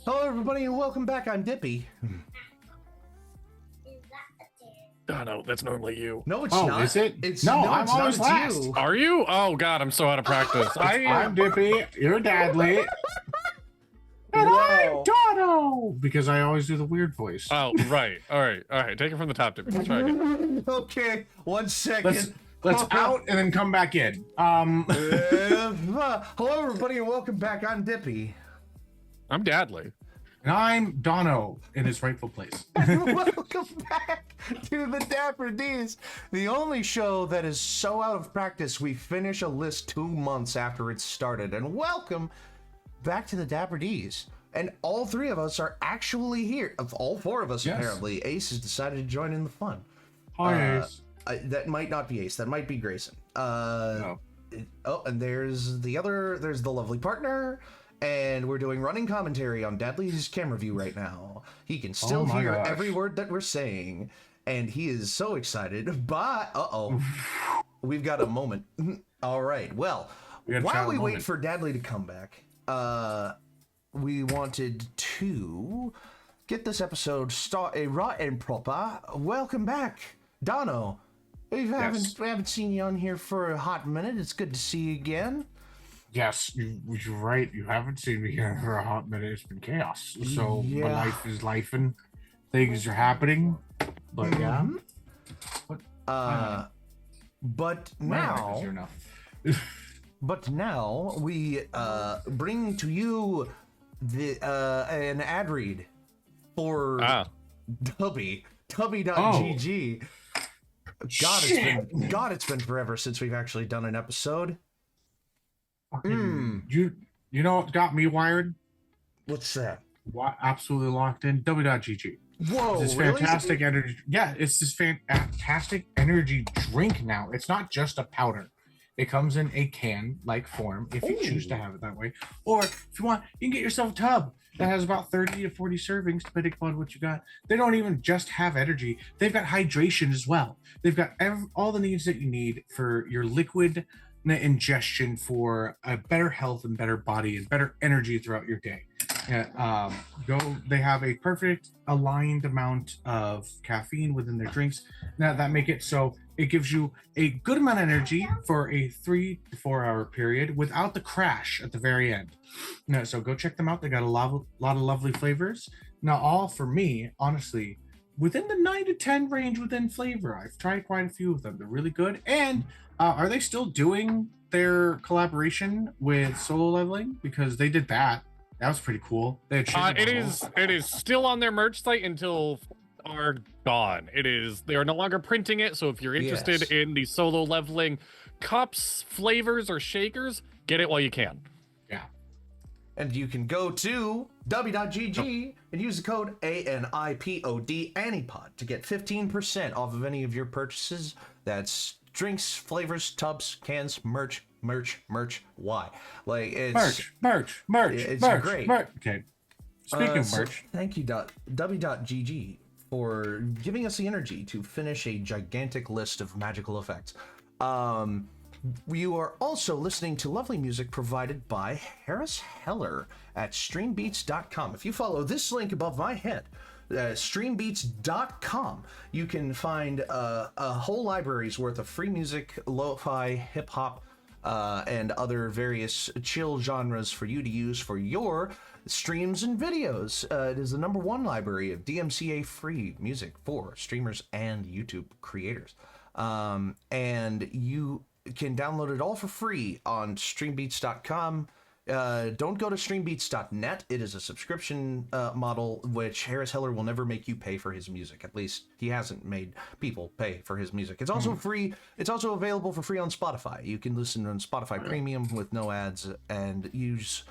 Hello, everybody, and welcome back. I'm Dippy. Oh, no, that's normally you. No, it's not. Is it? It's no, no, I'm it's always not. last. It's you. Are you? Oh, God, I'm so out of practice. I'm Dippy. You're Dadly. And Whoa. I'm Dono. Because I always do the weird voice. Oh, right. All right. Take it from the top, Dippy. Let's try again. Okay, 1 second. Let's out and then come back in. Hello, everybody, and welcome back. I'm Dippy. I'm Dadly. And I'm Dono in his rightful place. Welcome back to the Dapper D's, the only show that is so out of practice we finish a list 2 months after it started. And welcome back to the Dapper D's. And all 3 of us are actually here. Of all 4 of us, yes. Apparently. Ace has decided to join in the fun. Hi, Ace. That might not be Ace. That might be Grayson. No. Oh, and there's the lovely partner. And we're doing running commentary on Dadley's camera view right now. He can still hear every word that we're saying, and he is so excited. But we've got a moment. All right. Well, while we wait for Dadley to come back, we wanted to get this episode started right and proper. Welcome back, Dono. We haven't seen you on here for a hot minute. It's good to see you again. Yes, you're right. You haven't seen me here for a hot minute. It's been chaos. So, but life is life and things are happening. But yeah. But now, we bring to you the an ad read for Tubby.gg. It's been forever since we've actually done an episode. You know what got me wired? What's that? Absolutely locked in. W.gg. Whoa, this fantastic energy. Yeah, it's this fantastic energy drink now. It's not just a powder. It comes in a can-like form if you choose to have it that way. Or if you want, you can get yourself a tub that has about 30 to 40 servings, depending upon what you got. They don't even just have energy. They've got hydration as well. They've got all the needs that you need for your liquid ingestion for a better health and better body and better energy throughout your day. They have a perfect aligned amount of caffeine within their drinks. Now that make it so it gives you a good amount of energy for a 3 to 4 hour period without the crash at the very end. Now, so go check them out. They got a lot of lovely flavors. Now, all for me, honestly, within the 9 to 10 range within flavor. I've tried quite a few of them. They're really good. And are they still doing their collaboration with Solo Leveling? Because they did that. That was pretty cool. They had it is still on their merch site until are gone. They are no longer printing it. So if you're interested in the Solo Leveling cups, flavors, or shakers, get it while you can. Yeah. And you can go to w.gg and use the code ANIpod, ANIpod, to get 15% off of any of your purchases. That's drinks, flavors, tubs, cans, merch. Why? Like, it's merch. It's merch, great. Merch. Okay. Speaking of merch, thank you, w.gg, for giving us the energy to finish a gigantic list of magical effects. You are also listening to lovely music provided by Harris Heller at streambeats.com. If you follow this link above my head, streambeats.com, you can find a whole library's worth of free music, lo-fi, hip-hop, and other various chill genres for you to use for your streams and videos. It is the #1 library of DMCA free music for streamers and YouTube creators. And you can download it all for free on streambeats.com. Don't go to streambeats.net. It is a subscription model, which Harris Heller will never make you pay for his music. At least he hasn't made people pay for his music. It's also free. It's also available for free on Spotify. You can listen on Spotify Premium with no ads and use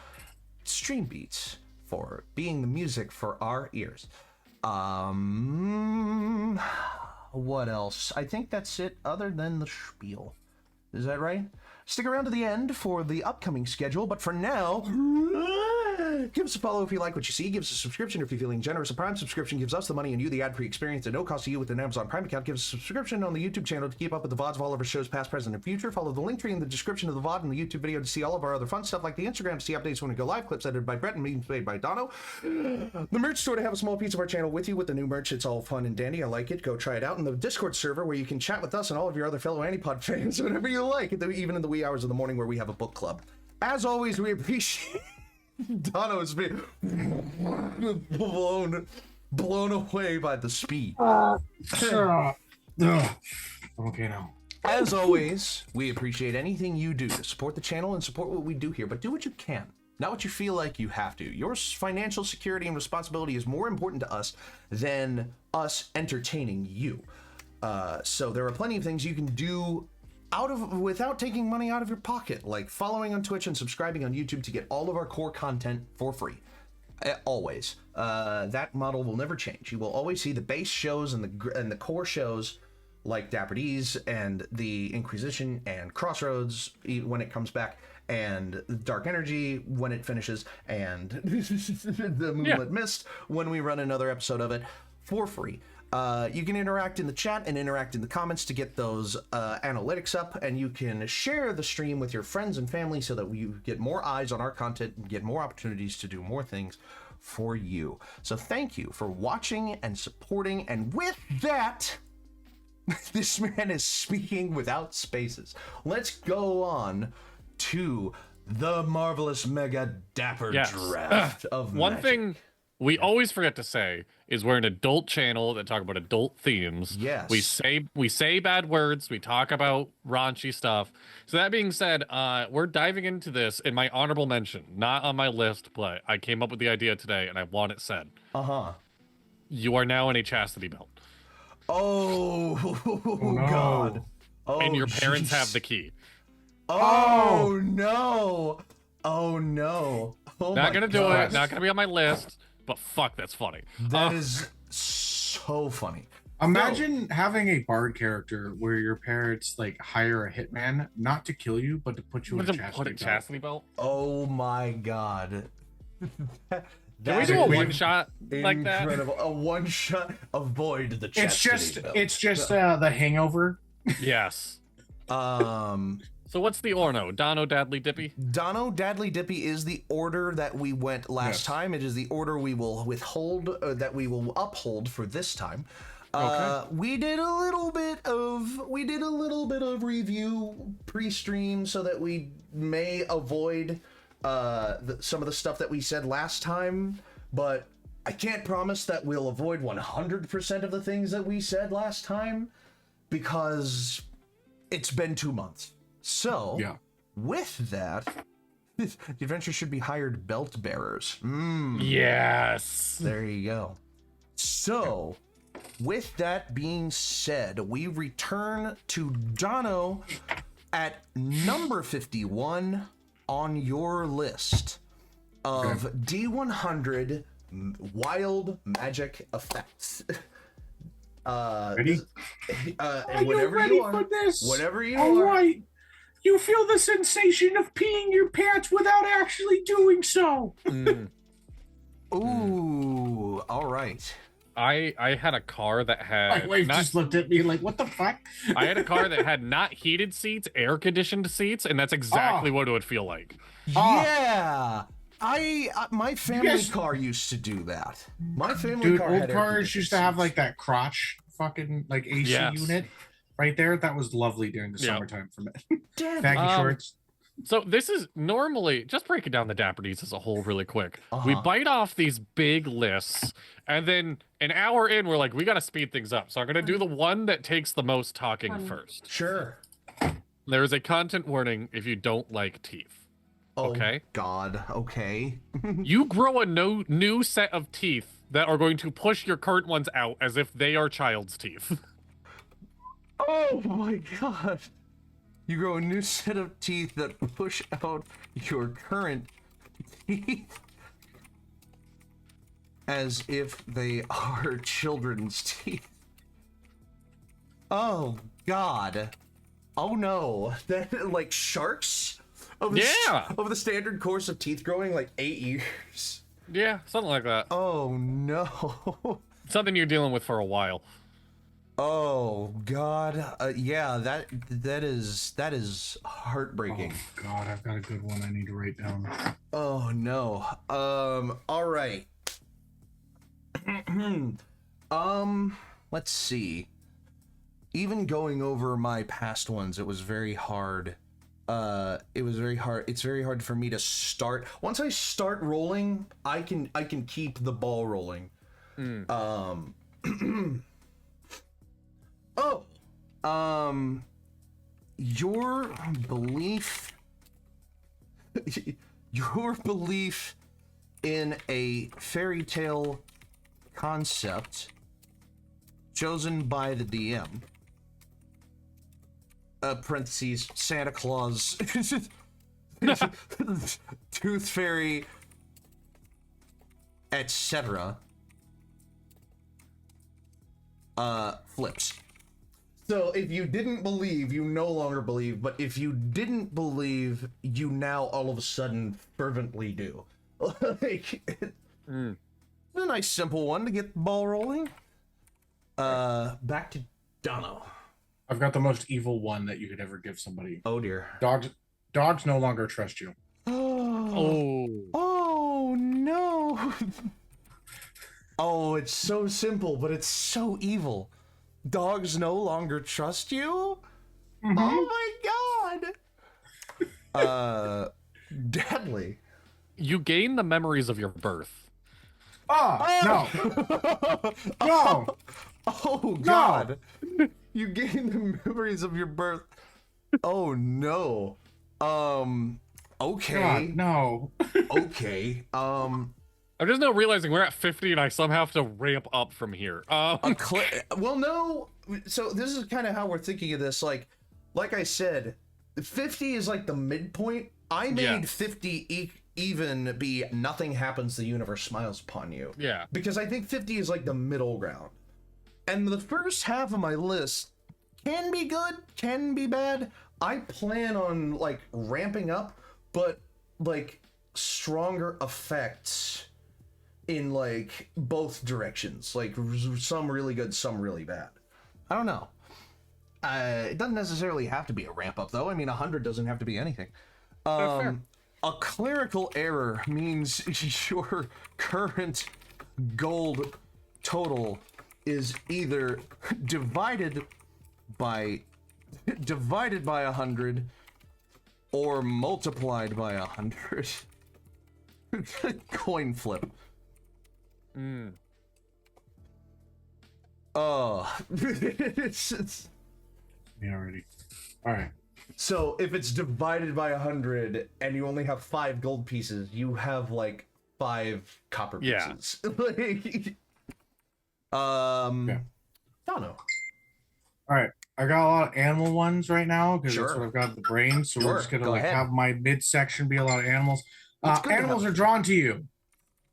Streambeats for being the music for our ears. What else? I think that's it other than the spiel. Is that right? Stick around to the end for the upcoming schedule, but for now, give us a follow if you like what you see. Give us a subscription if you're feeling generous. A Prime subscription gives us the money and you the ad-free experience at no cost to you with an Amazon Prime account. Give us a subscription on the YouTube channel to keep up with the VODs of all of our shows, past, present, and future. Follow the link tree in the description of the VOD and the YouTube video to see all of our other fun stuff like the Instagram to see updates when we go live, clips edited by Brett and memes made by Dono. The merch store to have a small piece of our channel with you with the new merch. It's all fun and dandy. I like it. Go try it out. And the Discord server where you can chat with us and all of your other fellow ANIpod fans whenever you like, even in the wee hours of the morning where we have a book club. As always, we appreciate Dono's been blown away by the speed. Okay now. As always, we appreciate anything you do to support the channel and support what we do here, but do what you can, not what you feel like you have to. Your financial security and responsibility is more important to us than us entertaining you. So there are plenty of things you can do without taking money out of your pocket, like following on Twitch and subscribing on YouTube to get all of our core content for free. Always. That model will never change. You will always see the base shows and the core shows like Dapper D's and the Inquisition and Crossroads when it comes back, and Dark Energy when it finishes, and the Moonlit Mist when we run another episode of it for free. You can interact in the chat and interact in the comments to get those analytics up, and you can share the stream with your friends and family so that you get more eyes on our content and get more opportunities to do more things for you. So thank you for watching and supporting, and with that, this man is speaking without spaces. Let's go on to the marvelous mega dapper draft of one magic. thing we always forget to say is we're an adult channel that talk about adult themes. Yes. We say bad words. We talk about raunchy stuff. So that being said, we're diving into this in my honorable mention, not on my list, but I came up with the idea today and I want it said. You are now in a chastity belt. Oh, no. God. Oh, and your parents have the key. Oh, no. Oh, no. Oh, not gonna do gosh. it. Not gonna be on my list. But fuck, that's funny. That is so funny. Imagine having a bard character where your parents like hire a hitman not to kill you, but to put you in a chastity belt. Oh my god. Can we do a one shot like that? Incredible. A one shot. Avoid the chastity belt. It's just the Hangover. Yes. So what's the Orno? Dono, Dadly, Dippy? Dono, Dadly, Dippy is the order that we went last time. It is the order we will withhold, that we will uphold for this time. Okay. We did a little bit of review pre-stream so that we may avoid some of the stuff that we said last time, but I can't promise that we'll avoid 100% of the things that we said last time because it's been 2 months. So, with that, the adventure should be hired belt bearers. Yes. There you go. So, with that being said, we return to Dono at number 51 on your list of D100 wild magic effects. Ready? Are you ready for this? Whatever you All are. right. You feel the sensation of peeing your pants without actually doing so. Ooh, all right. I had a car that had My wife just looked at me like, what the fuck? I had a car that had not heated seats, air conditioned seats, and that's exactly what it would feel like. Yeah. My family car used to do that. My family car old cars used to have like that crotch fucking like AC unit right there. That was lovely during the summertime for me. Baggy shorts. So this is normally, just breaking down the Dapper Ds as a whole really quick. We bite off these big lists, and then an hour in, we're like, we got to speed things up. So I'm going to do the one that takes the most talking first. Sure. There is a content warning if you don't like teeth. Oh, okay? God. Okay. You grow a new set of teeth that are going to push your current ones out as if they are child's teeth. Oh, my God. You grow a new set of teeth that push out your current teeth as if they are children's teeth. Oh, God. Oh, no. That, like, sharks? Over the standard course of teeth growing, like 8 years. Yeah, something like that. Oh, no. Something you're dealing with for a while. Oh God, yeah, that is heartbreaking. Oh God, I've got a good one I need to write down. Oh no. All right. Let's see. Even going over my past ones, it was very hard. It's very hard for me to start. Once I start rolling, I can keep the ball rolling. Your belief in a fairy tale concept chosen by the DM. Parentheses, Santa Claus, Tooth Fairy, etc. Flips. So if you didn't believe, you no longer believe, but if you didn't believe, you now all of a sudden fervently do. Like, a nice simple one to get the ball rolling. Back to Dono. I've got the most evil one that you could ever give somebody. Oh dear. Dogs no longer trust you. Oh no. Oh, it's so simple, but it's so evil. Dogs no longer trust you? Oh my God. Deadly. You gain the memories of your birth. Oh, no. No. Oh, God. You gain the memories of your birth. Oh, no. Okay. God, no. Okay. I'm just now realizing we're at 50 and I somehow have to ramp up from here. Well, no. So this is kind of how we're thinking of this. Like I said, 50 is like the midpoint. I made 50 even be nothing happens, the universe smiles upon you. Yeah. Because I think 50 is like the middle ground. And the first half of my list can be good, can be bad. I plan on like ramping up, but like stronger effects in like both directions. Like some really good, some really bad. I don't know. It doesn't necessarily have to be a ramp up though. I mean, 100 doesn't have to be anything. Fair. A clerical error means your current gold total is either divided by 100 or multiplied by 100. Coin flip. Oh, it's Me already. All right. so if it's divided by 100 and you only have 5 gold pieces, you have like 5 copper pieces. Yeah. I don't know. All right. I got a lot of animal ones right now because that's what I've got in the brain. So we're just gonna have my midsection be a lot of animals. Animals are drawn to you,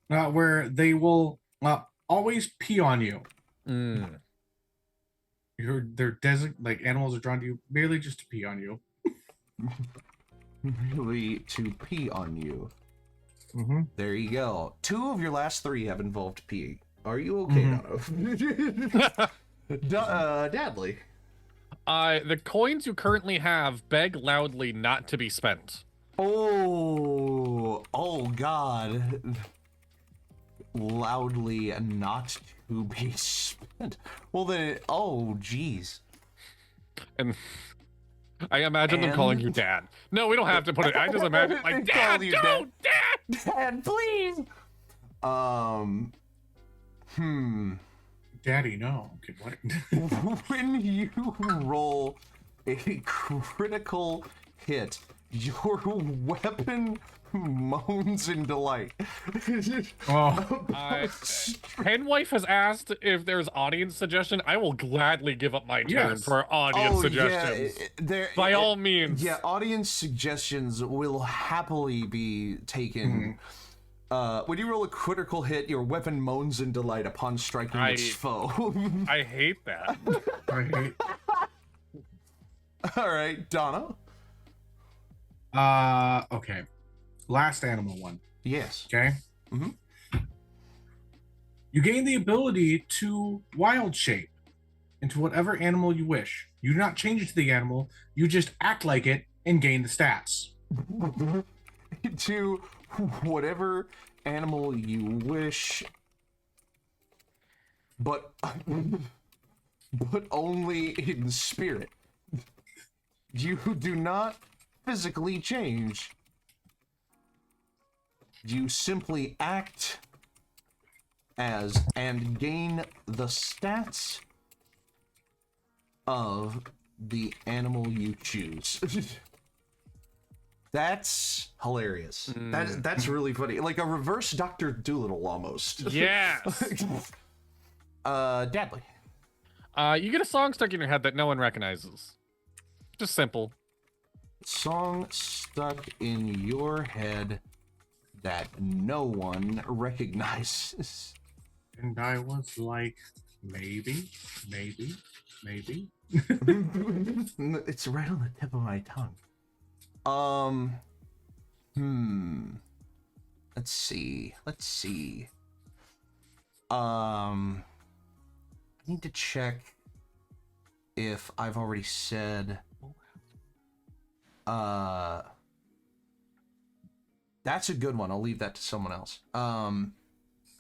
where they will always pee on you. They're like animals are drawn to you merely just to pee on you. Really to pee on you. Mm-hmm. There you go. 2 of your last 3 have involved peeing. Are you okay, Dono? Dadley. The coins you currently have beg loudly not to be spent. Oh God. Loudly not to be spent. Well then, oh geez. And I imagine them calling you Dad. No, we don't have to put it. I just imagine like Dad, Dad, please. Daddy, no. Okay, what? When you roll a critical hit, your weapon moans in delight. Penwife has asked if there's audience suggestion. I will gladly give up my turn for audience suggestions. By all means. Yeah, audience suggestions will happily be taken. When you roll a critical hit, your weapon moans in delight upon striking its foe. I hate that. I hate. All right, Donna. Okay. Last animal one. Yes. Okay. You gain the ability to wild shape into whatever animal you wish. You do not change it to the animal. You just act like it and gain the stats. To whatever animal you wish, but only in spirit. You do not physically change. You simply act as and gain the stats of the animal you choose. That's hilarious. That's really funny. Like a reverse Dr. Doolittle almost. Yes. Dadley. You get a song stuck in your head that no one recognizes. Just simple. Song stuck in your head that no one recognizes. And I was like, maybe. It's right on the tip of my tongue. Let's see. I need to check if I've already said. That's a good one. I'll leave that to someone else. I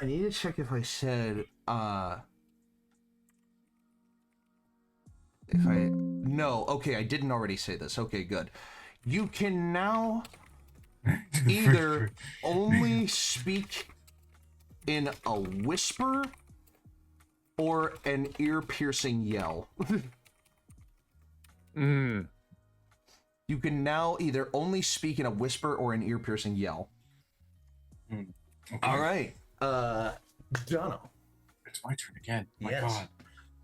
need to check if I said, no, okay, I didn't already say this. Okay, good. You can now either only speak in a whisper or an ear-piercing yell. Mm. You can now either only speak in a whisper or an ear-piercing yell. Okay. All right. Jono. It's my turn again. My Yes.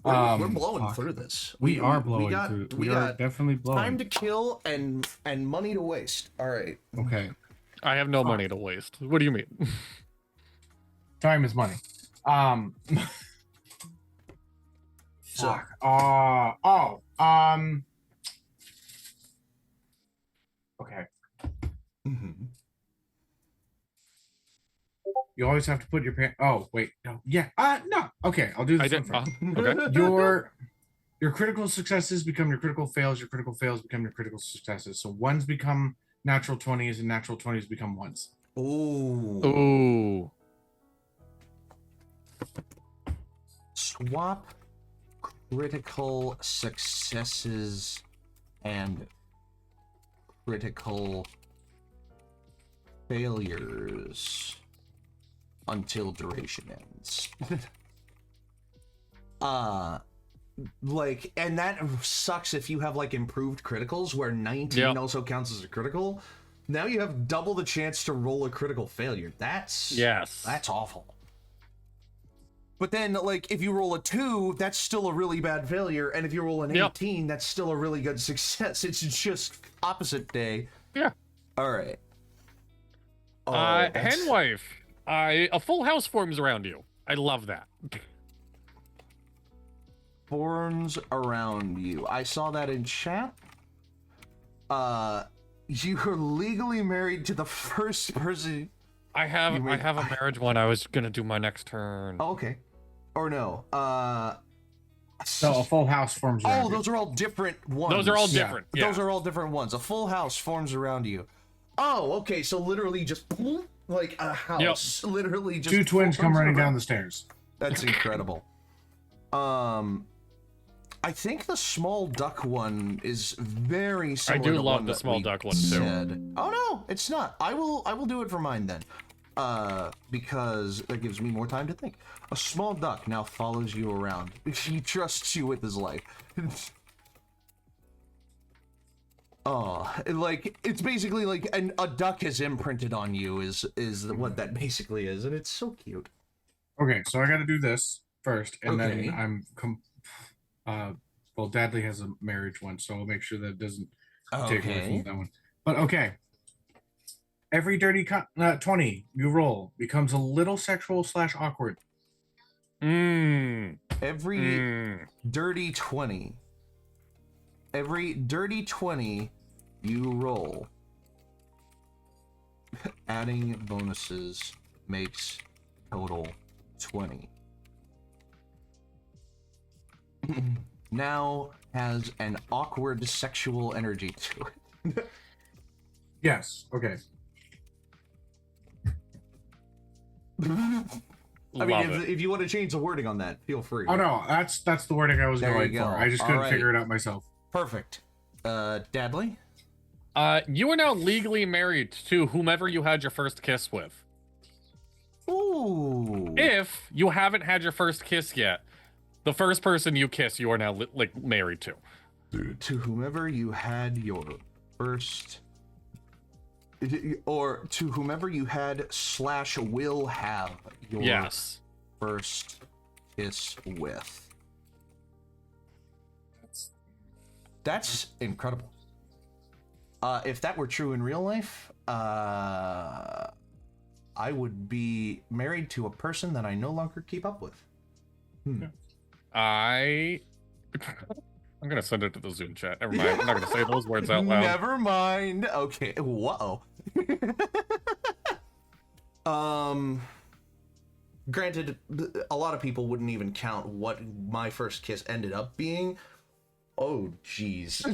God. We're blowing through this. We are blowing through. We are definitely blowing. Time to kill and money to waste. All right. Okay. I have no money to waste. What do you mean? Time is money. So, Fuck. Okay. mhm. You always have to put your pants. Oh wait, no. Yeah. No. Okay, I'll do this one first. Okay. Your critical successes become your critical fails. Your critical fails become your critical successes. So ones become natural 20s, and natural 20s become ones. Ooh. Ooh. Swap critical successes and critical failures until duration ends. Like, and that sucks if you have like improved criticals where 19 also counts as a critical. Now you have double the chance to roll a critical failure. That's awful. But then, like, if you roll a 2, that's still a really bad failure, and if you roll an 18, that's still a really good success. It's just opposite day. Yeah. All right. Henwife. A full house forms around you. I love that. Forms around you. I saw that in chat. You are legally married to the first person. I have a marriage one. I was gonna do my next turn. Oh, okay. Or no. So a full house forms around you. Those are all different ones. Those are all different. Yeah. Those are all different ones. A full house forms around you. Oh, okay. So literally just like a house. Yep. Literally just 2 twins come running down the stairs. That's incredible. I think the small duck one is very similar. I do love the small duck one too. Oh no, it's not. I will do it for mine then. Because that gives me more time to think. A small duck now follows you around. He trusts you with his life. Like, it's basically like a duck has imprinted on you is what that basically is, and it's so cute. Okay, so I got to do this first, and then well, Dadley has a marriage one, so I'll make sure that doesn't take away from that one. But okay. Every dirty 20 you roll becomes a little sexual / awkward. Every dirty 20. Every dirty 20 you roll, adding bonuses makes total 20. Now has an awkward sexual energy to it. Yes. Okay. I mean, if you want to change the wording on that, feel free. Oh no, that's the wording I was going for. I just couldn't figure it out myself. Perfect. Dadley? You are now legally married to whomever you had your first kiss with. Ooh. If you haven't had your first kiss yet, the first person you kiss, you are now married to. To whomever you had your first, or to whomever you had / will have your first kiss with. That's incredible. If that were true in real life, I would be married to a person that I no longer keep up with. I'm gonna send it to the Zoom chat. Never mind. I'm not gonna say those words out loud. Never mind. Okay. Whoa. Granted, a lot of people wouldn't even count what my first kiss ended up being. Oh, jeez.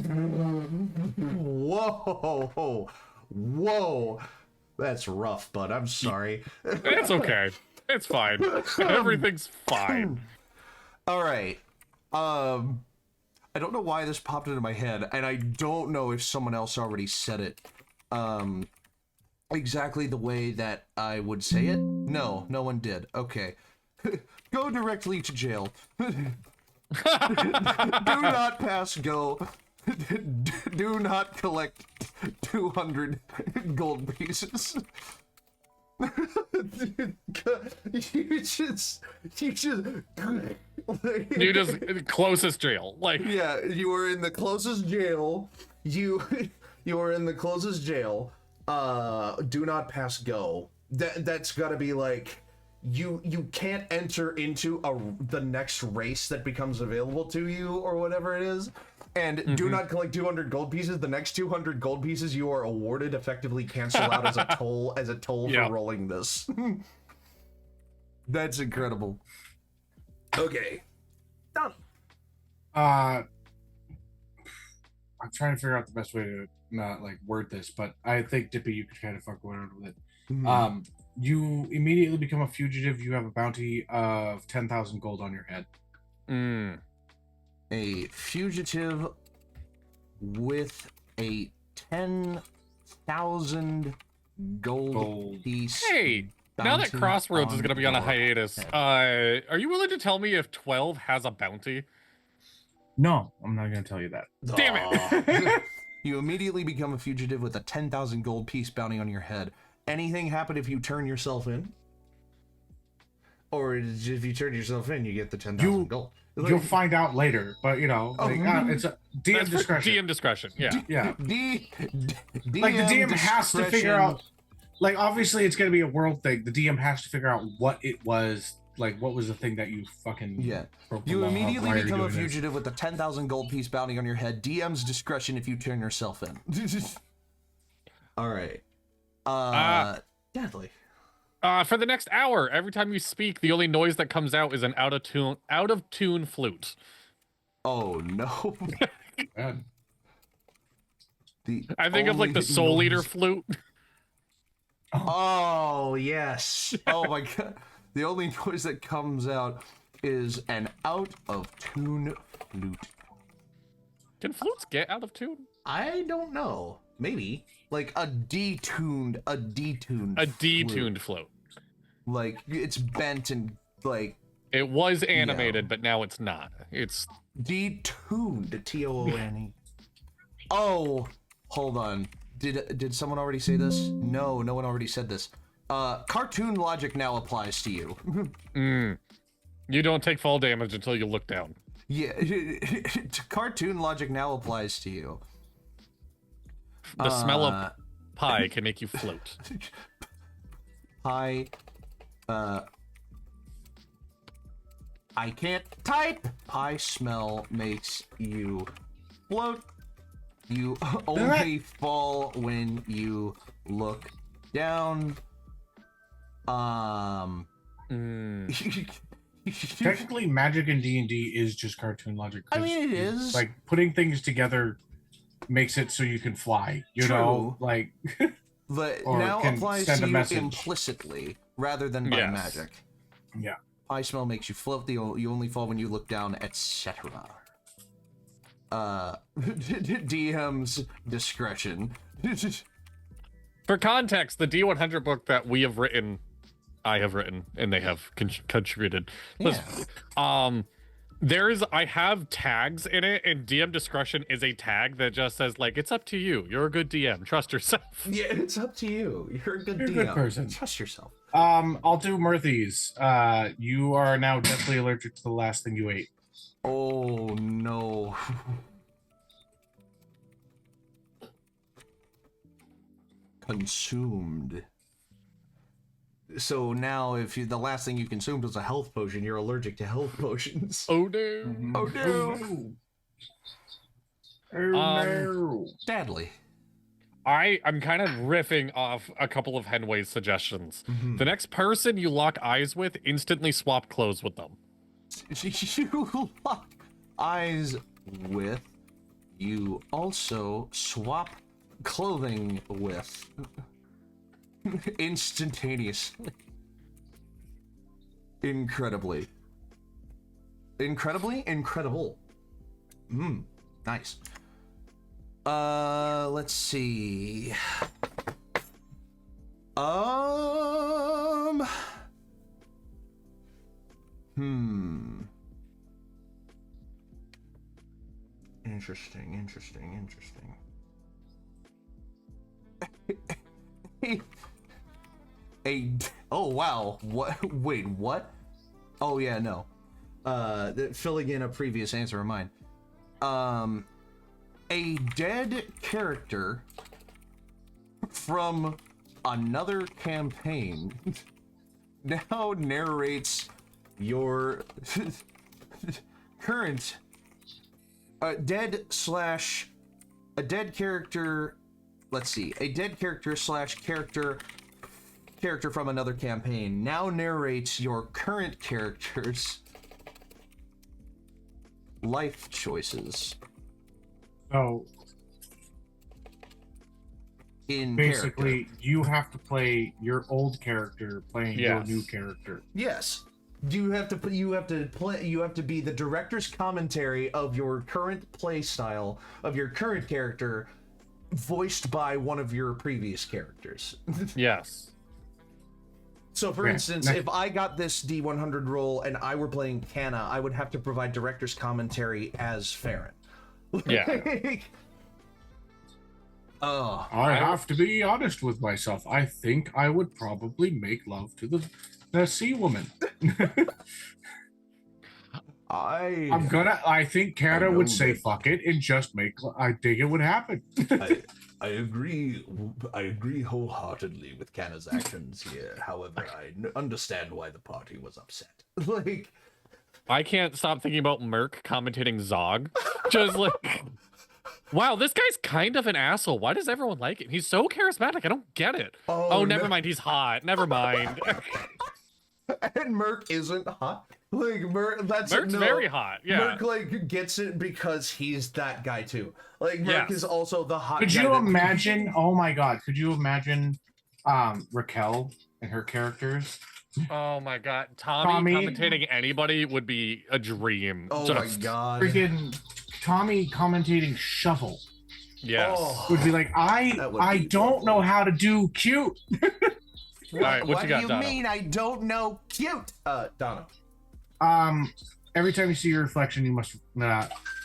Whoa. That's rough, bud. I'm sorry. It's okay. It's fine. Everything's fine. All right. I don't know why this popped into my head, and I don't know if someone else already said it. exactly the way that I would say it? No, no one did. Okay. Go directly to jail. Do not pass go. Do not collect 200 gold pieces. you just closest jail. Like, yeah, you are in the closest jail. You are in the closest jail. Do not pass go. That's gotta be like, you can't enter into the next race that becomes available to you or whatever it is. And do not collect 200 gold pieces. The next 200 gold pieces you are awarded effectively cancel out as a toll for rolling this. That's incredible. Okay. Done. I'm trying to figure out the best way to not like word this, but I think Dippy, you could kind of fuck around with it. Mm-hmm. You immediately become a fugitive. You have a bounty of 10,000 gold on your head. A fugitive with a 10,000 gold piece. Hey, now that Crossroads is going to be on a hiatus, are you willing to tell me if 12 has a bounty? No, I'm not going to tell you that. Damn it! You immediately become a fugitive with a 10,000 gold piece bounty on your head. Anything happen if you turn yourself in? Or if you turn yourself in, you get the 10,000 gold. You'll find out later, but you know, like, it's a DM discretion. DM discretion, yeah. Like the DM has to figure out. Like, obviously, it's going to be a world thing. The DM has to figure out what it was. Like, what was the thing that you fucking broke the You law immediately of? become a fugitive with a 10,000 gold piece bounty on your head. DM's discretion if you turn yourself in. All right. Deadly. For the next hour, every time you speak, the only noise that comes out is an out of tune flute. Oh no. I think of like the Soul Eater flute. Oh yes. Oh my god. The only noise that comes out is an out of tune flute. Can flutes get out of tune? I don't know. Maybe. Like a detuned flute. Like it's bent and like it was animated, but now it's not. It's detuned. T-O-O-N-E. Oh, hold on. Did someone already say this? No, no one already said this. Cartoon logic now applies to you. You don't take fall damage until you look down. Yeah, cartoon logic now applies to you. The smell of pie can make you float. Pie. I can't type. Pie smell makes you float. You only fall when you look down. Technically, magic in D&D is just cartoon logic. I mean, it is. Like, putting things together makes it so you can fly, you know? Like... But now applies to you implicitly, rather than by magic. Yeah. Pie smell makes you float, you only fall when you look down, etc. DM's discretion. For context, the D100 book that we have written, I have written, and they have contributed. Yeah. I have tags in it, and DM discretion is a tag that just says, like, it's up to you. You're a good DM. Trust yourself. Yeah, it's up to you. You're a good DM. Good person. Trust yourself. I'll do Murthy's. You are now deathly allergic to the last thing you ate. Oh no. Consumed. So now, if the last thing you consumed was a health potion, you're allergic to health potions. Oh no! Oh no! Oh no! Sadly, I'm kind of riffing off a couple of Henway's suggestions. The next person you lock eyes with, instantly swap clothes with them. You lock eyes with. You also swap clothing with. Instantaneously. Incredibly. Incredible. Nice. Let's see. Interesting. Oh wow, what? Wait, what? Oh yeah, no. Filling in a previous answer of mine. A dead character from another campaign now narrates your current a dead character. Let's see, a dead character slash character from another campaign now narrates your current character's life choices. So In basically, character. you have to play your old character playing your new character. Yes. You have to be the director's commentary of your current play style of your current character, voiced by one of your previous characters. Yes. So, for instance, if I got this D100 roll and I were playing Canna, I would have to provide director's commentary as Farron. Yeah. I have to be honest with myself. I think I would probably make love to the sea woman. I think Canna would say fuck it and just make. I think it would happen. I agree wholeheartedly with Canna's actions here. However, I understand why the party was upset. Like, I can't stop thinking about Merc commentating Zog. Just like, wow, this guy's kind of an asshole. Why does everyone like him? He's so charismatic. I don't get it. Oh, never mind. He's hot. Never mind. And Merc isn't hot. Like, Merc's very hot. Yeah. Merc, like, gets it because he's that guy, too. Like, Merc is also the hot guy. Could you imagine? Oh, my God. Could you imagine Raquel and her characters? Oh, my God. Tommy commentating anybody would be a dream. Oh, my God. Freaking Tommy commentating Shuffle. Yes. Would be like, I don't know how to do cute. All right, what you got, do you Dono? mean I don't know cute? Dono. Every time you see your reflection, you must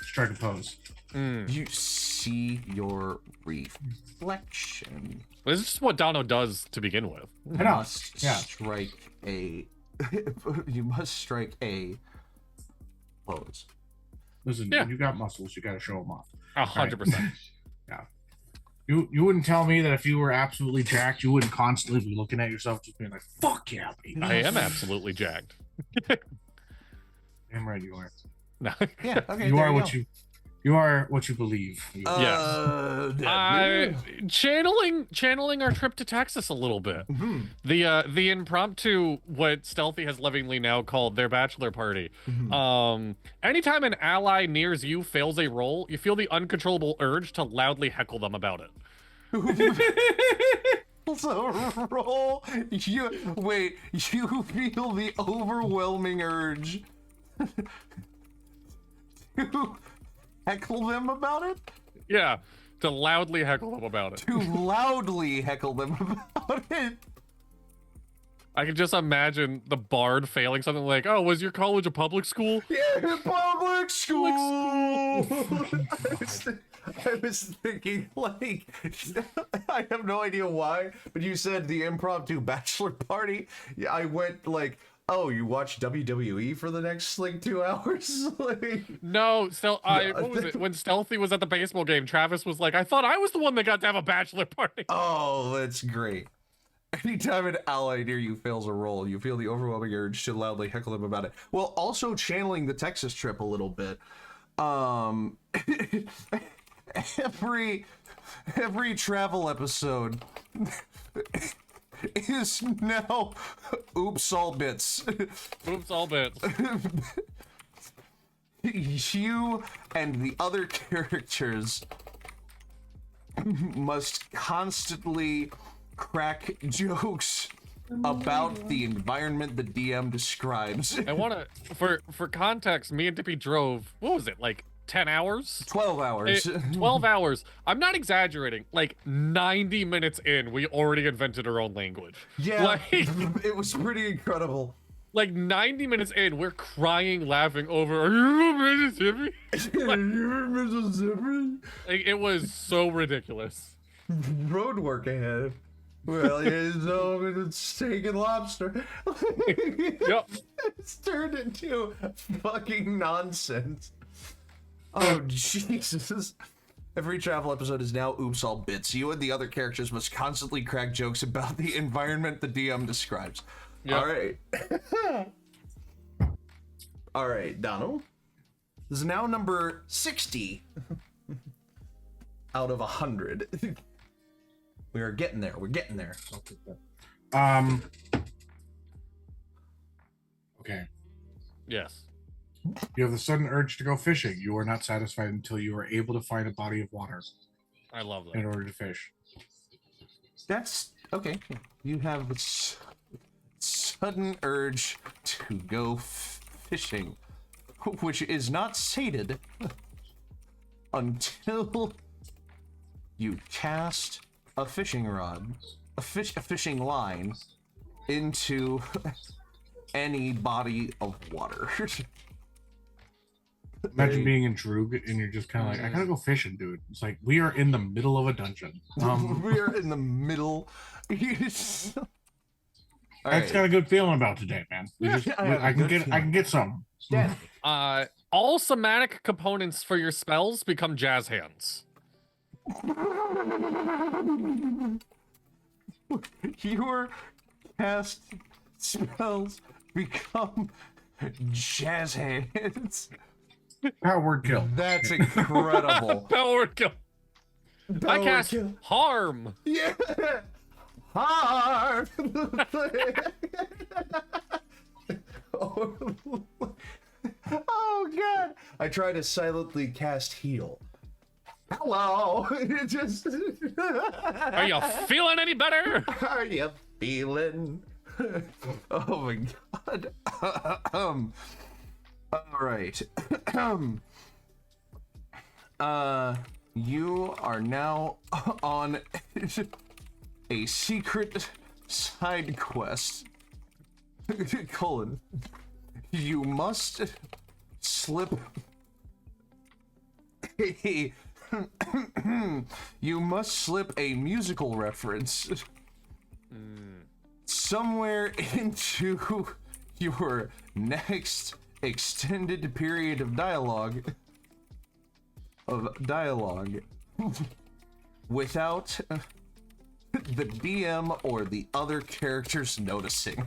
strike a pose. You see your reflection. This is just what Dono does to begin with. You must strike a. You must strike a pose. Listen, when you got muscles, you got to show them off. 100%. Yeah. You wouldn't tell me that if you were absolutely jacked, you wouldn't constantly be looking at yourself just being like, fuck yeah, baby. I am absolutely jacked. Damn right you are. No. Yeah, okay. You are what you believe. Yes. Channeling our trip to Texas a little bit. Mm-hmm. The impromptu, what Stealthy has lovingly now called their bachelor party. Mm-hmm. Anytime an ally nears you fails a roll, you feel the uncontrollable urge to loudly heckle them about it. So roll. You feel the overwhelming urge to heckle them about it? Yeah, to loudly heckle them about it. To loudly heckle them about it. I can just imagine the bard failing something like, "Oh, was your college a public school?" Yeah, public school. I was thinking, like, I have no idea why, but you said the impromptu bachelor party. Yeah, I went like, oh, you watched WWE for the next like 2 hours? Like, no, what was it? When Stealthy was at the baseball game, Travis was like, I thought I was the one that got to have a bachelor party. Oh, that's great. Anytime an ally near you fails a roll, you feel the overwhelming urge to loudly heckle them about it. Well, also channeling the Texas trip a little bit. Every travel episode is now oops all bits. Oops all bits. You and the other characters must constantly crack jokes about the environment the DM describes. I want to, for context, me and Dippy drove, what was it, like 10 hours? 12 hours. 12 hours. I'm not exaggerating. Like 90 minutes in, we already invented our own language. Yeah, Like, it was pretty incredible. like 90 minutes in, we're crying, laughing over, are you Mississippi? Like, it was so ridiculous. Road work ahead. Well, it's steak and lobster. Yep. It's turned into fucking nonsense. Oh, Jesus. Every travel episode is now oops all bits. You and the other characters must constantly crack jokes about the environment the DM describes. Yep. All right. All right, Donald. This is now number 60 out of 100. We are getting there. We're getting there. Okay. Yes. You have the sudden urge to go fishing. You are not satisfied until you are able to find a body of water. I love that. In order to fish. That's okay. You have a sudden urge to go fishing, which is not sated until you cast a fishing rod, a fishing line into any body of water. Imagine being in Droog and you're just kind of like, I gotta go fishing, dude. It's like, we are in the middle of a dungeon. We are in the middle. I just got a good feeling about today, man. I can get some. Yeah. All somatic components for your spells become jazz hands. Your cast spells become jazz hands. Power word kill. That's incredible. Power word kill. I cast harm. Yeah. Harm. Oh god. I try to silently cast heal. Hello. It just Are you feeling any better? Are you feeling? Oh my god. All right. You are now on a secret side quest. You must slip a you must slip a musical reference somewhere into your next extended period of dialogue without the DM or the other characters noticing.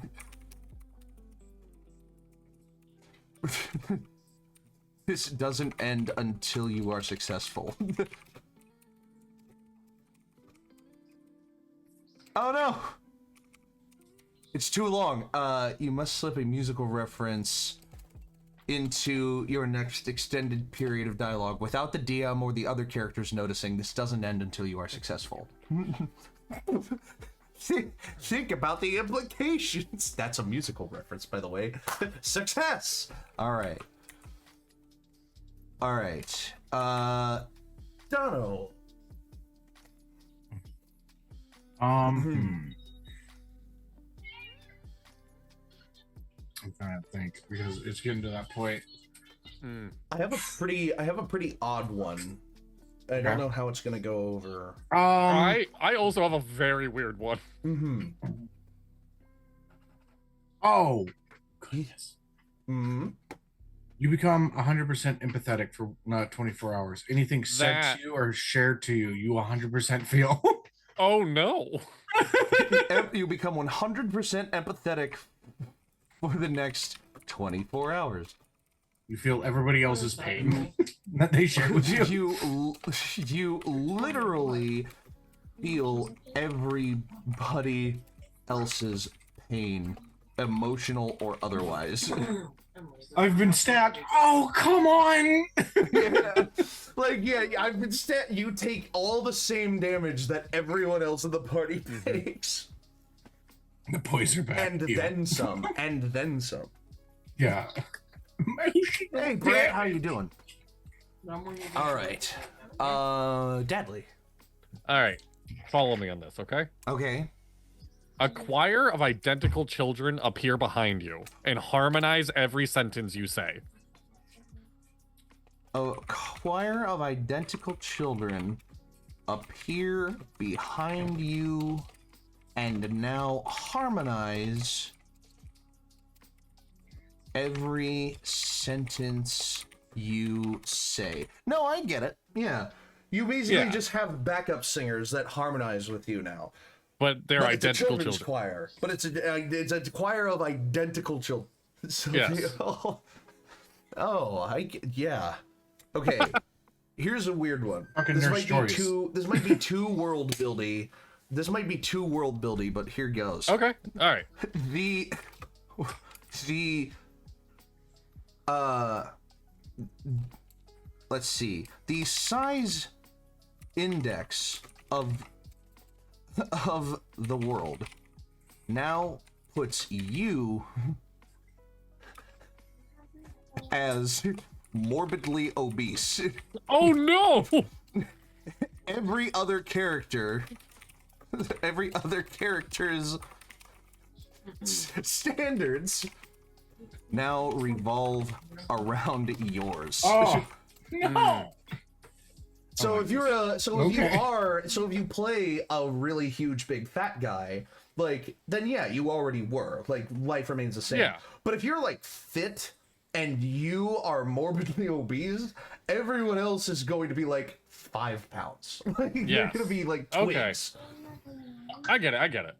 This doesn't end until you are successful. Oh no! It's too long. You must slip a musical reference into your next extended period of dialogue without the DM or the other characters noticing. This doesn't end until you are successful. Think about the implications. That's a musical reference, by the way. Success! Alright. Alright. Dono. I'm trying to think because it's getting to that point. I have a pretty odd one. I don't know how it's gonna go over. I also have a very weird one. Oh, goodness. Mm-hmm. You become 100% empathetic for 24 hours. Anything said to you or shared to you, you 100% feel. Oh no. You become 100% empathetic for the next 24 hours. You feel everybody else's pain that they share with you. You literally feel everybody else's pain, emotional or otherwise. I've been stabbed. Oh, come on! I've been stabbed. You take all the same damage that everyone else in the party takes. The boys are back. And then some. And then some. Yeah. Hey, Brett, how you doing? All right. Deadly. All right. Follow me on this, okay? Okay. A choir of identical children appear behind you and harmonize every sentence you say. A choir of identical children appear behind you and now harmonize every sentence you say. No, I get it. Yeah. You basically just have backup singers that harmonize with you now. But they're identical it's a children's children. choir. But it's a choir of identical children. So Yes. Yeah. Okay. Here's a weird one. This might be too world buildy. This might be too world buildy, but here goes. Okay. All right. Let's see. The size index of the world now puts you as morbidly obese. Oh no! Every other character's standards now revolve around yours. Oh no! So if you play a really huge big fat guy, like, then yeah, you already were. Like, life remains the same. Yeah. But if you're like fit and you are morbidly obese, everyone else is going to be like 5 pounds. Like, they're gonna be like twigs. I get it.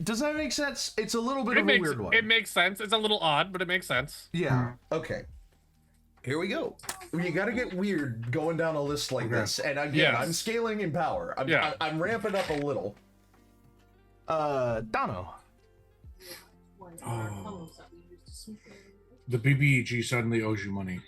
Does that make sense? It's a little bit of a weird one. It makes sense. It's a little odd, but it makes sense. Yeah. Okay. Here we go. You gotta get weird going down a list like this. And again, I'm scaling in power. I'm ramping up a little. Dono. Oh. The BBEG suddenly owes you money.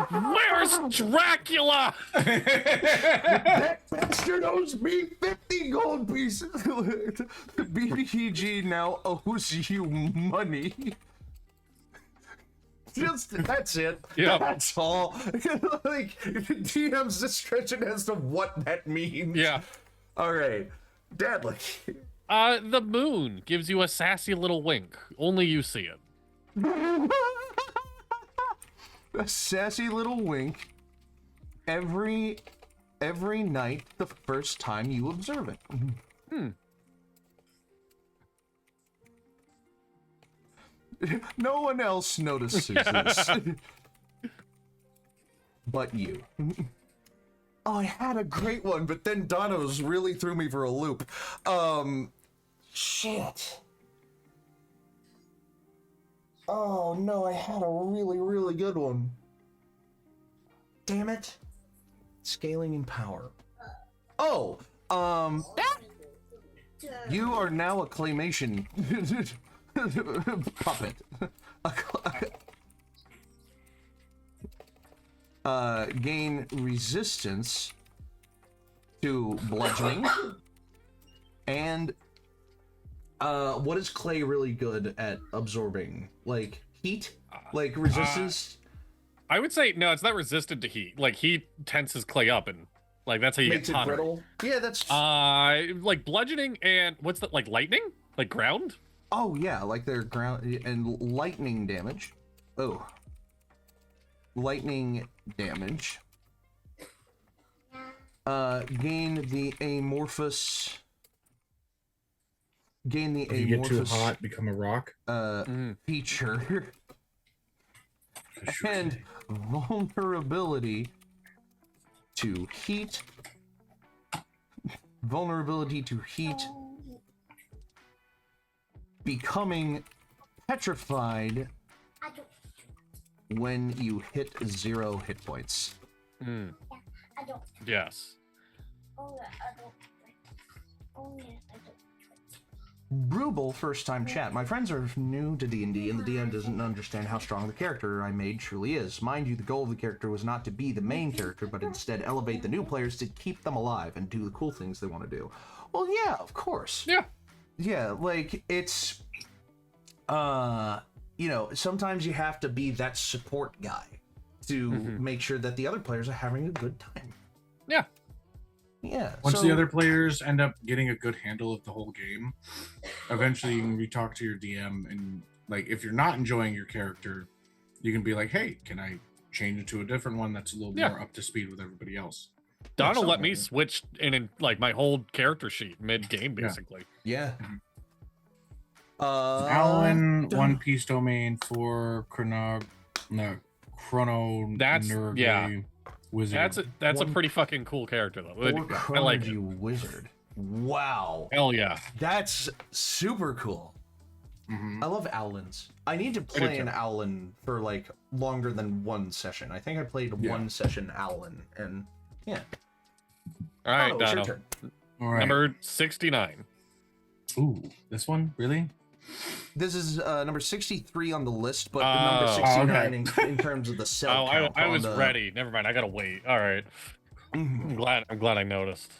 Where's Dracula? That bastard owes me 50 gold pieces. The BBEG now owes you money. That's it. Yeah. That's all. Like, DM's discretion as to what that means. Yeah. All right. Deadly. The moon gives you a sassy little wink. Only you see it. A sassy little wink every night the first time you observe it. No one else notices this. But you. Oh, I had a great one, but then Dono's really threw me for a loop. Shit. Oh no, I had a really, really good one. Damn it. Scaling in power. Oh, you are now a claymation puppet. Gain resistance to bludgeoning. And what is clay really good at absorbing? Like heat? Like resistance? I would say no, it's not resistant to heat. Like heat tenses clay up and like that's how you Makes get it hotter. brittle? Yeah, that's like bludgeoning and what's that, like lightning? Like ground? Oh yeah, like their ground and lightning damage. Oh. Lightning damage. Gain the amorphous. If you get too hot, become a rock. Feature. And vulnerability to heat. Vulnerability to heat. Becoming petrified when you hit 0 hit points. Yes. Brutal first time chat. My friends are new to D&D and the DM doesn't understand how strong the character I made truly is. Mind you, the goal of the character was not to be the main character, but instead elevate the new players to keep them alive and do the cool things they want to do. Well, yeah, of course. Yeah. Yeah, like, it's, you know, sometimes you have to be that support guy to make sure that the other players are having a good time. Yeah. Yeah. Once the other players end up getting a good handle of the whole game, eventually you can talk to your DM, and like if you're not enjoying your character, you can be like, hey, can I change it to a different one that's a little more up to speed with everybody else? Donna let me switch in like my whole character sheet mid-game, basically. Yeah. Alan, One Piece domain for Chrono That's Wizard. That's a pretty fucking cool character though. I like it. Wizard. Wow. Hell yeah. That's super cool. I love Owlins. I need to play an Owlin for like longer than one session. I think I played one session Owlin, and yeah. All right, Donna. Dono. Your turn. All right. Number 69. Ooh, this one? Really? This is number 63 on the list, but number 69 in terms of the cell count. I was ready. Never mind. I gotta wait. All right. I'm glad I noticed.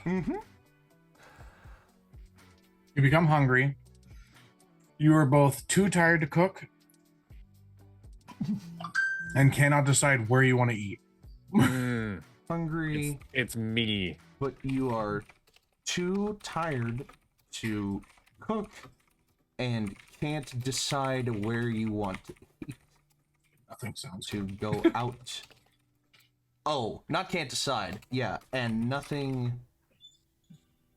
You become hungry. You are both too tired to cook and cannot decide where you want to eat. Hungry. It's me. But you are too tired to cook and can't decide where you want to eat. Nothing sounds to go out. Oh, not can't decide. Yeah, and nothing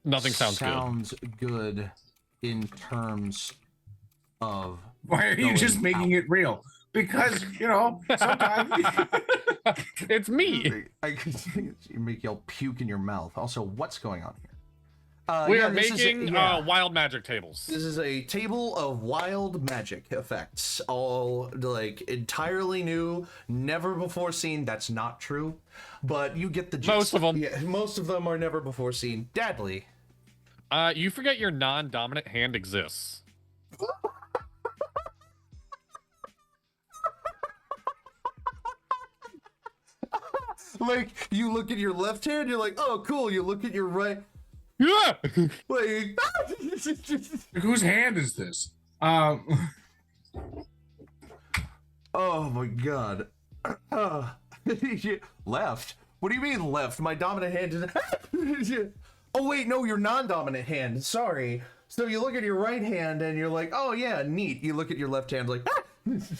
sounds good in terms of. Why are you just making it real? Because, you know, sometimes it's me. I could make y'all puke in your mouth. Also, what's going on here? We are making wild magic tables. This is a table of wild magic effects, all like entirely new, never before seen. That's not true, but you get the gist. Most of them. Yeah, most of them are never before seen. Dadley. You forget your non-dominant hand exists. Like, you look at your left hand, you're like, oh, cool. You look at your right. Yeah. Like, whose hand is this? Oh my god. Left? What do you mean left? My dominant hand is. Oh wait, no, your non-dominant hand. Sorry. So you look at your right hand and you're like, oh yeah, neat. You look at your left hand like.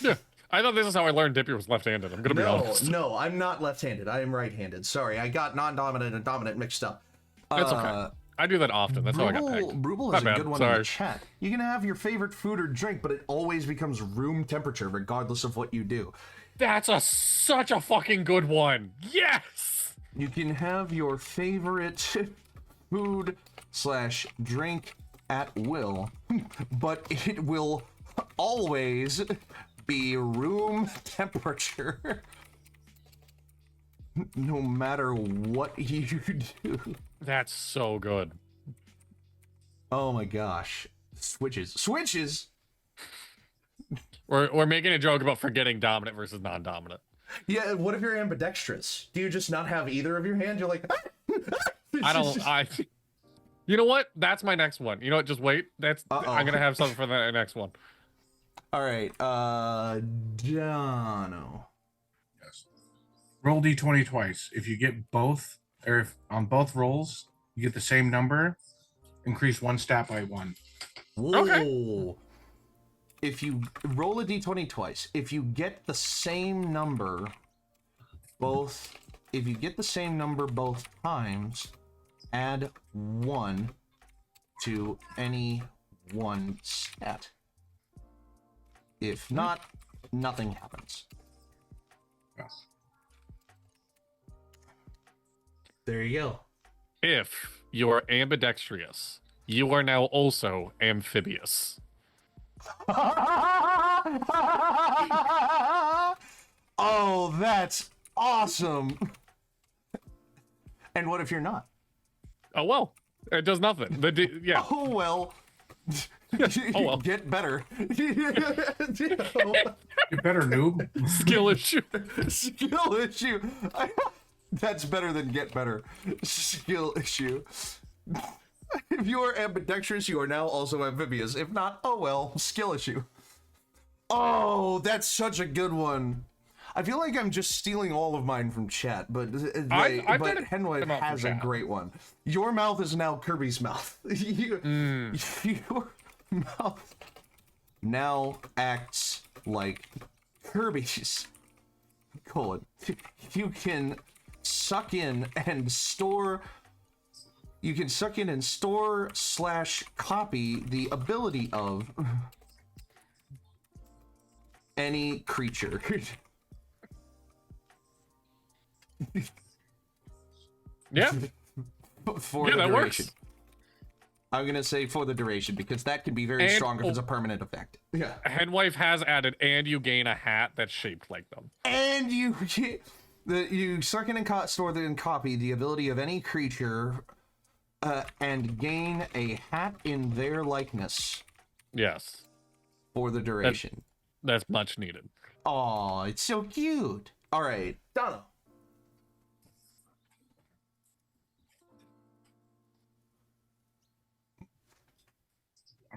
Yeah. I thought this is how I learned Dippy was left-handed. I'm gonna be honest. No, I'm not left-handed. I am right-handed. Sorry, I got non-dominant and dominant mixed up. That's okay. I do that often. That's how I got pegged. Bruble is a good one in the chat. You can have your favorite food or drink, but it always becomes room temperature regardless of what you do. That's such a fucking good one. Yes! You can have your favorite food / drink at will, but it will always be room temperature. No matter what you do. That's so good. Oh my gosh. Switches! We're making a joke about forgetting dominant versus non-dominant. Yeah, what if you're ambidextrous? Do you just not have either of your hands? You're like... You know what? That's my next one. You know what? Just wait. I'm gonna have something for the next one. All right, Dono. Yes. Roll d20 twice. If you get both, or if on both rolls you get the same number, increase one stat by 1. Whoa. Okay. If you roll a d20 twice, if you get the same number both times, add 1 to any one stat. If not, nothing happens. Yes. There you go. If you are ambidextrous, you are now also amphibious. Oh, that's awesome. And what if you're not? Oh, well. It does nothing. Yeah. Oh, well. Oh, well. Get better. Get better, noob. Skill issue. Skill issue. That's better than get better. Skill issue. If you are ambidextrous, you are now also amphibious. If not, oh well, skill issue. Oh, that's such a good one. I feel like I'm just stealing all of mine from chat, but Henwife has a great one. Your mouth is now Kirby's mouth. Your mouth now acts like Kirby's. You can suck in and store. You can suck in and store / copy the ability of any creature. Yeah. For the duration. Works. I'm gonna say for the duration because that can be very strong if it's a permanent effect. Yeah. Henwife has added, and you gain a hat that's shaped like them. And you suck in and store and copy the ability of any creature, and gain a hat in their likeness. Yes. For the duration. That's much needed. Oh, it's so cute. All right, Donna.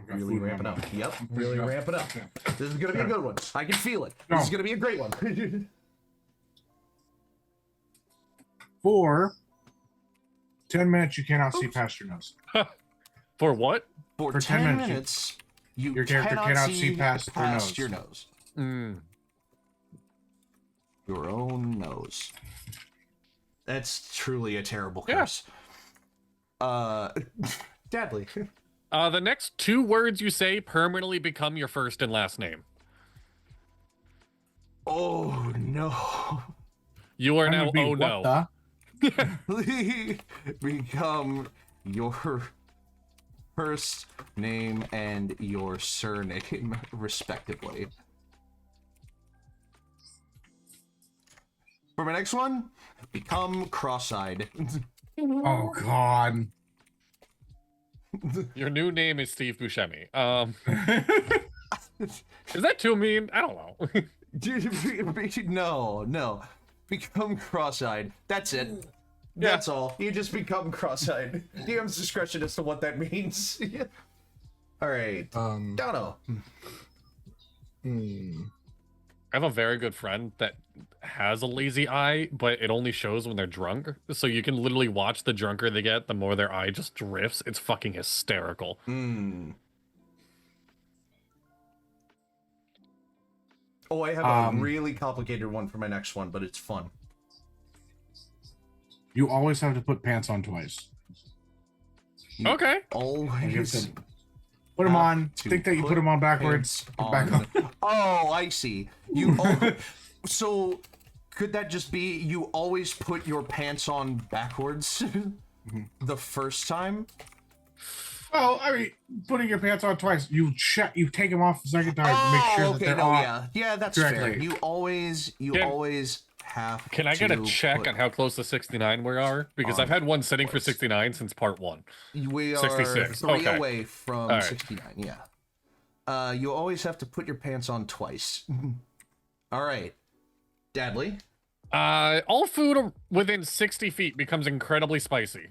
Really ramp it up. Yep, really ramp it up. This is gonna be a good one. I can feel it. This is gonna be a great one. For 10 minutes, you cannot see past your nose. For what? For 10 minutes, your character cannot see past your nose. Your own nose. That's truly a terrible curse. Deadly. The next 2 words you say permanently become your first and last name. Oh no. You are now oh no. Become your first name and your surname, respectively. For my next one, become cross-eyed. Oh god. Your new name is Steve Buscemi. Is that too mean? I don't know. No. Become cross-eyed. That's it. That's all. You just become cross-eyed. DM's discretion as to what that means. All right. Dono. I have a very good friend that has a lazy eye, but it only shows when they're drunk. So you can literally watch the drunker they get, the more their eye just drifts. It's fucking hysterical. Oh, I have a really complicated one for my next one, but it's fun. You always have to put pants on twice. Okay. Always. Put them on. Think that you put them on backwards. Back on. Oh, I see. So could that just be you always put your pants on backwards the first time? Well, I mean, putting your pants on twice. You take them off the second time to make sure that they're on. Yeah, that's fair. You always have. Can I get a check on how close to 69 we are? Because I've had one sitting for 69 since part 1. We are 66. 3 away from 69. Yeah. You always have to put your pants on twice. All right, Dadley. All food within 60 feet becomes incredibly spicy.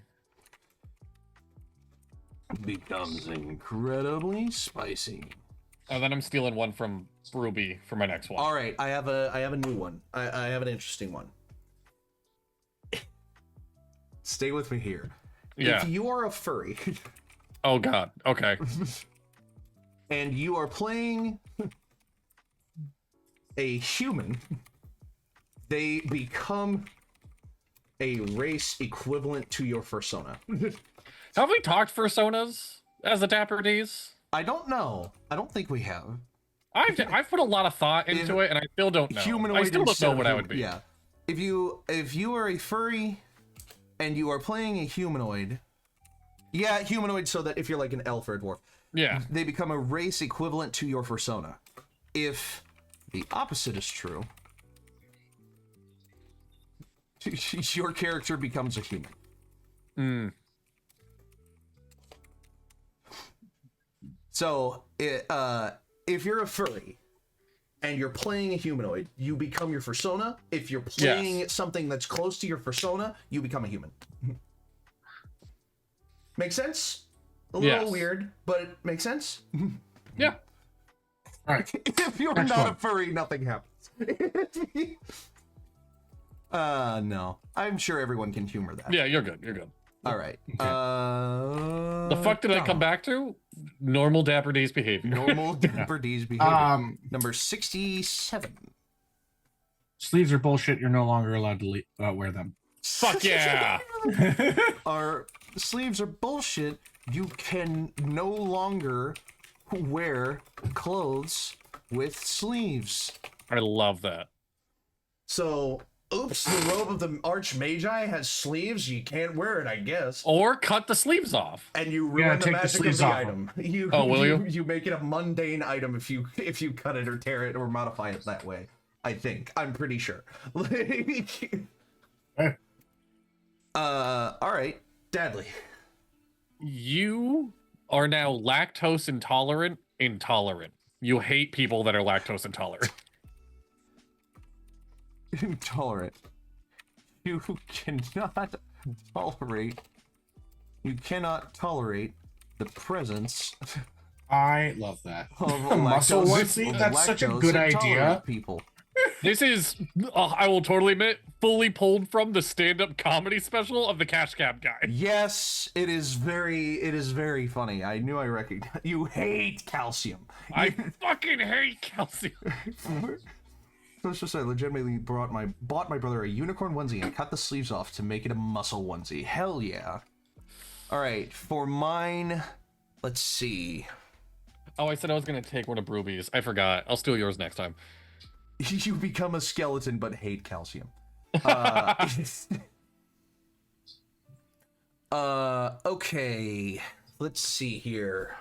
Becomes incredibly spicy. And then I'm stealing one from Ruby for my next one. All right, I have a new one. I have an interesting one. Stay with me here. Yeah. If you are a furry. Oh god. Okay. And you are playing a human, they become a race equivalent to your persona. Have we talked personas as the Dapper Ds? I don't know. I don't think we have. I've put a lot of thought into it, and I still don't know. I still don't know what I would be. Yeah. If you are a furry and you are playing a humanoid, humanoid, so that if you're like an elf or a dwarf, they become a race equivalent to your persona. If the opposite is true, your character becomes a human. So, if you're a furry and you're playing a humanoid, you become your persona. If you're playing something that's close to your persona, you become a human. Make sense? A little weird, but it makes sense. Yeah. All right. If you're Next not one. a furry, nothing happens. No. I'm sure everyone can humor that. Yeah, you're good. You're good. All right. Okay. The fuck did I come back to? Normal Dapper D's behavior. Normal Dapper D's behavior. Number 67. Sleeves are bullshit. You're no longer allowed to wear them. Fuck yeah. Our sleeves are bullshit. You can no longer wear clothes with sleeves. I love that. So, oops, the robe of the Archmagi has sleeves. You can't wear it, I guess. Or cut the sleeves off. And you ruin the magic of the off item. Will you? You make it a mundane item if you cut it or tear it or modify it that way. I think. I'm pretty sure. All right, Dadley. You are now lactose intolerant. You hate people that are lactose intolerant. Intolerant. You cannot tolerate the presence I love that. of a Muscle lactose- onesie? That's such a lactose good intolerant idea. People. This is, I will totally admit, fully pulled from the stand-up comedy special of the Cash Cab guy. Yes, it is very funny. I knew I recognized. You hate calcium. I fucking hate calcium. Let's just say, I legitimately bought my brother a unicorn onesie and cut the sleeves off to make it a muscle onesie. Hell yeah. All right, for mine, let's see. Oh, I said I was gonna take one of Brooby's. I forgot. I'll steal yours next time. You become a skeleton but hate calcium. Okay. Let's see here.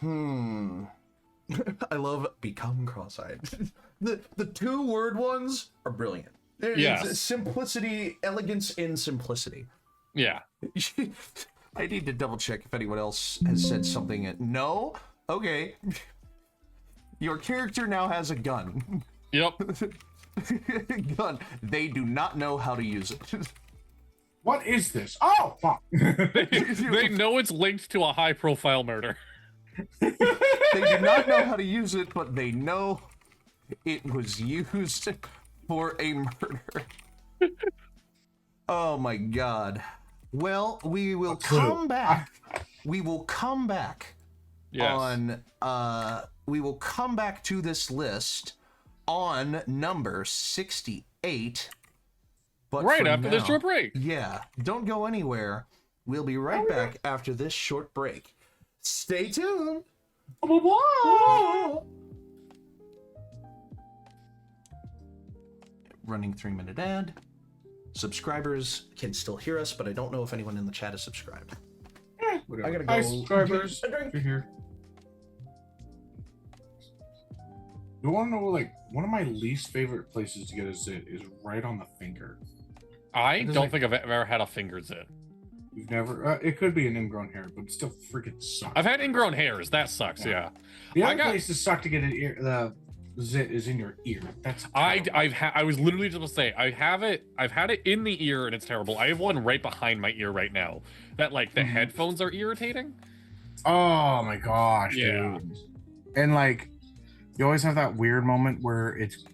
I love become cross-eyed. The 2-word ones are brilliant. Yes. It's simplicity, elegance in simplicity. Yeah. I need to double check if anyone else has said something. No? Okay. Your character now has a gun. Yep. Gun. They do not know how to use it. What is this? Oh, fuck. They know it's linked to a high-profile murder. They do not know how to use it, but they know it was used for a murder. Oh my god. Well, we will come back. We will come back on we will come back to this list on number 68. But right after this now, short break. Yeah, don't go anywhere. We'll be right back after this short break. Stay tuned. Running 3-minute ad. Subscribers can still hear us, but I don't know if anyone in the chat is subscribed. Whatever. I gotta go. Hi, subscribers. get a drink. You're here. You want to know, like, one of my least favorite places to get a zit is right on the finger. I don't think I've ever had a finger zit. You've never. It could be an ingrown hair, but it still freaking sucks. I've had ingrown hairs. That sucks. Yeah. The other place to suck to get an ear, the zit is in your ear. That's I was literally just gonna say I've had it in the ear and it's terrible. I have one right behind my ear right now that like the headphones are irritating. Oh my gosh, Yeah. dude. And like you always have that weird moment where it's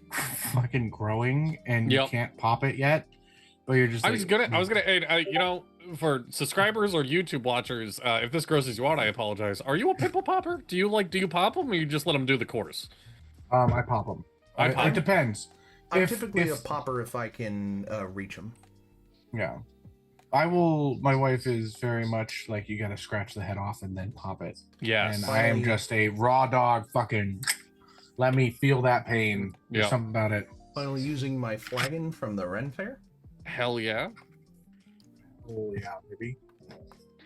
fucking growing and you can't pop it yet, but you're just I was gonna you know, for subscribers or YouTube watchers, if this grosses you out, I apologize. Are you a pimple popper? Do you pop them or you just let them do the course? I pop them. It depends. I'm typically a popper if I can reach them. Yeah. I will. My wife is very much like, you gotta scratch the head off and then pop it. Yes. And I am just a raw dog. Fucking let me feel that pain. There's something about it. Finally using my flagon from the Ren Fair. Hell yeah. Oh yeah, baby.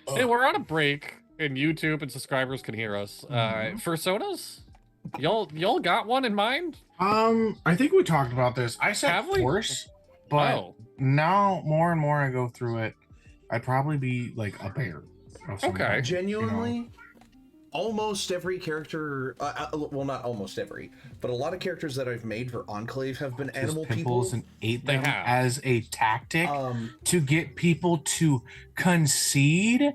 Hey, we're on a break and YouTube and subscribers can hear us. For sodas, y'all got one in mind? I think we talked about this. I said Have we? horse, but now more and more I go through it, I'd probably be like a bear. Okay. Genuinely, almost every character, well, not almost every, but a lot of characters that I've made for Enclave have been animal people. And ate them have. as a tactic to get people to concede.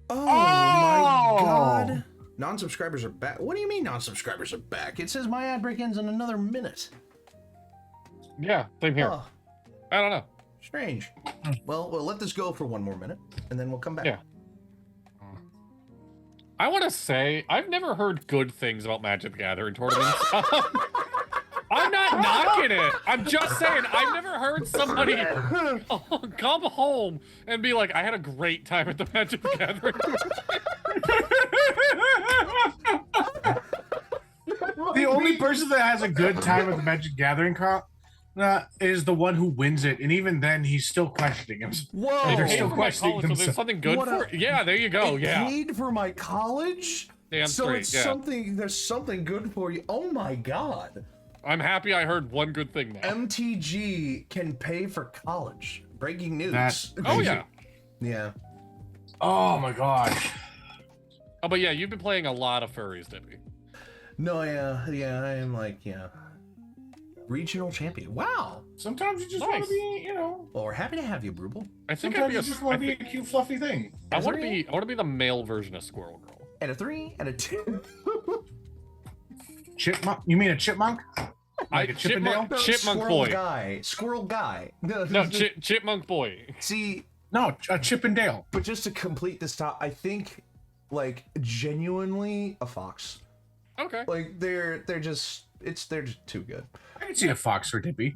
Oh my god. Non-subscribers are back. What do you mean non-subscribers are back? It says my ad break ends in another minute. Yeah, same here. Oh, I don't know. strange. Well, we'll let this go for one more minute, and then we'll come back. Yeah. I want to say, I've never heard good things about Magic the Gathering tournaments. I'm not knocking it. I'm just saying, I've never heard somebody come home and be like, I had a great time at the Magic the Gathering. The only person that has a good time at the Magic Gathering is the one who wins it, and even then, he's still questioning him. Whoa! They're Hey, still for my questioning college, so there's themselves. something good What for it. Yeah, there you go. It Yeah. paid for my college? Damn So straight, it's yeah. something, there's something good for you. Oh my god. I'm happy I heard one good thing now. MTG can pay for college. Breaking news. Oh, yeah. Yeah. Oh my gosh. Oh, but yeah, you've been playing a lot of furries, didn't you? No, yeah, I am like, regional champion. Wow. Sometimes you just Nice. want to be, you know. Well, we're happy to have you, Brutal. I think Sometimes I'd be you a, just want I to be a think- cute, fluffy thing. I want to be the male version of Squirrel Girl. And a 3 and a 2. Chipmunk? You mean a chipmunk? Like a Chippendale? Chipmunk Squirrel boy. guy. Squirrel guy. No, Chipmunk Boy. See, No, a Chippendale. but just to complete this top, I think, like, genuinely a fox. Okay. Like, they're just too good. I can see a fox or Dippy.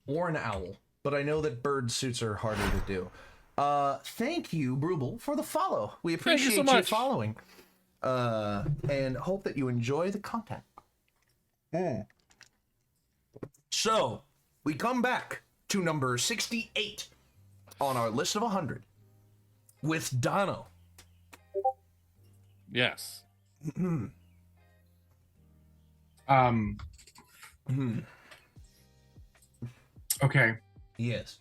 Or an owl. But I know that bird suits are harder to do. Thank you, Brubel, for the follow. We Thank you appreciate so you much. following. And hope that you enjoy the content. So, we come back to number 68 on our list of 100 with Dono. Yes. Okay. Yes.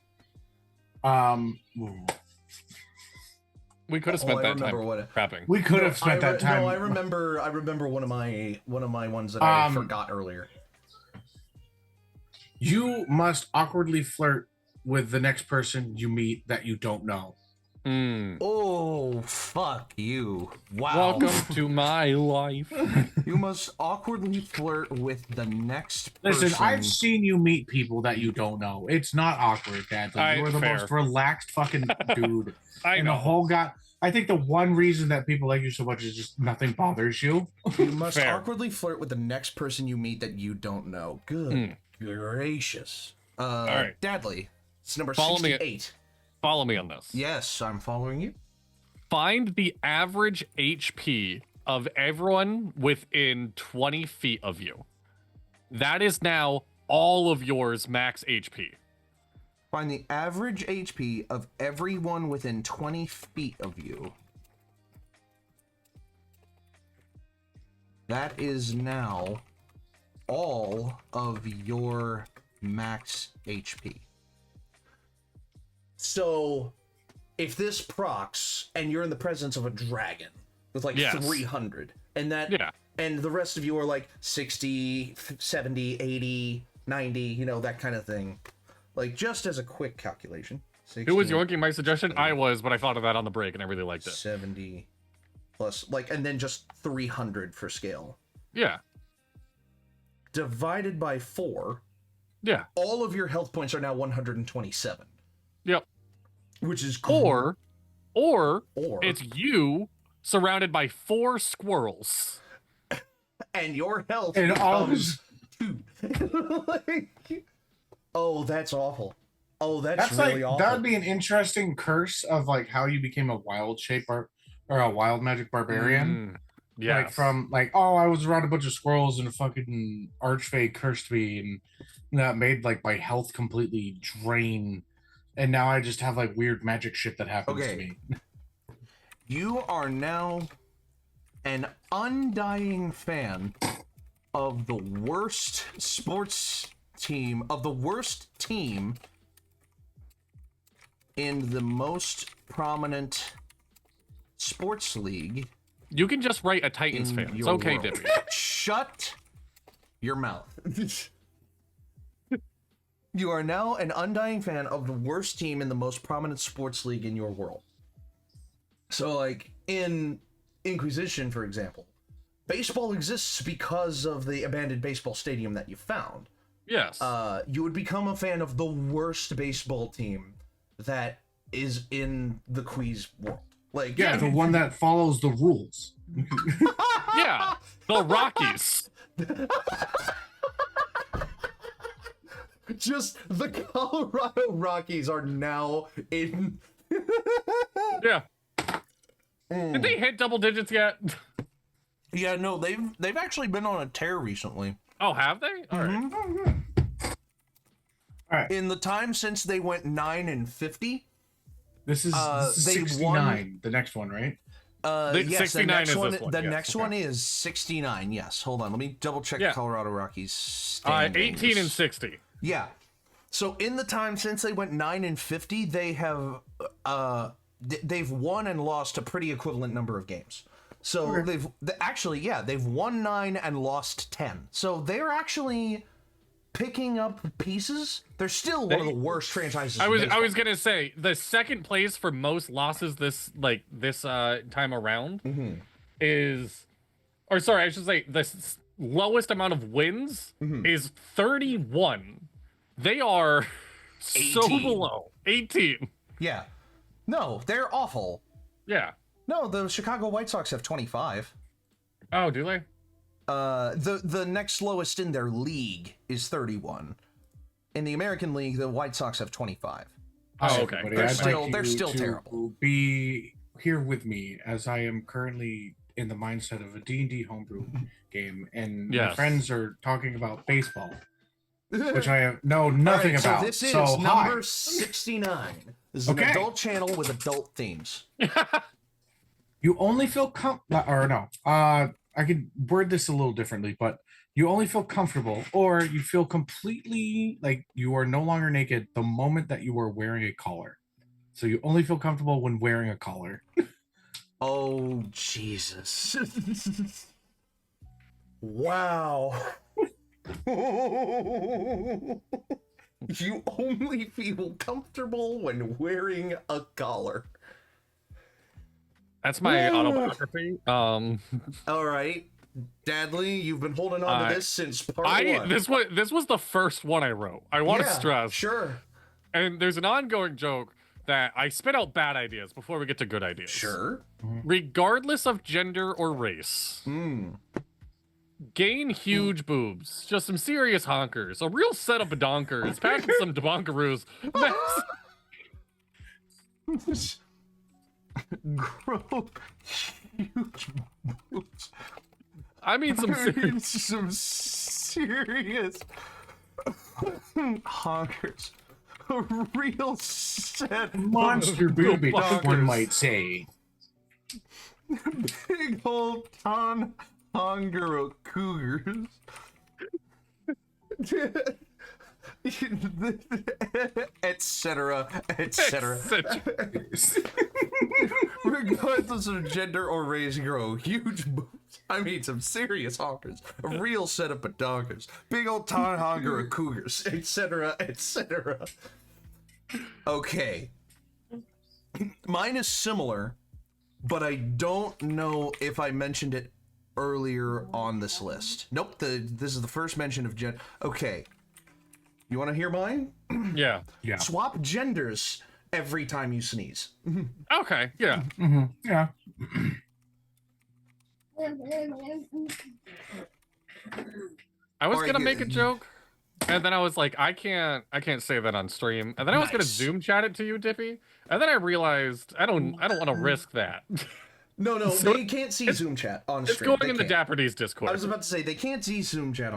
We could have spent I that time remember what prepping. We could have spent that time. No, I remember one of my ones that I forgot earlier. You must awkwardly flirt with the next person you meet that you don't know. Oh, fuck you. Wow. Welcome to my life. You must awkwardly flirt with the next person. Listen, I've seen you meet people that you don't know. It's not awkward, Dad. You are the Fair. most relaxed fucking dude. I And know. the whole guy. I think the one reason that people like you so much is just nothing bothers you. You must Fair. awkwardly flirt with the next person you meet that you don't know. Good gracious. All right. Dadley, it's number Follow me. 68. Follow me on this. Yes, I'm following you. Find the average HP of everyone within 20 feet of you. That is now all of yours max HP. Find the average HP of everyone within 20 feet of you. That is now all of your max HP. So, if this procs and you're in the presence of a dragon with like Yes. 300, and that Yeah. and the rest of you are like 60, 70, 80, 90, you know, that kind of thing. Like, just as a quick calculation. 60, Who was yoinking my suggestion? I was, but I thought of that on the break and I really liked it. 70 plus, like, and then just 300 for scale. Yeah. Divided by 4, Yeah. all of your health points are now 127. Yep. Which is Or or it's you surrounded by 4 squirrels. and your health And all becomes 2. Like, oh, that's awful. Oh, that's really like awful. that would be an interesting curse of like how you became a wild shape or a wild magic barbarian. Yeah. Like from like, oh, I was around a bunch of squirrels and a fucking archfey cursed me and that made like my health completely drain. And now I just have like weird magic shit that happens to me. You are now an undying fan of the worst sports team, of the worst team in the most prominent sports league. You can just write a Titans In fan. It's your okay, world. Dippy. Shut your mouth. You are now an undying fan of the worst team in the most prominent sports league in your world. So, like, in Inquisition, for example, baseball exists because of the abandoned baseball stadium that you found. Yes. You would become a fan of the worst baseball team that is in the Queez world. Like, yeah, the one that follows the rules. Yeah, the Rockies. Just the Colorado Rockies are now in. Yeah. Did they hit double digits yet? Yeah, no, they've actually been on a tear recently. Oh, have they? All right. All right. In the time since they went 9-50, This is they 69. won- The next one, right? yes, 69 the next is one. this one, The yes. next one is 69. Yes, hold on, let me double check the Colorado Rockies standings. 18 and 60. Yeah. So in the time since they went 9-50, they have they've won and lost a pretty equivalent number of games. So they've won 9 and lost 10. So they're actually picking up pieces. They're still one of the worst franchises. I was gonna say the second place for most losses this time around is, or sorry, I should say the lowest amount of wins is 31. They are 18. so below 18. Yeah. No, they're awful. Yeah. No, the Chicago White Sox have 25. Oh, do they? The next lowest in their league is 31. In the American League, the White Sox have 25. Oh, okay. Everybody, They're I'd still- like they're you still to terrible. Be here with me as I am currently in the mindset of a D&D homebrew game, and my Yes. friends are talking about baseball, which I know nothing Alright, about. So this is hi. number 69. This is an Okay. adult channel with adult themes. You only feel I could word this a little differently, but you only feel comfortable, or you feel completely like you are no longer naked the moment that you are wearing a collar. So you only feel comfortable when wearing a collar. Oh, Jesus. Wow. You only feel comfortable when wearing a collar. That's my autobiography. All right. Dadley, you've been holding on to this since part one. This was the first one I wrote. I want to stress. Sure. And there's an ongoing joke that I spit out bad ideas before we get to good ideas. Sure. Regardless of gender or race. Gain huge boobs. Just some serious honkers. A real setup of donkers. Packing some debonkaroos. Grow huge boobs. I mean some serious... Some serious honkers. A real set Monster boobies, one might say. big old ton hunger cougars. Etc. Regardless of gender or race, grow huge boobs. I mean, some serious honkers. A real setup of donkers. Big old ton hunger cougars. Etc. Okay. Mine is similar, but I don't know if I mentioned it earlier on this list. Nope, this is the first mention of gen. Okay. You want to hear mine? Yeah. Swap genders every time you sneeze. Okay, yeah. Yeah. I was gonna make a joke, and then I was like, I can't say that on stream. And then I was gonna Zoom chat it to you, Dippy. And then I realized I don't want to risk that. No, So they can't see Zoom chat on It's stream. going in the Dapper D's Discord. I was about to say, they can't see Zoom chat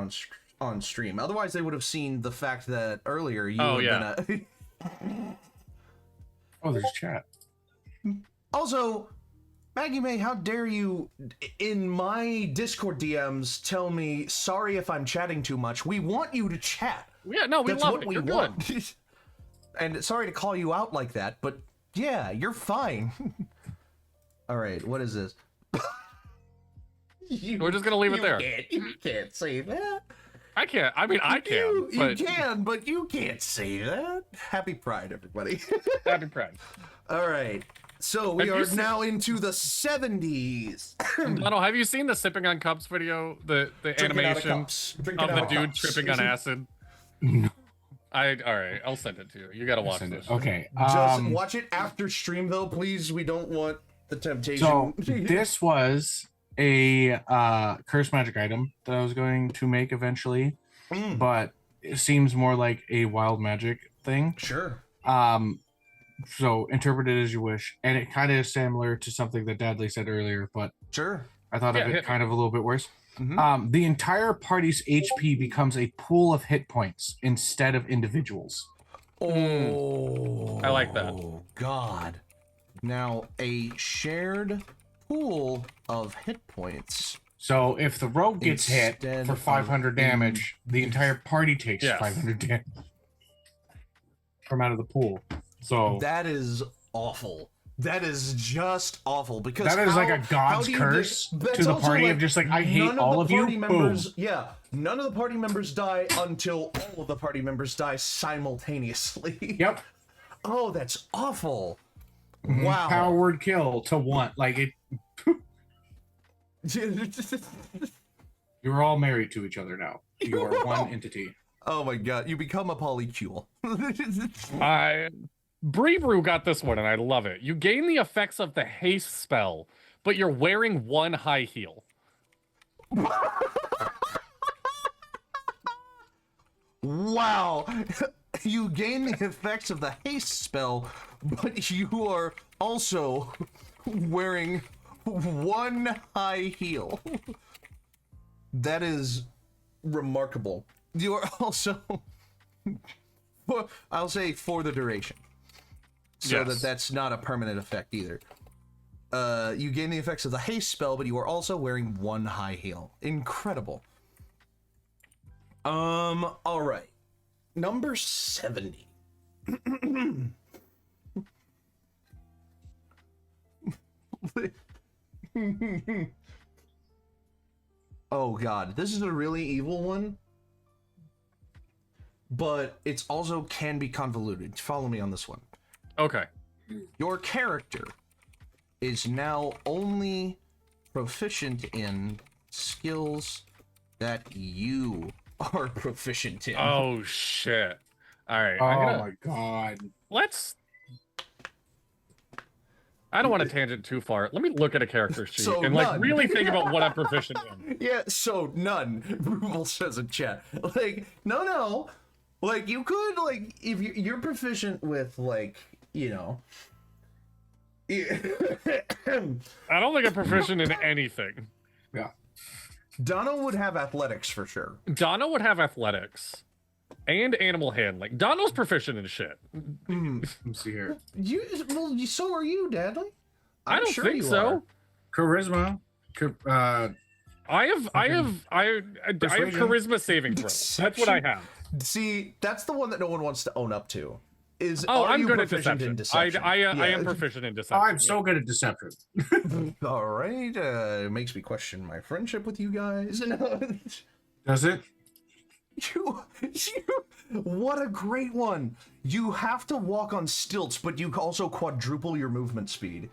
on stream. Otherwise, they would have seen the fact that earlier you had been a... Oh, there's chat. Also, Maggie May, how dare you, in my Discord DMs, tell me, sorry if I'm chatting too much. We want you to chat. Yeah, no, we That's love what it. we You're want. good. And sorry to call you out like that, but yeah, you're fine. All right, what is this? We're just gonna leave it there. You can't say that. I can't. I mean, I can. You can, but you can't say that. Happy Pride, everybody. Happy Pride. All right. So we are now into the 70s. Donald, have you seen the Sipping on Cups video? The animation of the dude tripping on acid? No. All right, I'll send it to you. You gotta watch this. Okay. Just watch it after stream, though, please. We don't want the temptation. So this was a curse magic item that I was going to make eventually, but it seems more like a wild magic thing. Sure. So interpret it as you wish, and it kind of is similar to something that Dadley said earlier, but Sure. I thought of it kind of a little bit worse. Mm-hmm. The entire party's HP becomes a pool of hit points instead of individuals. Oh, I like that. Oh, God. Now, a shared pool of hit points. So if the rogue gets hit for 500 damage, the entire party takes 500 damage from out of the pool. So that is awful. That is just awful because that is like a god's curse to the party of just like, I hate all of you. Members, yeah, none of the party members die until all of the party members die simultaneously. Yep. Oh, that's awful. Wow. Power word kill to one. Like it. You're all married to each other now. You are one entity. Oh my god, you become a polycule. Bree Brew got this one, and I love it. You gain the effects of the haste spell, but you're wearing one high heel. Wow. You gain the effects of the haste spell, but you are also wearing one high heel. That is remarkable. You are also, I'll say, for the duration. So that's not a permanent effect either. You gain the effects of the haste spell, but you are also wearing one high heel. Incredible. All right. Number 70. Oh god, this is a really evil one. But it's also can be convoluted. Follow me on this one. Okay. Your character is now only proficient in skills that you are proficient in. Oh shit. All right. Oh my god. I don't want to tangent too far. Let me look at a character sheet So and none. really think about what I'm proficient in. Yeah, so none. Ruble says in chat. Like, no. Like, you could, like, if you're proficient with, like, you know. I don't think I'm proficient in anything. Yeah. Dono would have athletics for sure. Dono would have athletics and animal handling. Dono's proficient in shit. Let's see here. So are you, Dadley. I don't think so. Charisma. I have charisma saving throw. That's what I have. See, that's the one that no one wants to own up to. I'm good at deception. I am proficient in deception. I'm so good at deception. All right, it makes me question my friendship with you guys. Does it? What a great one! You have to walk on stilts, but you also quadruple your movement speed.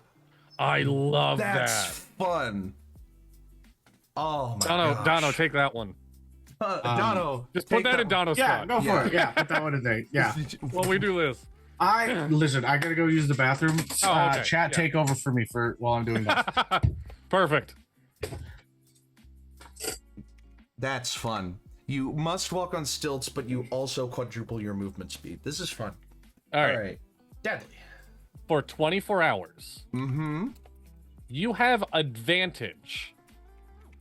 I love that. That's fun. Oh my gosh. Dono, take that one. Dono, just put that in Dono's spot. Go for it. Yeah, put that one in there. Yeah. Well, we do this. Listen. I gotta go use the bathroom. Okay. Chat, take over for me while I'm doing that. Perfect. That's fun. You must walk on stilts, but you also quadruple your movement speed. This is fun. All right. Deadly. For 24 hours, you have advantage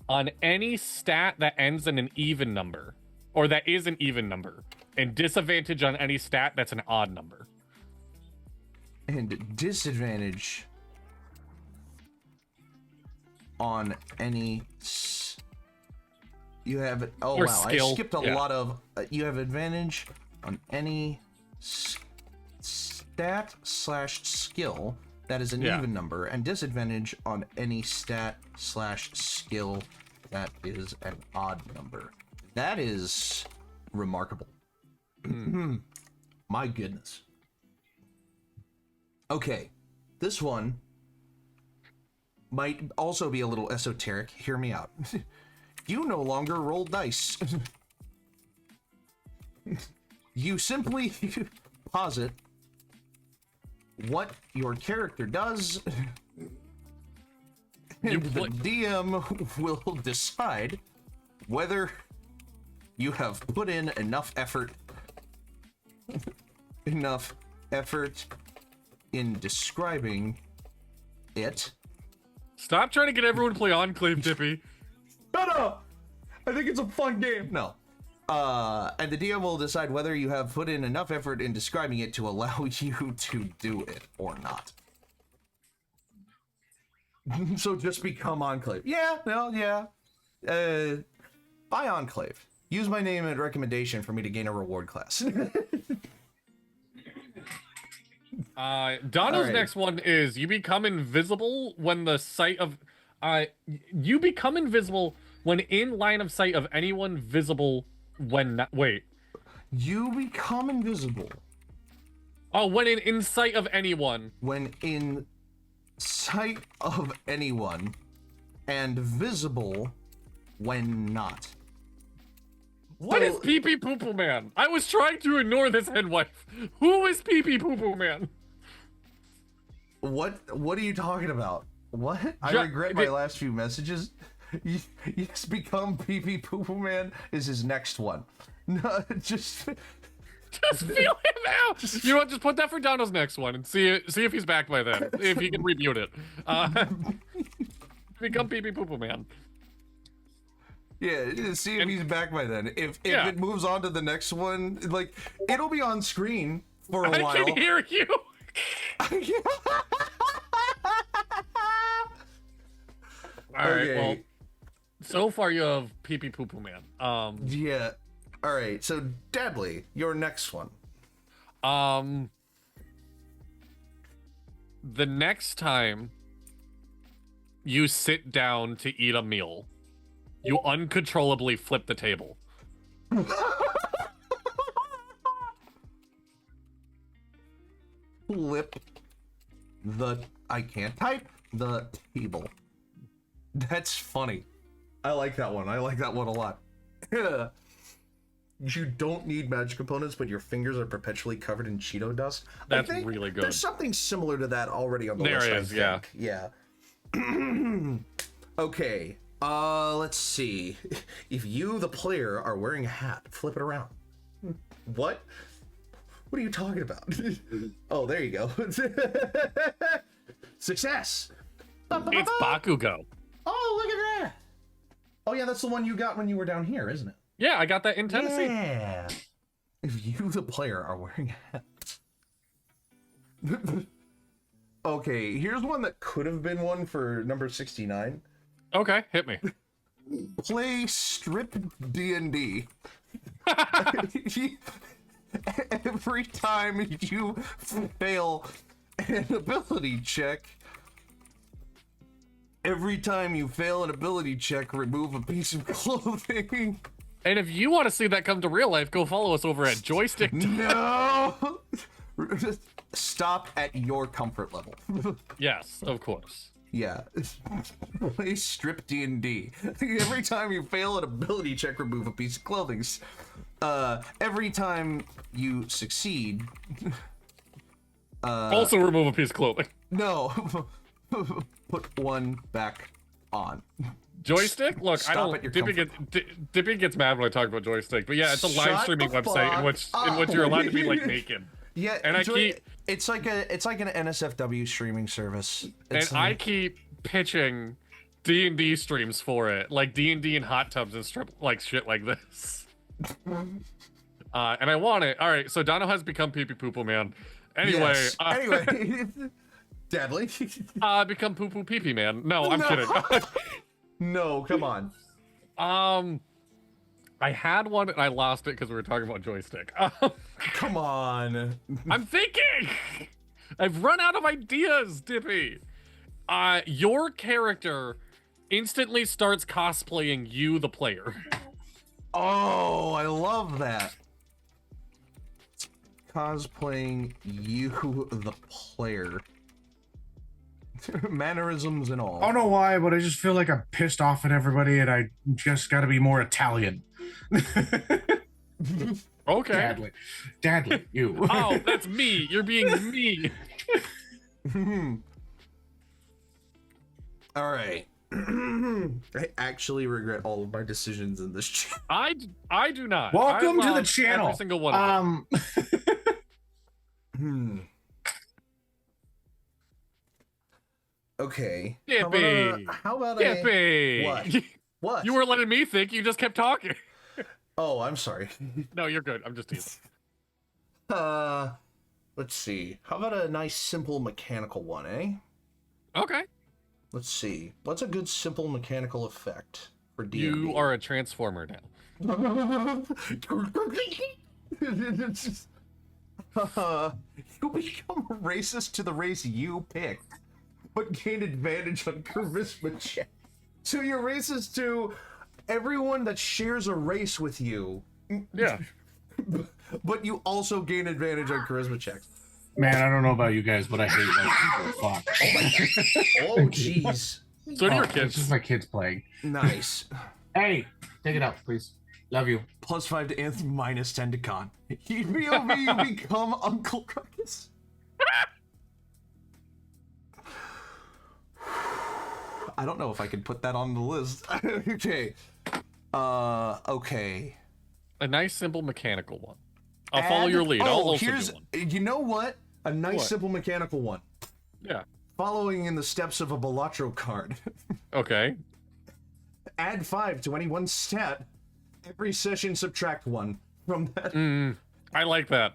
on any stat that ends in an even number, or that is an even number, and disadvantage on any stat that's an odd number. And disadvantage on any... You have... Oh, or wow. Skill. I skipped a lot of... you have advantage on any stat/skill that is an even number, and disadvantage on any stat/skill that is an odd number. That is remarkable. My goodness. Okay. This one might also be a little esoteric. Hear me out. You no longer roll dice. You simply posit what your character does, and the DM will decide whether you have put in enough effort in describing it. Stop trying to get everyone to play Enclave, Dippy. No! I think it's a fun game. No. And the DM will decide whether you have put in enough effort in describing it to allow you to do it or not. So just become Enclave. Yeah, no, yeah. Buy Enclave. Use my name and recommendation for me to gain a reward class. Donna's next one is you become invisible when the sight of you become invisible when in line of sight of anyone visible when not, wait. You become invisible. Oh, when in sight of anyone. When in sight of anyone and visible when not. What is Pee Pee Poo Poo Man? I was trying to ignore this headwife. Who is Pee Pee Poo Poo Man? What are you talking about? What? I regret my last few messages. You just become Pee Pee Poo Poo Man is his next one. No, just feel him out. You know what? Just put that for Donna's next one and see if he's back by then. If he can rebut it. Become Pee Pee Poo Poo Man. Yeah, see if he's back by then. If it moves on to the next one, like it'll be on screen for a while. I can hear you. All right. Well, so far you have Pee Pee Poo Poo Man. Yeah. All right. So Deadly, your next one. The next time you sit down to eat a meal, you uncontrollably flip the table. Flip the... I can't type. The table. That's funny. I like that one. I like that one a lot. You don't need magic components, but your fingers are perpetually covered in Cheeto dust. That's really good. There's something similar to that already on the list. There is, yeah. Yeah. Okay. Let's see. If you, the player, are wearing a hat, flip it around. What? What are you talking about? Oh, there you go. Success. It's Bakugo. Oh, look at that. Oh, yeah, that's the one you got when you were down here, isn't it? Yeah, I got that in Tennessee. Yeah. If you, the player, are wearing a hat. Okay, here's one that could have been one for number 69. Okay, hit me. Play strip D&D. Every time you fail an ability check, remove a piece of clothing. And if you want to see that come to real life, go follow us over at Joystick. No! Stop at your comfort level. Yes, of course. Yeah. Play strip D&D. Every time you fail an ability check, remove a piece of clothing. Every time you succeed... also remove a piece of clothing. No. Put one back on. Joystick? Look, Stop I don't. Dippy gets mad when I talk about Joystick, but yeah, it's a live streaming website in which you're allowed to be like naked. Yeah, and it's like an NSFW streaming service. I keep pitching D&D streams for it, like D&D in hot tubs and shit like this. And I want it. All right, so Dono has become Pee Pee Poo Poo Man. Anyway, yes. Anyway, Deadly. Become Poo Poo Pee Pee Man. No, I'm kidding. No, come on. I had one and I lost it because we were talking about Joystick. Come on. I'm thinking. I've run out of ideas, Dippy. Your character instantly starts cosplaying you, the player. Oh, I love that. Cosplaying you, the player. Mannerisms and all. I don't know why, but I just feel like I'm pissed off at everybody, and I just got to be more Italian. Okay. Dadly, you. Oh, that's me. You're being me. All right. I actually regret all of my decisions in this channel. I do not. Welcome I to the love channel. Every single one of them. Okay. Yippee. How about Yippee. What? What? You weren't letting me think. You just kept talking. Oh, I'm sorry. No, you're good. I'm just teasing. Let's see. How about a nice, simple mechanical one, eh? Okay. Let's see. What's a good, simple mechanical effect for D&D? You are a transformer now. You become racist to the race you picked, but gain advantage on charisma check. So you're racist to everyone that shares a race with you. Yeah. But you also gain advantage on charisma checks. Man, I don't know about you guys, but I hate white people. Fuck. Oh, jeez. So do your It's kids. just my kids playing. Nice. Hey, take it out, please. Love you. +5 to Anthem, -10 to Con. POV, you become Uncle Ruckus. I don't know if I can put that on the list. Okay. Okay. A nice, simple, mechanical one. I'll follow your lead. I'll also do one. You know what? A nice, What? simple, mechanical one. Yeah. Following in the steps of a Balatro card. Okay. Add 5 to any one stat. Every session, subtract 1 from that. I like that.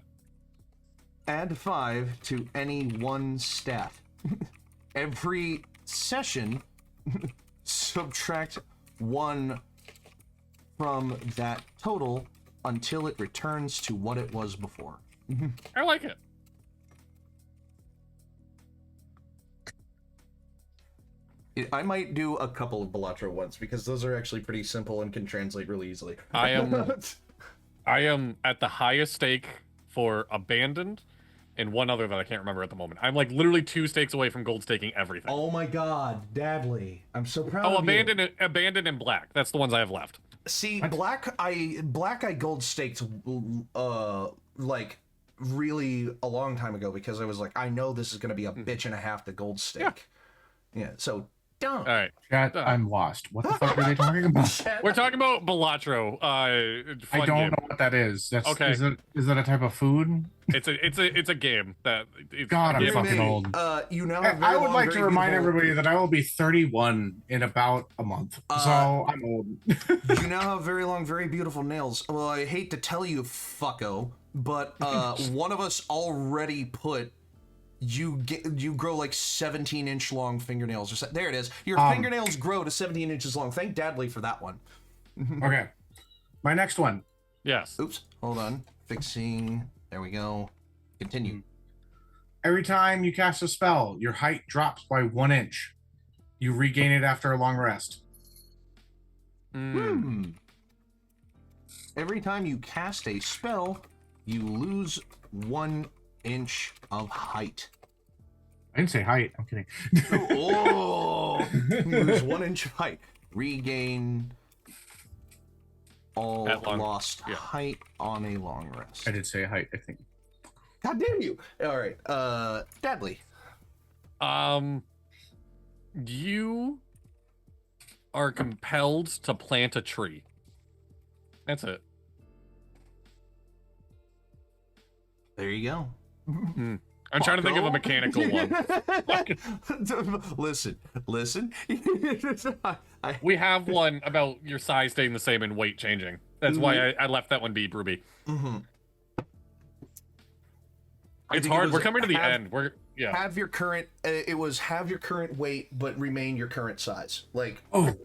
Add 5 to any one stat. Every session, subtract 1 from that total until it returns to what it was before. I like it. I might do a couple of Balatro ones because those are actually pretty simple and can translate really easily. I am at the highest stake for abandoned and one other that I can't remember at the moment. I'm like literally 2 stakes away from gold staking everything. Oh my god, Dadley. I'm so proud of abandoned, abandoned and black. That's the ones I have left. See, black I gold staked like really a long time ago because I was like, I know this is gonna be a bitch and a half to gold stake. Yeah, so don't. All right. Chat, I'm lost. What the fuck are they talking about? We're talking about Balatro. I don't game. know what that is. That's Okay. Is that a type of food? It's a game that. God, I'm game- fucking old. You now have very I would long, like to very remind beautiful- everybody that I will be 31 in about a month. So I'm old. You now have very long, very beautiful nails. Well, I hate to tell you, fucko, but one of us already put you grow like 17-inch long fingernails or so. There it is. Your fingernails grow to 17 inches long. Thank Dadley for that one. Okay. My next one. Yes. Oops. Hold on. Fixing. There we go. Continue. Every time you cast a spell, your height drops by 1 inch. You regain it after a long rest. Every time you cast a spell, you lose 1 inch of height. I didn't say height. I'm kidding. Oh! You lose 1 inch of height. Regain all lost height on a long rest. I did say height, I think. God damn you! All right, Dadley. You are compelled to plant a tree. That's it. There you go. I'm trying to think of a mechanical one. Listen. We have one about your size staying the same and weight changing. That's why I left that one be, Ruby. It's hard. We're coming to the end. Have your current. It was have your current weight, but remain your current size. Like. Oh.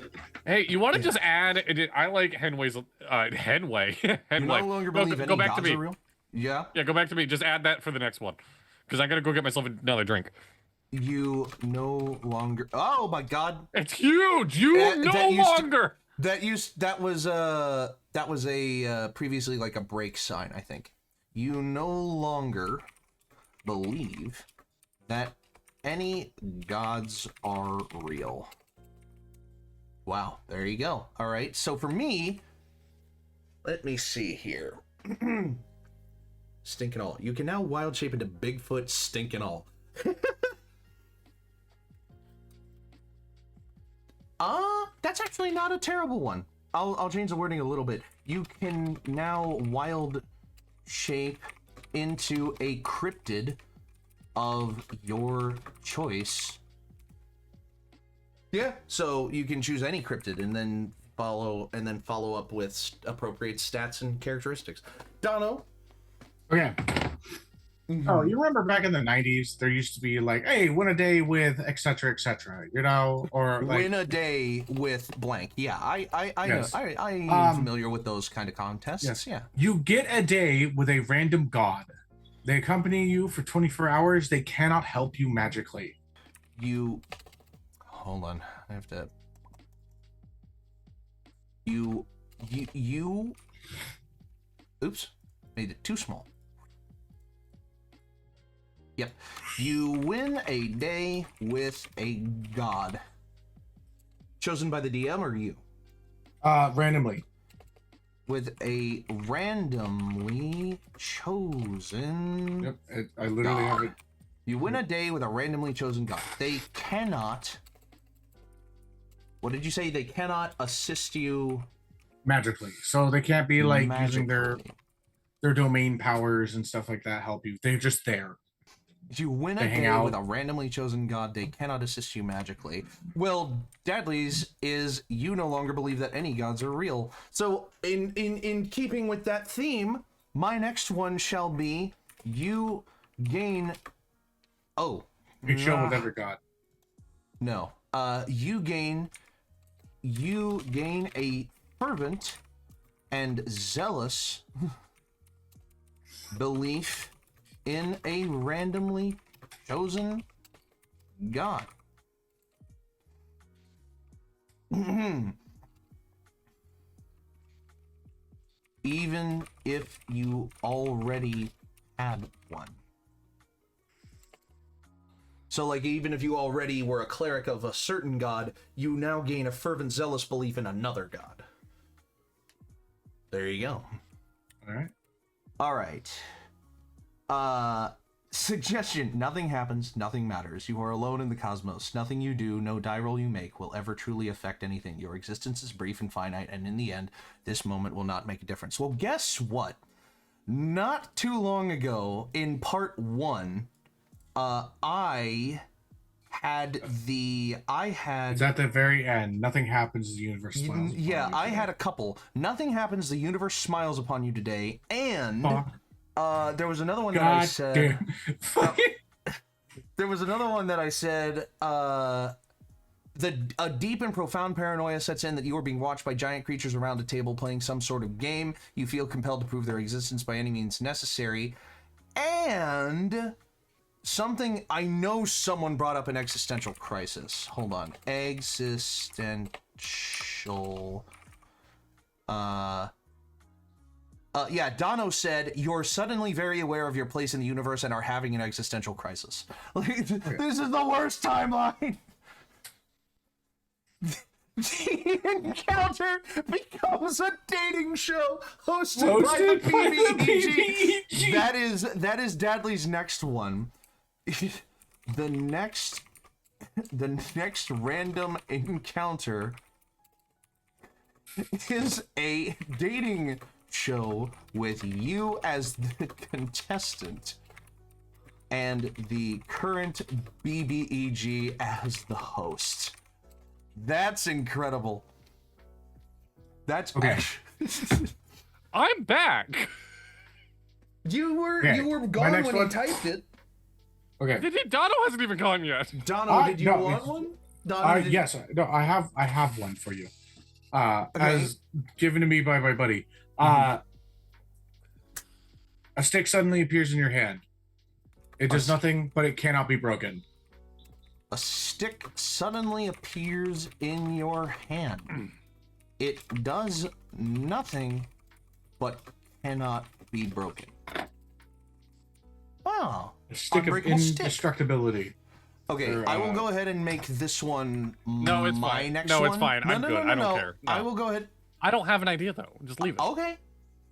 Hey, you want to just add? I like Henway's. Henway. You no longer believe any go back gods to me. are real? Yeah. Yeah, go back to me. Just add that for the next one, because I gotta go get myself another drink. You no longer. Oh my God! It's huge. You no longer. That was a previously like a break sign, I think. You no longer believe that any gods are real. Wow, there you go. All right, so for me, let me see here. Stinkin' all. You can now wild shape into Bigfoot Stinkin' all. That's actually not a terrible one. I'll change the wording a little bit. You can now wild shape into a cryptid of your choice. Yeah, so you can choose any cryptid and then follow up with appropriate stats and characteristics. Dono. Okay. Oh, you remember back in the 90s, there used to be like, hey, win a day with etc. etc. You know, or like win a day with blank. Yeah, I yes. know. I'm familiar with those kind of contests. Yes. Yeah. You get a day with a random god. They accompany you for 24 hours. They cannot help you magically. Hold on. I have to. You. Oops. Made it too small. Yep. You win a day with a god. Chosen by the DM or you? Randomly. With a randomly chosen. Yep. I literally have it. You win a day with a randomly chosen god. They cannot. What did you say? They cannot assist you Magically. So they can't be like magically. using their domain powers and stuff like that help you. They're just there. If you win a day with a randomly chosen god, they cannot assist you magically. Well, Dadley's is you no longer believe that any gods are real. So in keeping with that theme, my next one shall be you gain. Oh, You chill with every god. No. You gain a fervent and zealous belief in a randomly chosen god. Even if you already had one. So, like, even if you already were a cleric of a certain god, you now gain a fervent, zealous belief in another god. There you go. All right. Suggestion. Nothing happens, nothing matters. You are alone in the cosmos. Nothing you do, no die roll you make, will ever truly affect anything. Your existence is brief and finite, and in the end, this moment will not make a difference. Well, guess what? Not too long ago, in part 1, I had It's at the very end. Nothing happens. The universe smiles. Yeah, I had a couple. Nothing happens. The universe smiles upon you today, and there was another one that I said. There was another one that I said. A deep and profound paranoia sets in that you are being watched by giant creatures around a table playing some sort of game. You feel compelled to prove their existence by any means necessary, and something I know someone brought up an existential crisis. Hold on. Existential. Yeah, Dono said, you're suddenly very aware of your place in the universe and are having an existential crisis. Like, this is the worst timeline. The encounter becomes a dating show hosted by the PBEG. That is Dadley's next one. The next random encounter is a dating show with you as the contestant and the current BBEG as the host. That's incredible. That's okay. I'm back. You were gone when he typed it. Okay. Dono hasn't even gone yet. Dono, did you want one? Dono, yes. No, I have one for you. Okay. As given to me by my buddy. A stick suddenly appears in your hand. It does nothing, but it cannot be broken. A stick suddenly appears in your hand. It does nothing, but cannot be broken. Wow. A stick of indestructibility. Okay, I will go ahead and make this one No, it's my fine. next No, one. it's fine. I'm good. I don't care. No. I will go ahead. I don't have an idea though. Just leave it. Okay,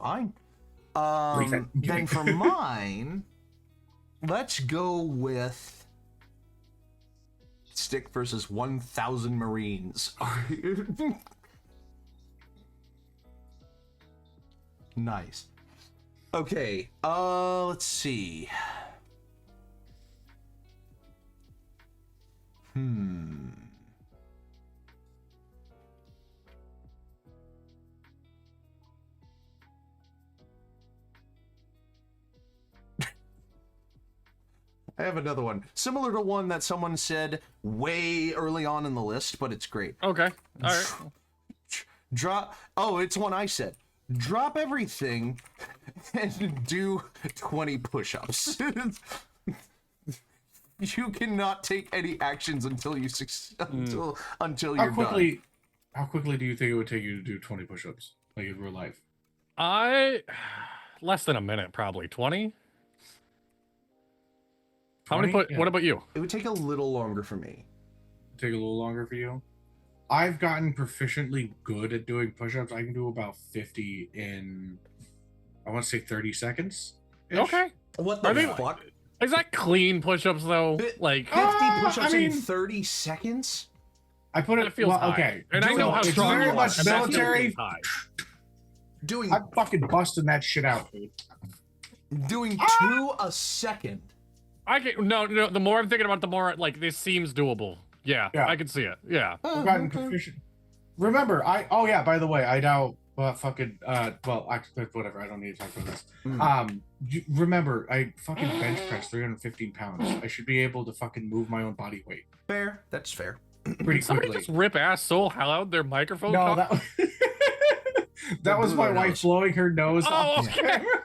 fine. Leave it. Then for mine, let's go with Stick versus 1,000 Marines. Nice. Okay, let's see. I have another one. Similar to one that someone said way early on in the list, but it's great. Okay. All right. Drop. Oh, it's one I said. Drop everything and do 20 push-ups. You cannot take any actions until you until you're done. How quickly do you think it would take you to do 20 push-ups, like in real life? Less than a minute, probably 20. How 20? many Yeah. What about you? It would take a little longer for me. Take a little longer for you. I've gotten proficiently good at doing push-ups. I can do about 50 in, I want to say 30 seconds. Okay. What the fuck? Is that clean push-ups though? Like 50 push-ups I mean, in 30 seconds? I put it. that feels high. Okay. And I know how It's strong very you are. much and that feels military. high. Doing I'm fucking busting that shit out, dude. 2 a second. I can no. The more I'm thinking about, it, the more like this seems doable. Yeah, Yeah. I can see it. Yeah. I've gotten proficient. Remember, oh yeah, by the way, I now fucking whatever. I don't need to talk about this. Remember, I fucking bench press 315 pounds. I should be able to fucking move my own body weight Fair. That's fair. pretty Somebody quickly. just rip ass so loud their microphone. No, comes- that was my wife blowing her nose Oh, off the okay. camera.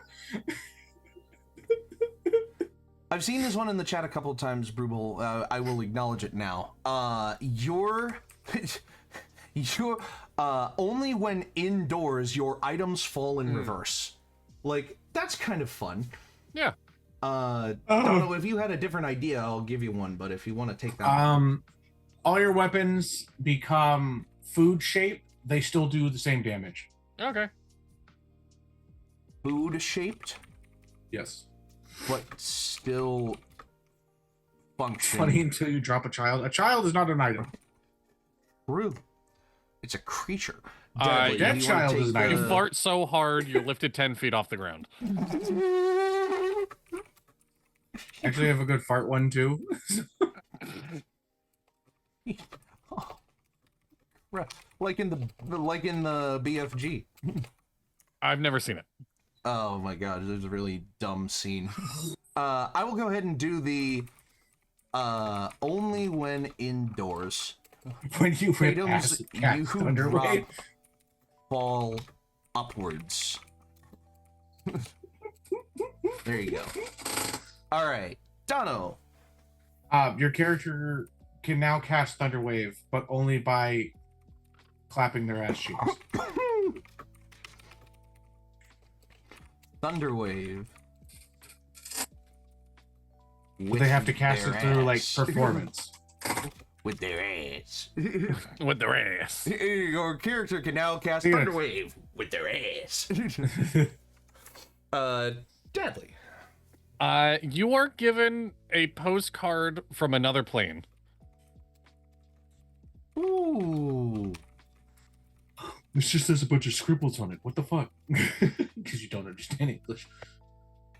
I've seen this one in the chat a couple of times, Brubel. I will acknowledge it now. Your only when indoors your items fall in reverse. Like, that's kind of fun. Yeah. I don't know if you had a different idea, I'll give you one, but if you want to take that all your weapons become food shape, they still do the same damage. Okay. food shaped, Yes. but still function. Funny until you drop a child. A child is not an item. True. It's a creature. Dead Do you wanna child is take an You item. fart so hard, you're lifted 10 feet off the ground. Actually, I have a good fart one too. like in the BFG. I've never seen it. Oh my god, there's a really dumb scene. I will go ahead and do the only when indoors. When you rip Items ass cat you underweight. drop fall upwards. There you go. All right, Dono. Your character can now cast Thunderwave, but only by clapping their ass cheeks. Thunderwave. But they have to cast it through like performance. With their ass. With their ass. Your character can now cast Yeah. Thunderwave with their ass. Deadly. You are given a postcard from another plane. Ooh. It's just there's a bunch of scribbles on it. What the fuck? Because you don't understand English.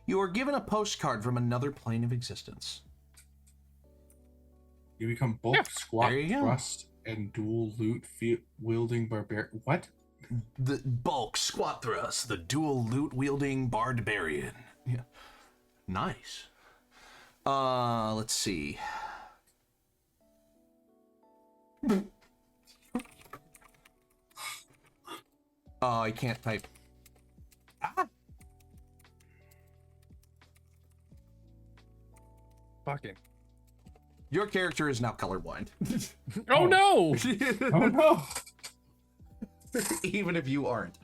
You are given a postcard from another plane of existence. You become bulk, Yeah, squat, there you go. thrust, and dual loot wielding barbarian. What? The bulk squat thrust, the dual loot wielding barbarian. Yeah. Nice. Let's see. Oh, I can't type. Fucking. Your character is now colorblind. Oh no! Oh no! Even if you aren't.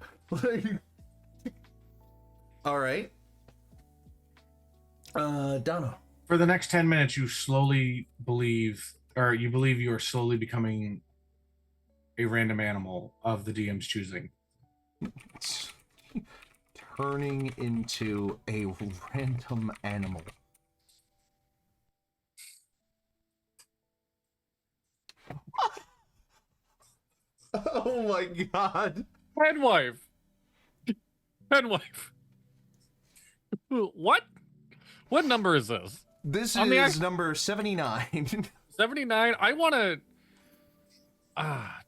All right. Donna. For the next 10 minutes, you slowly believe, or you believe you are slowly becoming a random animal of the DM's choosing. Turning into a random animal. Oh my god. Penwife. Penwife. What? What number is this? This is number 79. 79? I want to...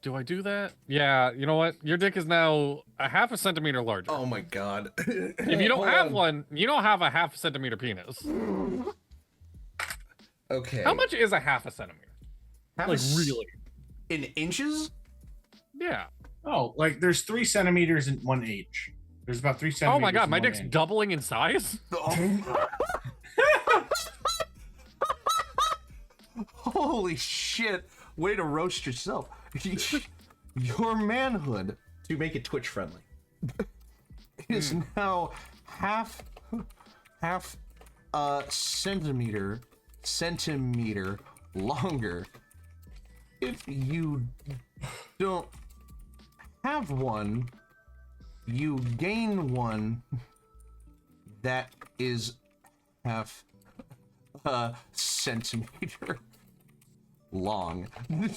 do I do that? Yeah, you know what? Your dick is now a half a centimeter larger. Oh my god. If you don't have one, you don't have a half a centimeter penis. Okay. How much is a half a centimeter? Really? In inches? Yeah. Oh, like there's 3 centimeters in 1 inch. There's about 3 centimeters. Oh my god, my dick's inch. doubling in size? Holy shit. Way to roast yourself. Your manhood, to make it Twitch friendly, is now half a centimeter longer. If you don't have one, you gain one that is half a centimeter long.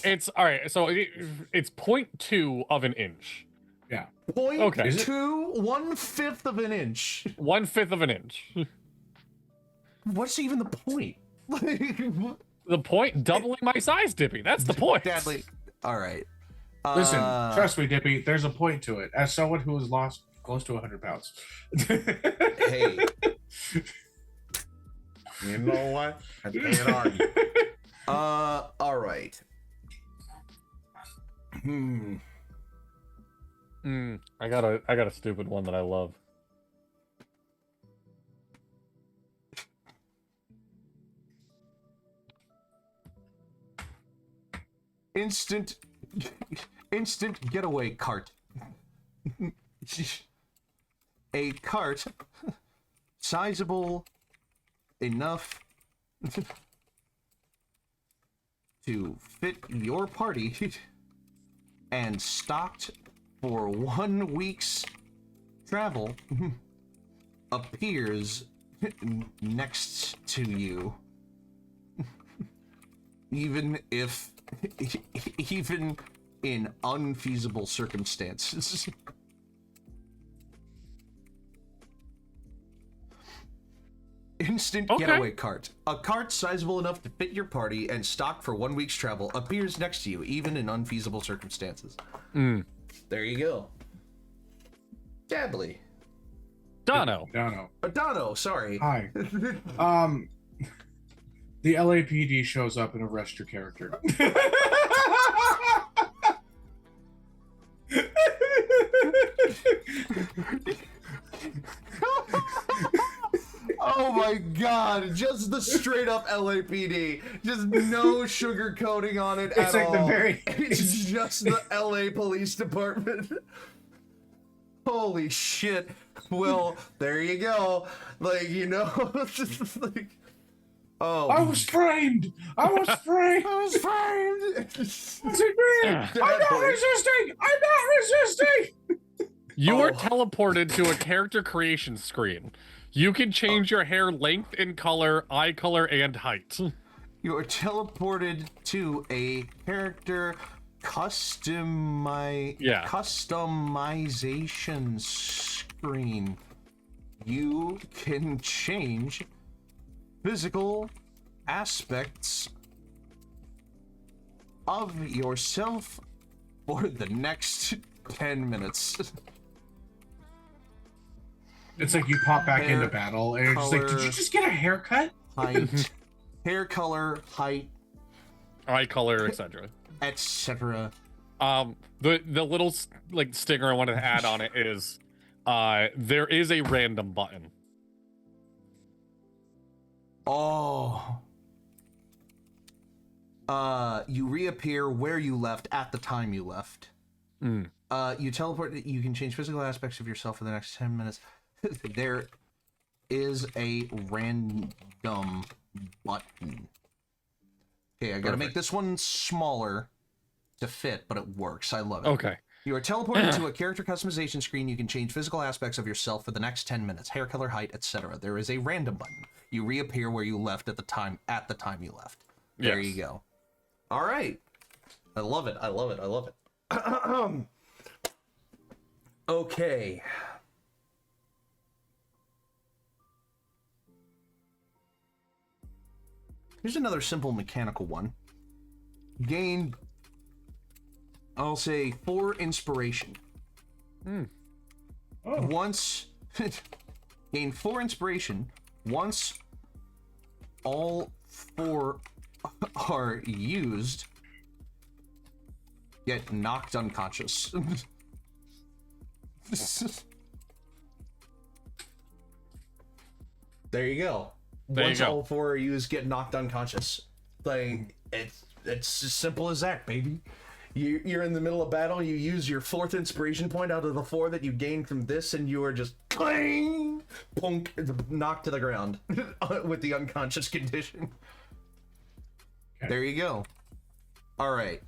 It's all right. So it's 0.2 of an inch. Yeah. Point Okay. two, 1/5 of an inch. 1/5 of an inch. What's even the point? The point? Doubling my size, Dippy. That's the point. Deadly. All right. Listen, trust me, Dippy. There's a point to it. As someone who has lost close to 100 pounds. Hey. You know what? I can't argue. All right. I got a stupid one that I love. Instant getaway cart. A cart sizable enough to fit your party and stocked for 1 week's travel appears next to you. Even in unfeasible circumstances. Instant getaway cart. A cart sizable enough to fit your party and stocked for 1 week's travel appears next to you, even in unfeasible circumstances. There you go. Dadley. Dono. Dono, sorry. Hi. The LAPD shows up and arrests your character. Oh my god, just the straight up LAPD. Just no sugarcoating on it at all. It's just the LA Police Department. Holy shit. Well, there you go. Like, you know, just like, oh. I was framed. I was framed. It's me. I'm not resisting. You are teleported to a character creation screen. You can change your hair length and color, eye color, and height. You are teleported to a character customization screen. You can change physical aspects of yourself for the next 10 minutes. It's like you pop back into battle and you're just like, did you just get a haircut? Height, hair color, height, Eye color, etc. etc. The little like stinger I wanted to add on it is, there is a random button. Oh. You reappear where you left at the time you left. You teleport. You can change physical aspects of yourself for the next 10 minutes. There is a random button. Okay, I gotta make this one smaller to fit, but it works. I love it. Okay. You are teleported to a character customization screen. You can change physical aspects of yourself for the next 10 minutes. Hair color, height, etc. There is a random button. You reappear where you left at the time you left. There you go. All right. I love it. I love it. I love it. Okay. Here's another simple mechanical one. Gain, I'll say, 4 inspiration. Once gain 4 inspiration. Once all 4 are used, get knocked unconscious. There you go. Once all 4 are used, get knocked unconscious. Like, it's as simple as that, baby. You're in the middle of battle, you use your 4th inspiration point out of the 4 that you gained from this, and you are just clang, punk, knocked to the ground with the unconscious condition. Okay. There you go. All right.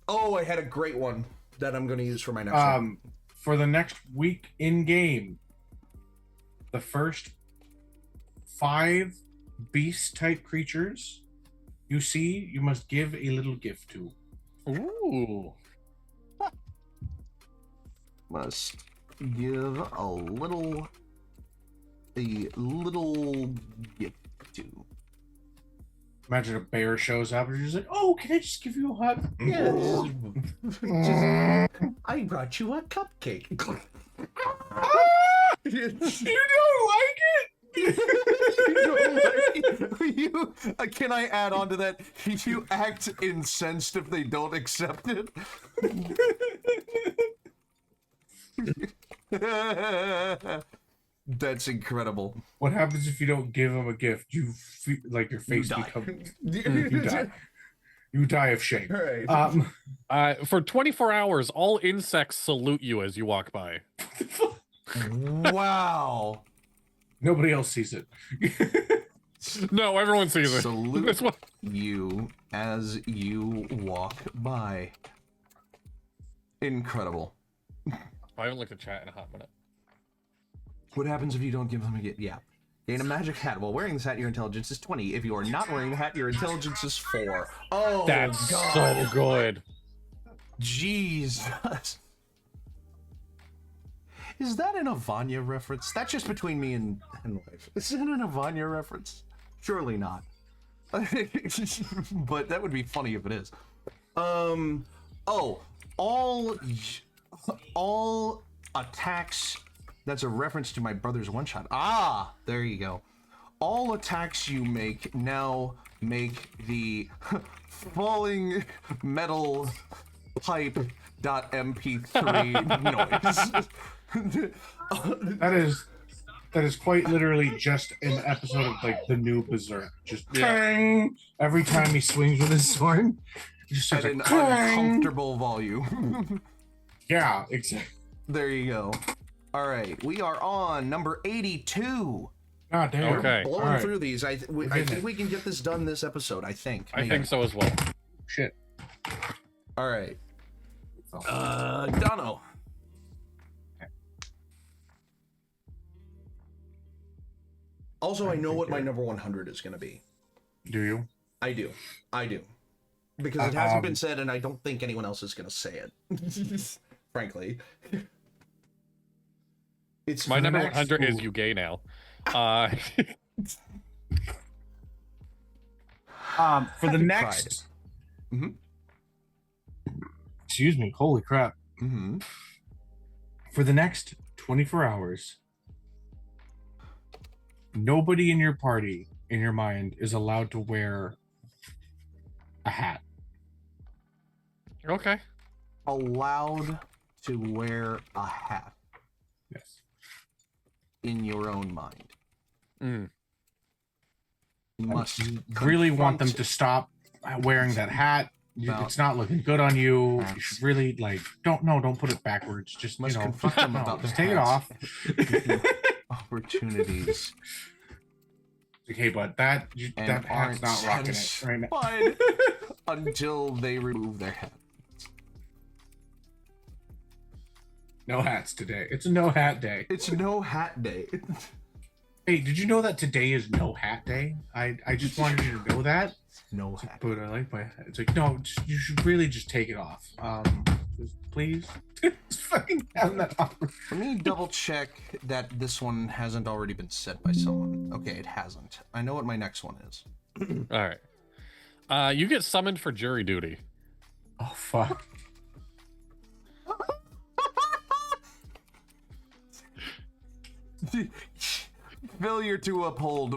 Oh, I had a great one that I'm going to use for my next one. For the next week in game, the first 5 beast type creatures you see, you must give a little gift to. Ooh. Must give a little gift to. Imagine a bear shows up and you're just like, oh, can I just give you a hug? Yes. I brought you a cupcake. You don't like it? Can I add on to that? You act incensed if they don't accept it. That's incredible. What happens if you don't give them a gift? You feel like your face becomes. You die. You die of shame. Right. For 24 hours, all insects salute you as you walk by. Wow. Nobody else sees it. No, everyone sees it. Salute you as you walk by. Incredible. I haven't looked at chat in a hot minute. What happens if you don't give them a gift? Yeah. Gain a magic hat. While wearing this hat, your intelligence is 20. If you are not wearing the hat, your intelligence is 4. Oh, that's God. so good. Jesus. Is that an Avanya reference? That's just between me and wife. Is that an Avanya reference? Surely not. But that would be funny if it is. Oh, all attacks. That's a reference to my brother's one-shot. Ah, there you go. All attacks you make now make the falling metal pipe.mp3 noise. That is quite literally just an episode of like the new Berserk. Just clang every time he swings with his sword. Just at an uncomfortable volume. Yeah, exactly. There you go. All right, we are on number 82. Ah, damn. Okay. Blowing through these. I think we can get this done this episode. I think. I think so as well. Shit. All right. Dono. Also, I know what my number 100 is going to be. Do you? I do. Because it hasn't been said, and I don't think anyone else is going to say it. Frankly. It's my number 100 is you gay now. For the next... Excuse me. Holy crap. For the next 24 hours... Nobody in your party, in your mind, is allowed to wear a hat. Okay. Allowed to wear a hat. Yes. In your own mind. Mm. You must really want them to stop wearing that hat. It's not looking good on you. You should really don't put it backwards. Just confront them about just take it off. Opportunities. Okay, but that hat's not rocking it right now. Until they remove their hat. No hats today. It's a no hat day. It's no hat day. Hey, did you know that today is no hat day? I just wanted you to know that. No hat. But I like my hat. It's like, no, you should really just take it off. Just please. Just fucking have that off. Let me double check that this one hasn't already been said by someone. Okay, it hasn't. I know what my next one is. All right. You get summoned for jury duty. Oh, fuck. Failure to uphold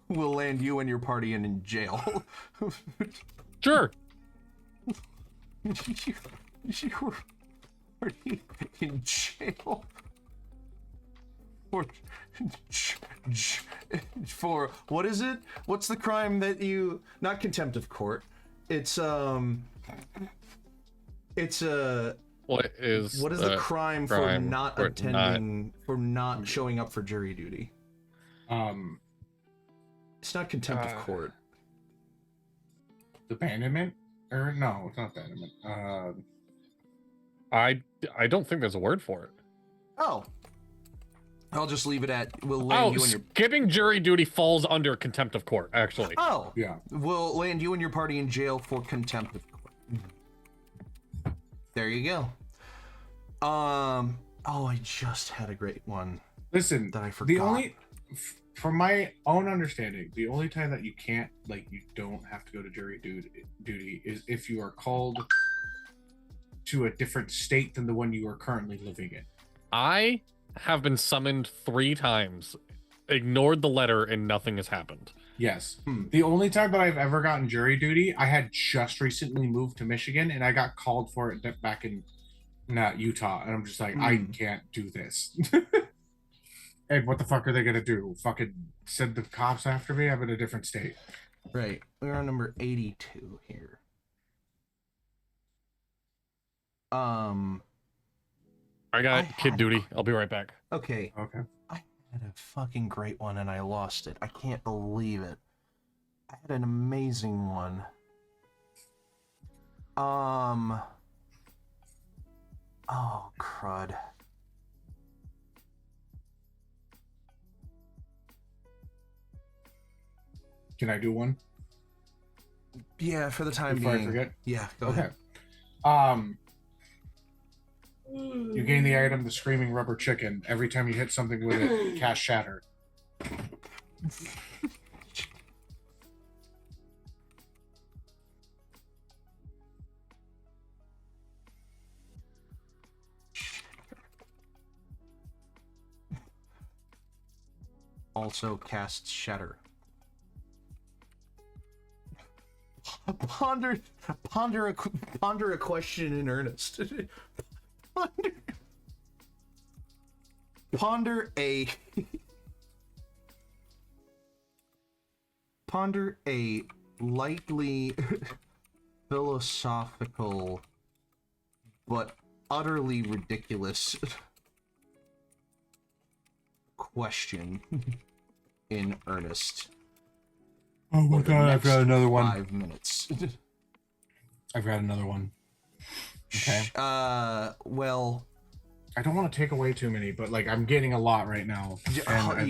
will land you and your party in jail. Sure. You were already in jail for what is it? What's the crime that you? Not contempt of court. It's What is the crime for not attending, for not showing up for jury duty? It's not contempt of court. Abandonment? Or no, it's not abandonment. I don't think there's a word for it. Oh. I'll just leave it at we'll land you and your skipping jury duty falls under contempt of court, actually. Oh. Yeah. We'll land you and your party in jail for contempt of court. There you go. Oh, I just had a great one. Listen, that I forgot. The only, from my own understanding, the only time that you can't, like, you don't have to go to jury duty is if you are called to a different state than the one you are currently living in. I have been summoned 3 times, ignored the letter, and nothing has happened. Yes. The only time that I've ever gotten jury duty, I had just recently moved to Michigan, and I got called for it back in Utah, and I'm just like, I can't do this. And what the fuck are they gonna do? Fucking send the cops after me? I'm in a different state. Right. We're on number 82 here. I got kid duty. I'll be right back. Okay. Okay. I had a fucking great one and I lost it. I can't believe it. I had an amazing one. Oh, crud. Can I do one? Yeah, for the time Before being. I forget? Yeah, go ahead. You gain the item, the Screaming Rubber Chicken. Every time you hit something with it, cast Shatter. Also casts Shatter. Ponder a question in earnest. Ponder a lightly philosophical but utterly ridiculous question in earnest. Oh my god, I've got another one. 5 minutes. I've got another one. Okay. Well, I don't want to take away too many, but like I'm getting a lot right now. You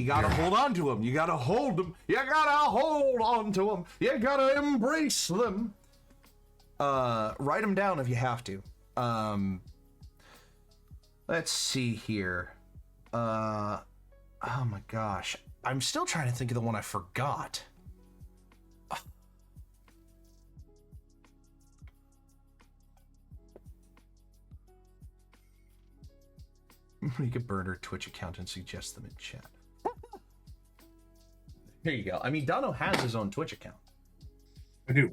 gotta hold on to them. You gotta hold them. You gotta hold on to them. You gotta embrace them. Write them down if you have to. Let's see here. Oh my gosh. I'm still trying to think of the one I forgot. Make a burner Twitch account and suggest them in chat. There you go. I mean, Dono has his own Twitch account. I do.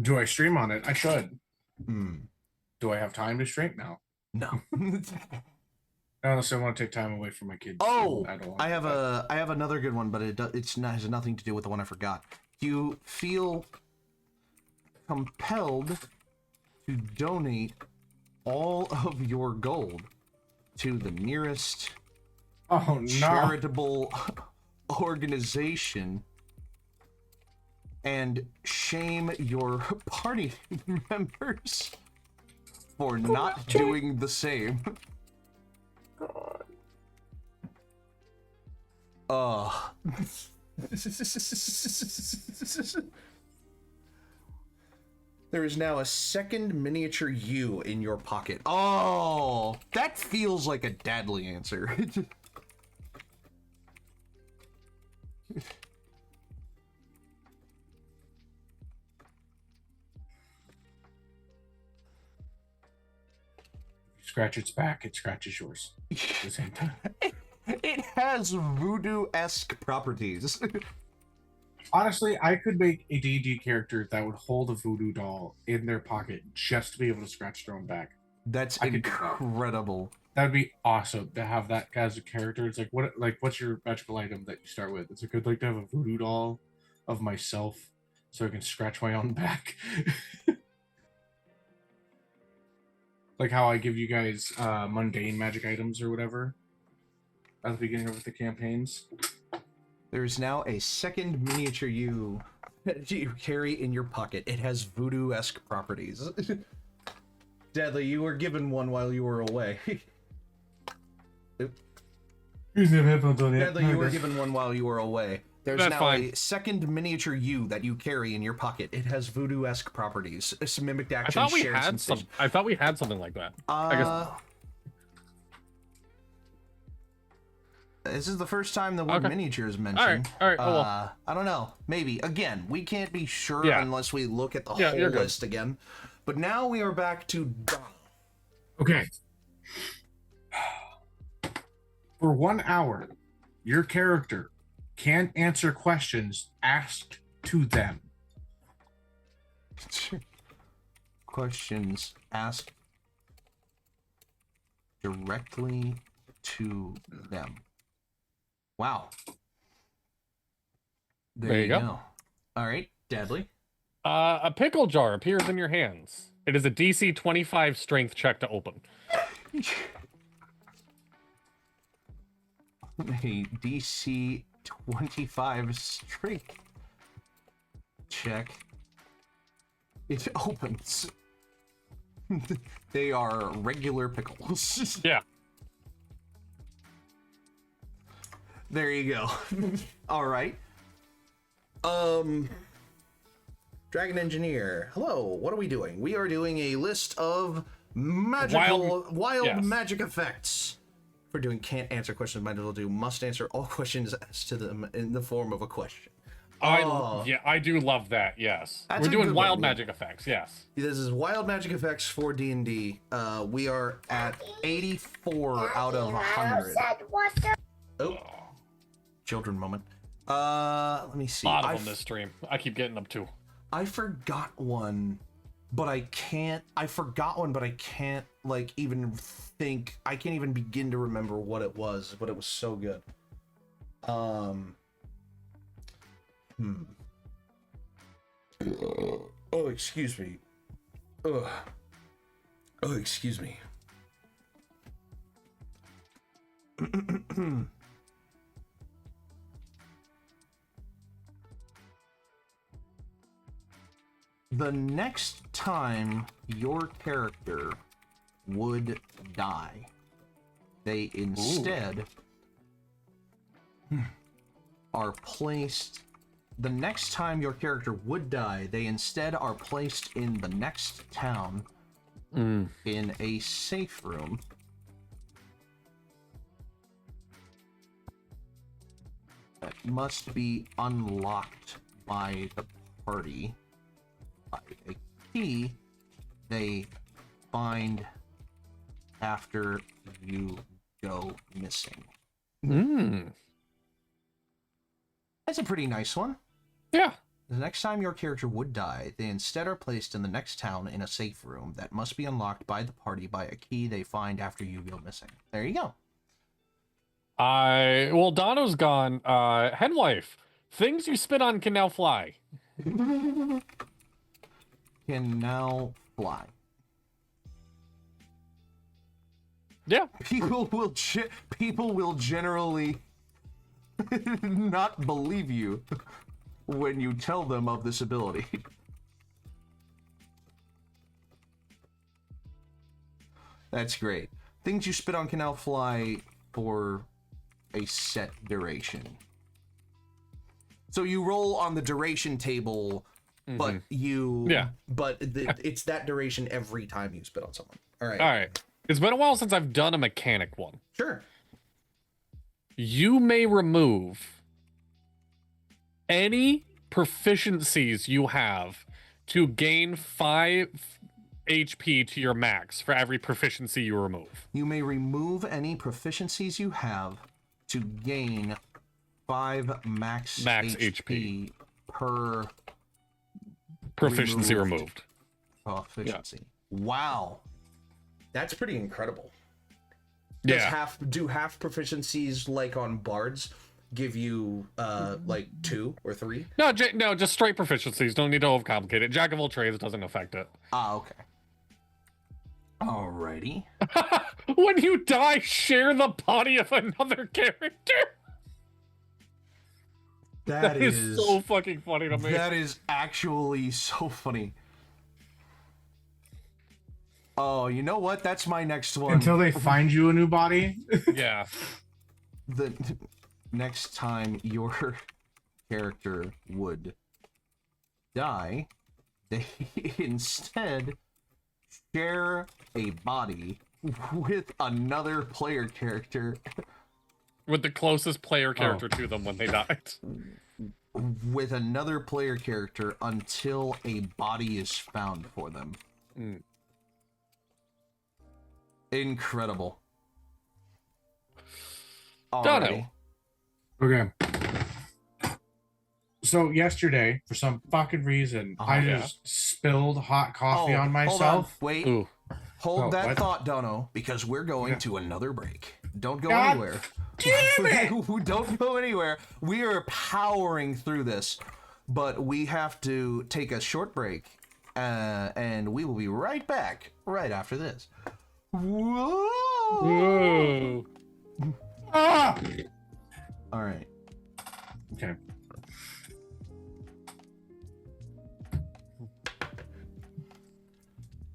Do I stream on it? I should. Do I have time to stream? No. No. Unless I want to take time away from my kids. Oh, I have another good one, but has nothing to do with the one I forgot. You feel compelled to donate all of your gold to the nearest charitable organization and shame your party members for not doing the same. God. There is now a second miniature you in your pocket. Oh, that feels like a Dadley answer. Scratch its back, it scratches yours at the same time. It has voodoo-esque properties. Honestly, I could make a D&D character that would hold a voodoo doll in their pocket just to be able to scratch their own back. That's incredible. That would be awesome to have that as a character. It's what's your magical item that you start with? It's like, I'd like to have a voodoo doll of myself so I can scratch my own back. Like how I give you guys mundane magic items or whatever at the beginning of the campaigns. There's now a second miniature you that you carry in your pocket. It has voodoo-esque properties. Deadly, you were given one while you were away. Deadly, you were given one while you were away. There's That's now fine. a second miniature you that you carry in your pocket. It has voodoo-esque properties. Some mimicked action. I thought we had something like that. I guess. This is the first time the word miniature is mentioned. All right. Oh, well. I don't know. Maybe. Again, we can't be sure Yeah. unless we look at the Yeah, whole you're good. list again. But now we are back to Donna. Okay. For 1 hour, your character can't answer questions asked to them. Questions asked directly to them. Wow. There you go. All right, Deadly. A pickle jar appears in your hands. It is a DC 25 strength check to open. A DC 25 strength check. It opens. They are regular pickles. Yeah. There you go. All right. Dragon Engineer. Hello. What are we doing? We are doing a list of wild yes. magic effects. If we're doing can't answer questions, might as well do must answer all questions asked to them in the form of a question. I do love that. Yes, That's we're a doing good wild one. magic effects. Yes. This is wild magic effects for D&D. We are at 84 out of 100. Oh. Children moment. Let me see. A lot of them this stream. I keep getting them too. I forgot one, but I can't. I forgot one, but I can't like even think. I can't even begin to remember what it was, but it was so good. Oh, excuse me. Ugh. Oh, excuse me. The next time your character would die, they instead are placed. The next time your character would die, they instead are placed in the next town in a safe room. That must be unlocked by the party. By a key they find after you go missing. That's a pretty nice one. Yeah. The next time your character would die, they instead are placed in the next town in a safe room that must be unlocked by the party by a key they find after you go missing. There you go. Well, Donna's gone. Henwife, things you spit on can now fly. Can now fly. Yeah. People will generally not believe you when you tell them of this ability. That's great. Things you spit on can now fly for a set duration. So you roll on the duration table, but it's that duration every time you spit on someone. All right. It's been a while since I've done a mechanic one. Sure. You may remove any proficiencies you have to gain 5 HP to your max for every proficiency you remove. You may remove any proficiencies you have to gain 5 max HP per proficiency removed. Proficiency. Yeah. Wow. That's pretty incredible. Yeah. Do half proficiencies like on bards give you like 2 or 3? No, just straight proficiencies. Don't need to overcomplicate it. Jack of all trades doesn't affect it. Ah, okay. Alrighty. When you die, share the body of another character. That is so fucking funny to me. That is actually so funny. Oh, you know what? That's my next one. Until they find you a new body. Yeah. The next time your character would die, they instead share a body with another player character. With the closest player character to them when they died. With another player character until a body is found for them. Mm. Incredible. Dono. Okay. So yesterday, for some fucking reason, I just spilled hot coffee on myself. Wait. Ooh. Hold that what? thought, Dono, because we're going to another break. Don't go God anywhere. Damn it! Don't go anywhere. We are powering through this, but we have to take a short break, and we will be right back right after this. Whoa! Whoa. Ah! All right. Okay.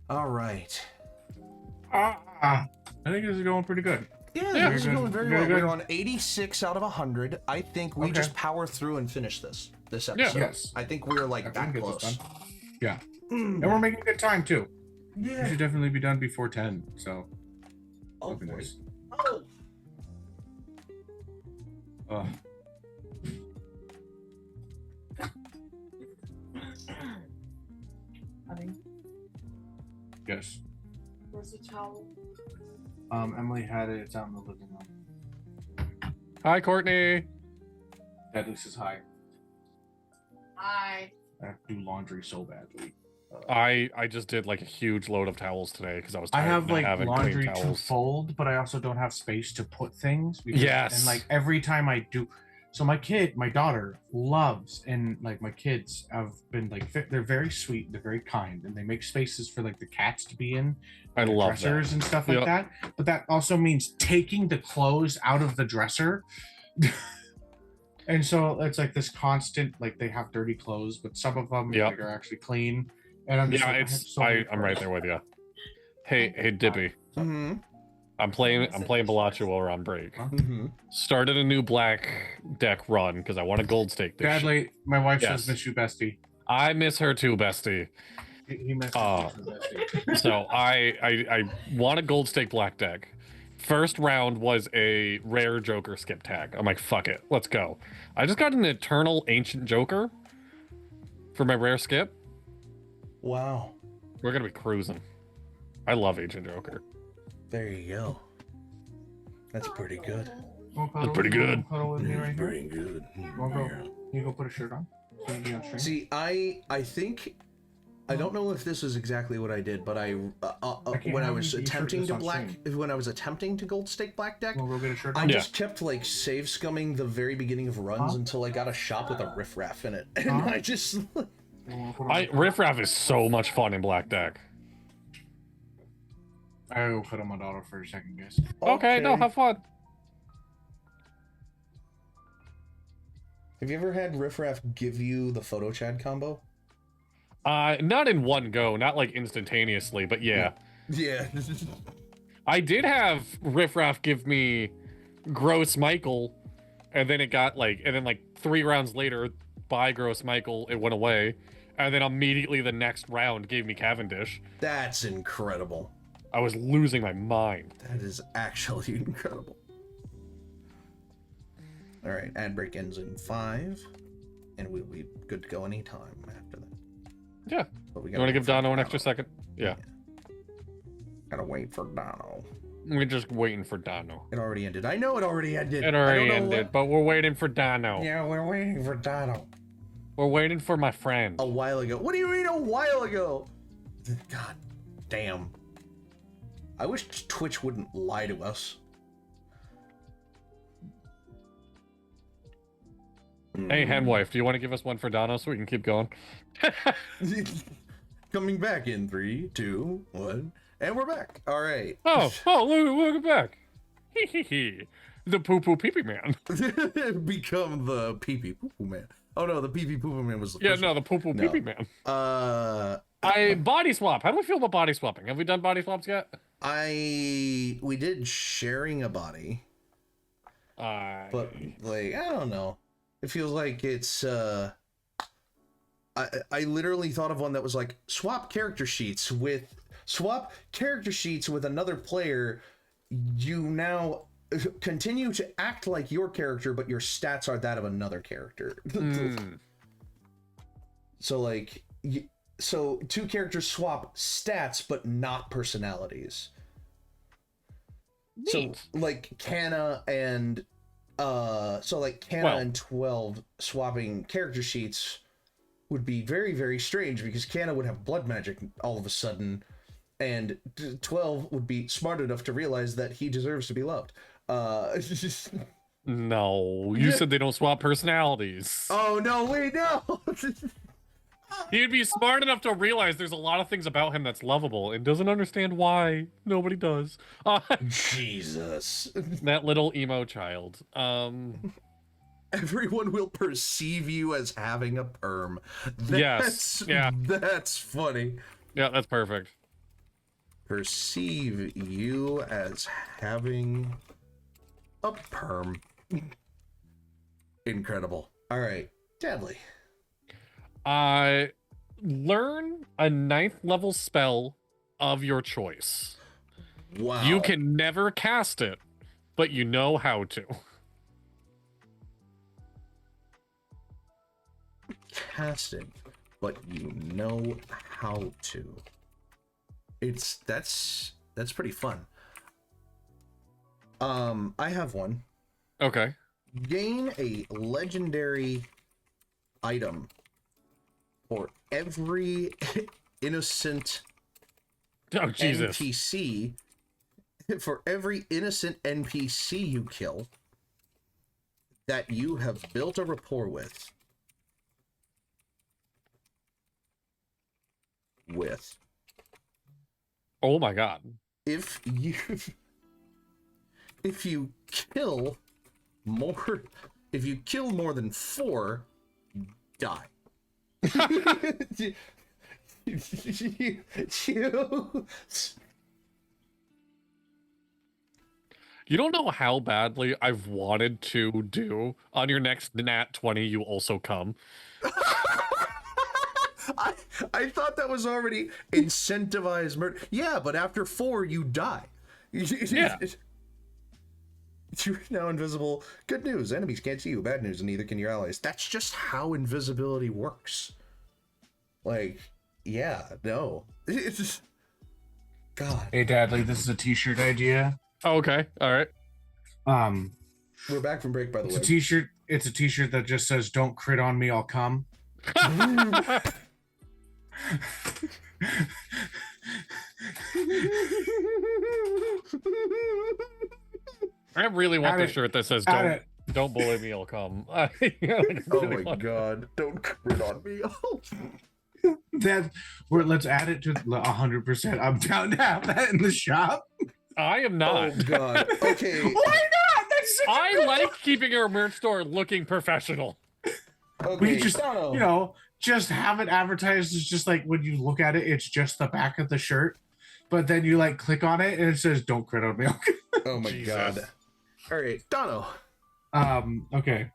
All right. I think this is going pretty good. Yeah, this is good. going very Very well. good. We're on 86 out of 100. I think we just power through and finish this episode. Yes. I think we're like that Get this close. done. Yeah. And we're making good time too. We Yeah. should definitely be done before 10. So Oh, that'd be boy. nice. Oh. Honey, Yes. where's the towel? Emily had it. It's out in the living room. Hi, Courtney. At least it's high. Hi. I have to do laundry so badly. I just did like a huge load of towels today because I was I tired have of not like having laundry clean to towels. fold, but I also don't have space to put things. Yes. And like every time I do, so my daughter loves, and like my kids have been like, they're very sweet, they're very kind, and they make spaces for like the cats to be in. I the love dressers that. and stuff like that. But that also means taking the clothes out of the dresser. And so it's like this constant, like they have dirty clothes, but some of them like, are actually clean. And I'm just Yeah, like, it's I have so many I'm right clothes. there with you. Hey, Dippy. Mm-hmm. I'm playing Balacha while we're on break. Mm-hmm. Started a new black deck run because I want a gold stake this shit. Badly, my wife Yes. says miss you, bestie. I miss her too, bestie. He misses Oh. you, bestie. So I want a gold stake black deck. First round was a rare Joker skip tag. I'm like, fuck it, let's go. I just got an Eternal Ancient Joker for my rare skip. Wow. We're gonna be cruising. I love Ancient Joker. There you go. That's pretty good. Wanna cuddle- pretty good. wanna cuddle with me right here? Pretty good. Wanna go? Can you go put a shirt on? So you can be on stream? See, I think I don't know if this is exactly what I did, but can't when I have was you do attempting this to on when I was attempting to gold stake black deck, Wanna go get a shirt I on? just kept like save scumming the very beginning of runs until I got a shop with a riffraff in it, and I just You wanna put on- Riffraff is so much fun in black deck. I will put on my daughter for a second, guys. Okay, no, have fun. Have you ever had Riff Raff give you the photo Chad combo? Not in one go, not like instantaneously, but yeah. Yeah. I did have Riff Raff give me Gross Michael, and then it got like, and then like 3 rounds later, by Gross Michael, it went away, and then immediately the next round gave me Cavendish. That's incredible. I was losing my mind. That is actually incredible. All right, ad break ends in 5, and we'll be good to go anytime after that. Yeah. But we You want to give Dono an extra second? Yeah. Gotta wait for Dono. We're just waiting for Dono. It already ended. I know it already ended. It already ended, but we're waiting for Dono. Yeah, we're waiting for Dono. We're waiting for my friend. A while ago. What do you mean a while ago? God damn. I wish Twitch wouldn't lie to us. Hey, Henwife, do you want to give us one for Dono so we can keep going? Coming back in 3, 2, 1, and we're back. All right. Look back. The poo-poo pee-pee man. Become the pee-pee poo-poo man. Oh no, the pee-pee poo-poo man was the Yeah, first no, the poo-poo pee-pee man. I body swap. How do we feel about body swapping? Have we done body swaps yet? we did sharing a body. But like, I don't know. It feels like it's I literally thought of one that was like swap character sheets with another player. You now continue to act like your character, but your stats are that of another character. So like, so 2 characters swap stats, but not personalities. Neat. So like Canna and and 12 swapping character sheets would be very, very strange because Canna would have blood magic all of a sudden, and 12 would be smart enough to realize that he deserves to be loved. No, you said they don't swap personalities. Oh no, wait, no. He'd be smart enough to realize there's a lot of things about him that's lovable and doesn't understand why. Nobody does. Jesus. That little emo child. Everyone will perceive you as having a perm. Yes. Yeah. That's funny. Yeah, that's perfect. Perceive you as having a perm. Incredible. All right, Deadly. Learn a 9th level spell of your choice. Wow. You can never cast it, but you know how to. Casting, but you know how to. That's pretty fun. I have one. Okay. Gain a legendary item for every innocent Jesus. NPC. For every innocent NPC you kill that you have built a rapport with. Oh my god. If you kill more than 4, you die. You don't know how badly I've wanted to do on your next Nat 20 you also come. I thought that was already incentivized murder. Yeah, but after 4 you die. Yeah. You're now invisible. Good news, enemies can't see you. Bad news, and neither can your allies. That's just how invisibility works. Like, yeah, no. It's just... God. Hey, Dadley, this is a t-shirt idea. Oh, okay, all right. We're back from break, by the way. It's a t-shirt that just says, "Don't crit on me, I'll come." I really want the shirt that says don't bully me, I'll come. Oh my god, don't crit on me. Let's add it to 100%. I'm down to have that in the shop. I am not. Oh god. Okay. Why not? I like keeping our merch store looking professional. We just, Dono. just have it advertised as just like when you look at it, it's just the back of the shirt. But then you like click on it and it says "Don't crit on milk." Oh my god! All right, Dono. Okay.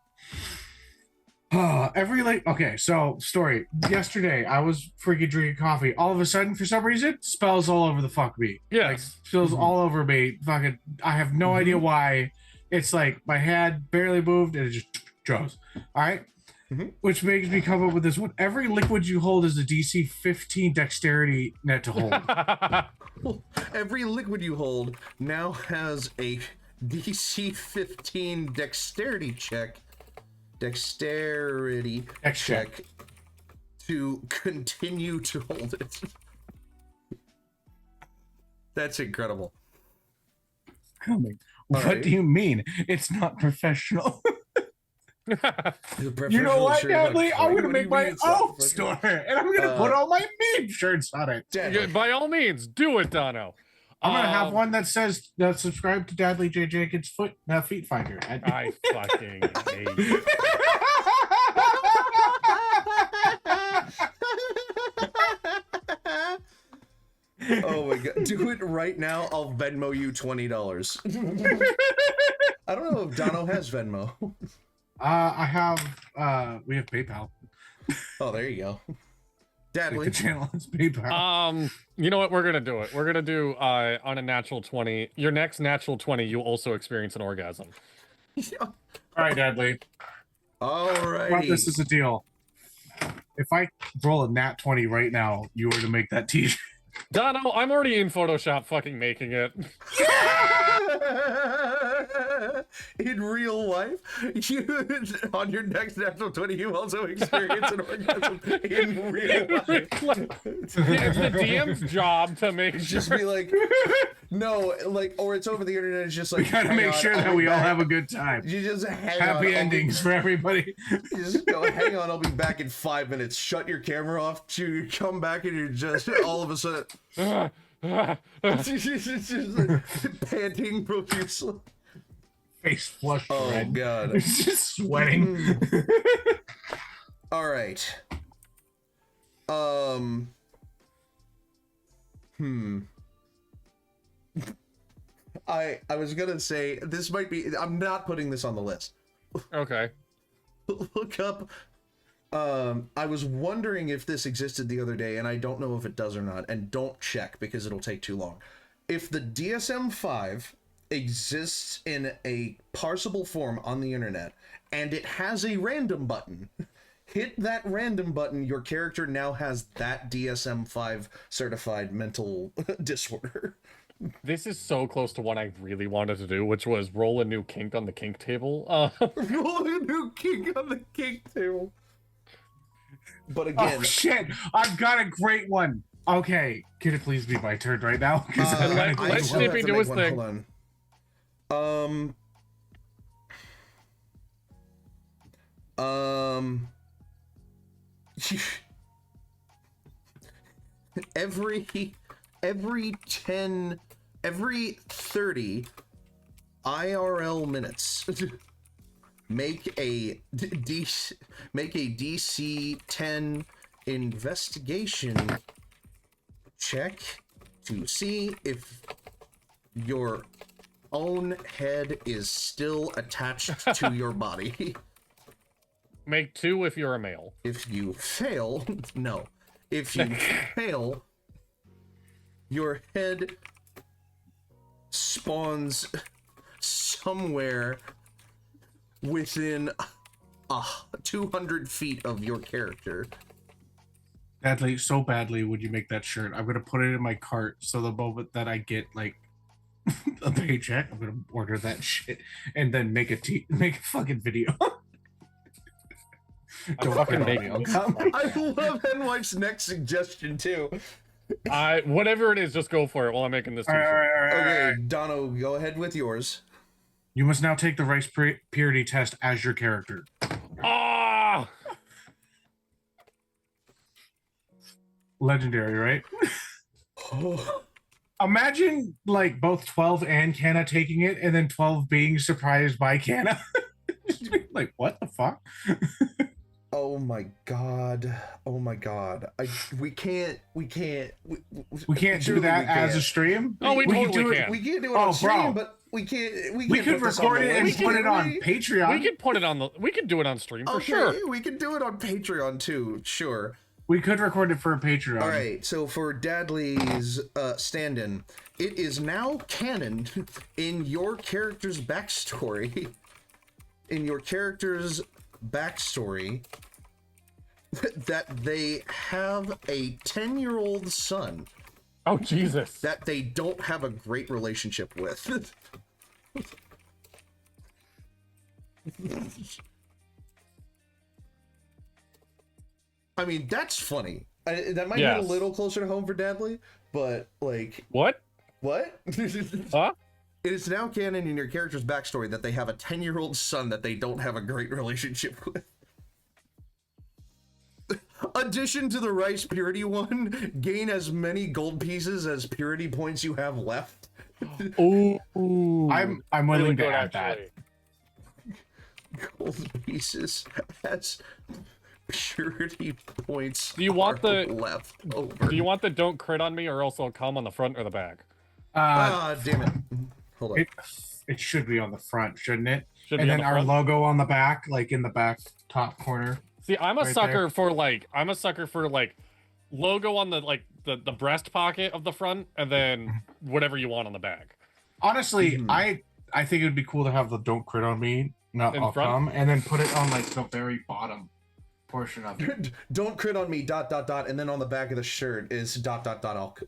So story. Yesterday, I was freaking drinking coffee. All of a sudden, for some reason, spells all over the fuck me. Yes. Like, spills all over me. Fucking, I have no idea why. It's like my hand barely moved and it just goes. All right. Which makes me come up with this one. Every liquid you hold is a DC 15 dexterity net to hold. Every liquid you hold now has a DC 15 dexterity check. Dexterity check to continue to hold it. That's incredible. What do you mean? It's not professional. You know what, Dudley? I'm gonna make my own store, and I'm gonna put all my meme shirts on it. Yeah, by all means, do it, Dono. I'm gonna have one that says subscribe to Dudley J. Jenkins Feet Finder. I fucking hate you. Oh my god. Do it right now. I'll Venmo you $20. I don't know if Dono has Venmo. I have we have PayPal. Oh, there you go. Dadley. The channel is PayPal. You know what? We're gonna do it. We're gonna do on a natural 20. Your next natural 20, you also experience an orgasm. All right, Dudley. All right. This is a deal. If I roll a nat 20 right now, you were to make that t-shirt. Dono, I'm already in Photoshop fucking making it. In real life, you on your next natural 20, you also experience an orgasm in real life. It's the DM's job to make Just sure. be like, no, like, or it's over the internet. It's just like, We gotta make sure that we all have a good time. You just hang Happy on, endings for everybody. You just go, hang on, I'll be back in 5 minutes. Shut your camera off. You come back and you're just all of a sudden just panting profusely. Face flushed red. Oh god. It's just sweating. All right. I was gonna say this might be. I'm not putting this on the list. Okay. Look up. I was wondering if this existed the other day, and I don't know if it does or not. And don't check because it'll take too long. If the DSM-5 exists in a parsable form on the internet, and it has a random button, hit that random button. Your character now has that DSM-5 certified mental disorder. This is so close to what I really wanted to do, which was roll a new kink on the kink table. Roll a new kink on the kink table. But again, oh shit! I've got a great one. Okay, can it please be my turn right now? Let's Snippy do his thing. Hold on. every 30 IRL minutes, make a DC 10 investigation check to see if your own head is still attached to your body. Make 2 if you're a male. If you fail, no. If you fail, your head spawns somewhere within 200 feet of your character. Badly, so badly would you make that shirt. I'm gonna put it in my cart, so the moment that I get like a paycheck, I'm gonna order that shit and then make a fucking video. Don't fucking make I love Henwife's next suggestion too. Whatever it is, just go for it while I'm making this t-shirt. All right. Okay, Dono, go ahead with yours. You must now take the rice purity test as your character. Ah! Legendary, right? Imagine like both 12 and Canna taking it, and then 12 being surprised by Canna. Like, what the fuck? Oh my god. Oh my god. We can't do truly that we as a can't. stream. Oh, we totally do can. it. We can't do it Oh, on stream, bro. but we can't. We can't could put this on record the it and list, put it can on we? Patreon. We could put it on the. We could do it on stream for sure. Okay, we can do it on Patreon too. Sure. We could record it for a Patreon. All right. So for Dadley's stand-in, it is now canon in your character's backstory. In your character's backstory, that they have a 10-year-old son Oh Jesus! that they don't have a great relationship with. I mean, that's funny. That might hit a little closer to home for Dadley, but like, What? what? Huh? It is now canon in your character's backstory that they have a 10-year-old son that they don't have a great relationship with. Addition to the rice purity one, gain as many gold pieces as purity points you have left. Ooh. I'm Really willing to good, add that. actually. Gold pieces as purity points. Do you want are the- left over? Do you want the don't crit on me or also come on the front or the back? Damn it. Hold on. It should be on the front, shouldn't it? Should And be on then the our front. logo on the back, like in the back top corner. See, I'm a right sucker there. for like logo on the like the breast pocket of the front and then whatever you want on the back. Honestly, Mhm. I think it would be cool to have the "Don't crit on me," not In "I'll front? come," and then put it on like the very bottom portion of it. Don't crit on me, ... and then on the back of the shirt is ... I'll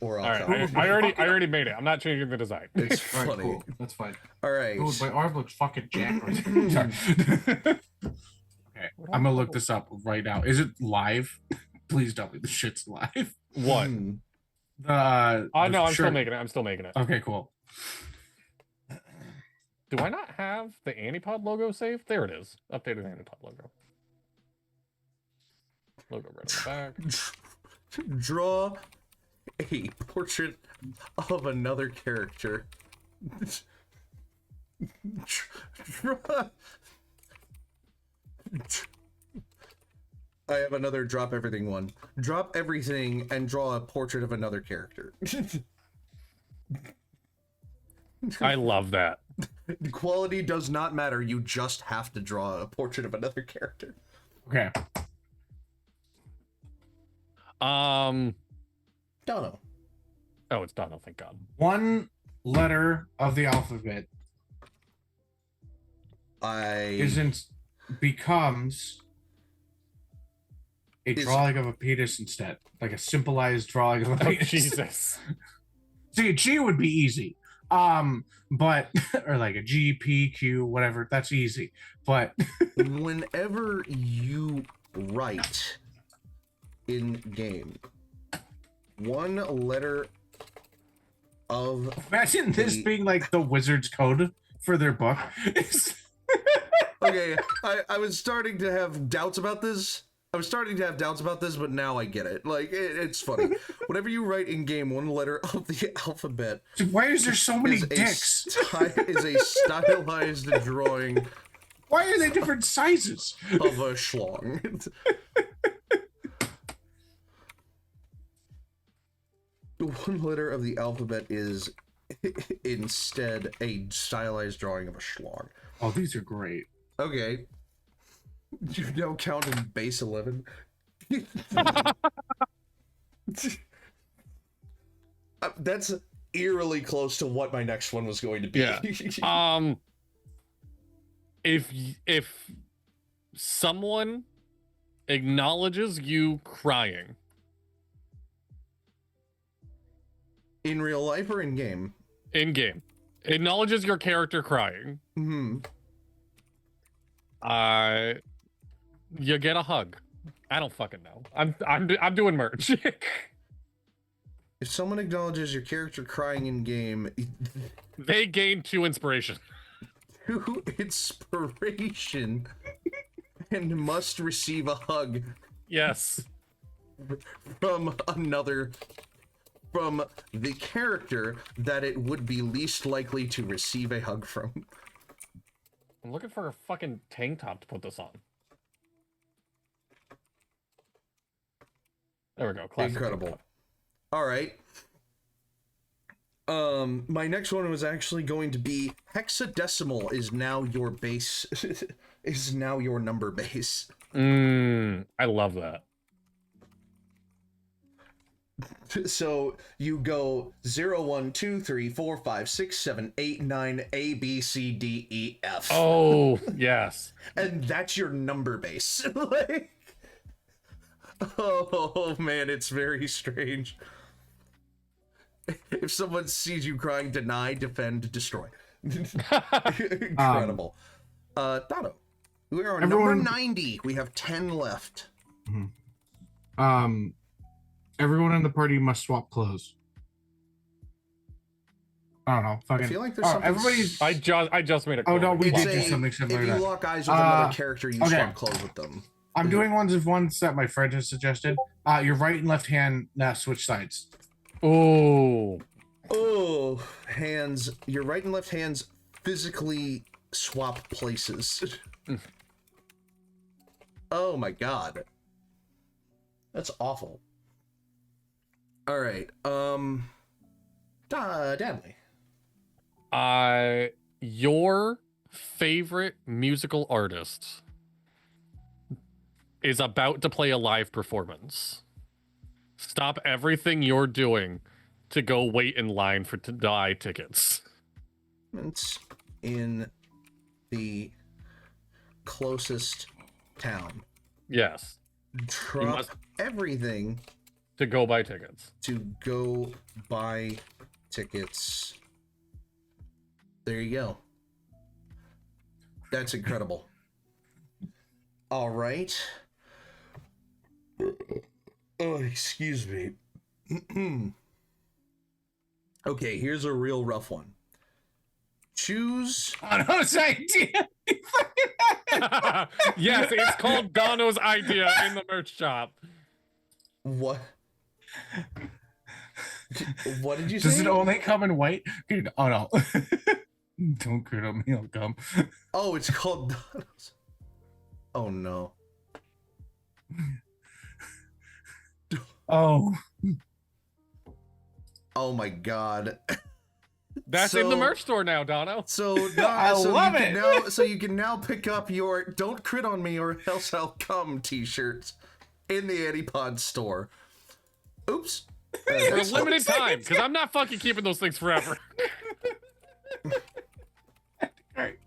All right, come. I already made it. I'm not changing the design. It's All right, funny. cool. That's fine. All right. Dude, my arm looks fucking jacked right there. Sorry. Okay, I'm gonna look this up right now. Is it live? Please tell me the shit's live. What? Hmm. The Oh no, I'm shirt. still making it. I'm still making it. Okay, cool. Do I not have the ANIpod logo saved? There it is. Updated ANIpod logo. Logo right on the back. Draw a portrait of another character. Draw... I have another drop everything one. Drop everything and draw a portrait of another character. I love that. Quality does not matter. You just have to draw a portrait of another character. Okay. Dono. Oh, it's done. Oh, thank God. One letter of the alphabet becomes a drawing of a penis instead, like a symbolized drawing of a Oh, penis. Jesus. See, a G would be easy, but or like a G, P, Q, whatever. That's easy, but Whenever you write in game, one letter of imagine this being like the wizard's code for their book. okay, I was starting to have doubts about this. But now I get it. Like, it's funny. Whenever you write in game one letter of the alphabet, Why is there so many is dicks? is a stylized drawing Why are they different sizes? of a schlong. One letter of the alphabet is instead a stylized drawing of a schlong. Oh, these are great. Okay. You now count in base 11. That's eerily close to what my next one was going to be. Yeah. If someone acknowledges you crying In real life or in game? in game, acknowledges your character crying, Hmm. you get a hug. I don't fucking know. I'm doing merch. If someone acknowledges your character crying in game, They gain 2 inspiration. 2 inspiration and must receive a hug Yes. from the character that it would be least likely to receive a hug from. I'm looking for a fucking tank top to put this on. There we go. Classic. Incredible. All right. My next one was actually going to be hexadecimal is now your base, is now your number base. I love that. So you go 0, 1, 2, 3, 4, 5, 6, 7, 8, 9, A, B, C, D, E, F. Oh, yes. And that's your number base. Like, oh man, it's very strange. If someone sees you crying, deny, defend, destroy. Incredible. Dono, we are on number 90. We have 10 left. Everyone in the party must swap clothes. I don't know. Fucking, I feel like there's something. Everybody's. I just made a. Oh no, we It's did do something similar. If to you that. lock eyes with another character, you swap clothes with them. I'm doing ones that my friend has suggested. Your right and left hand switch sides. Oh. Oh, hands. Your right and left hands physically swap places. Oh my god. That's awful. All right. Dadley. Your favorite musical artist is about to play a live performance. Stop everything you're doing to go wait in line to buy tickets. It's in the closest town. Yes. Drop everything to go buy tickets. To go buy tickets. There you go. That's incredible. All right. Oh, excuse me. Okay, here's a real rough one. Choose. Dono's idea. Yes, it's called Dono's idea in the merch shop. What? What did you say? Does it only come in white? Oh no. Don't crit on me, I'll come. Oh, it's called Dono's. Oh no. Oh. Oh my god. That's in the merch store now, Dono. So I love it. So you can now pick up your "Don't Crit on Me or Else I'll Come" t-shirts in the ANIpod store. Oops. For a limited time, because I'm not fucking keeping those things forever. Right.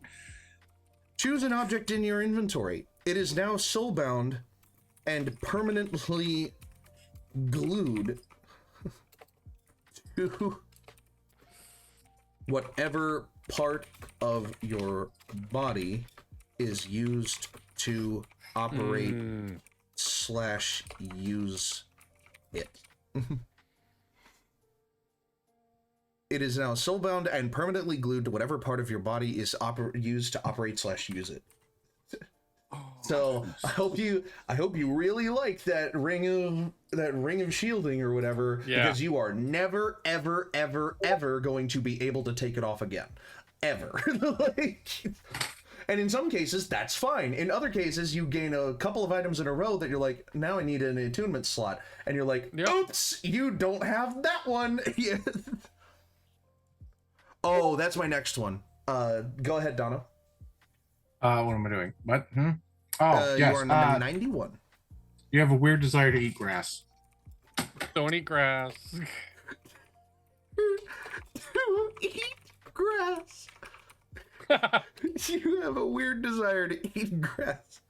Choose an object in your inventory. It is now soulbound and permanently glued to whatever part of your body is used to operate / use it. It is now soulbound and permanently glued to whatever part of your body is used to operate / use it. So I hope you really like that ring of shielding or whatever, because you are never ever going to be able to take it off again, ever. And in some cases that's fine. In other cases you gain a couple of items in a row that you're like, now I need an attunement slot, and you're like, oops, you don't have that one. Oh, that's my next one. Go ahead, Dono. What am I doing? What? Oh, yes. You are number 91. You have a weird desire to eat grass. Don't eat grass. To eat grass. You have a weird desire to eat grass.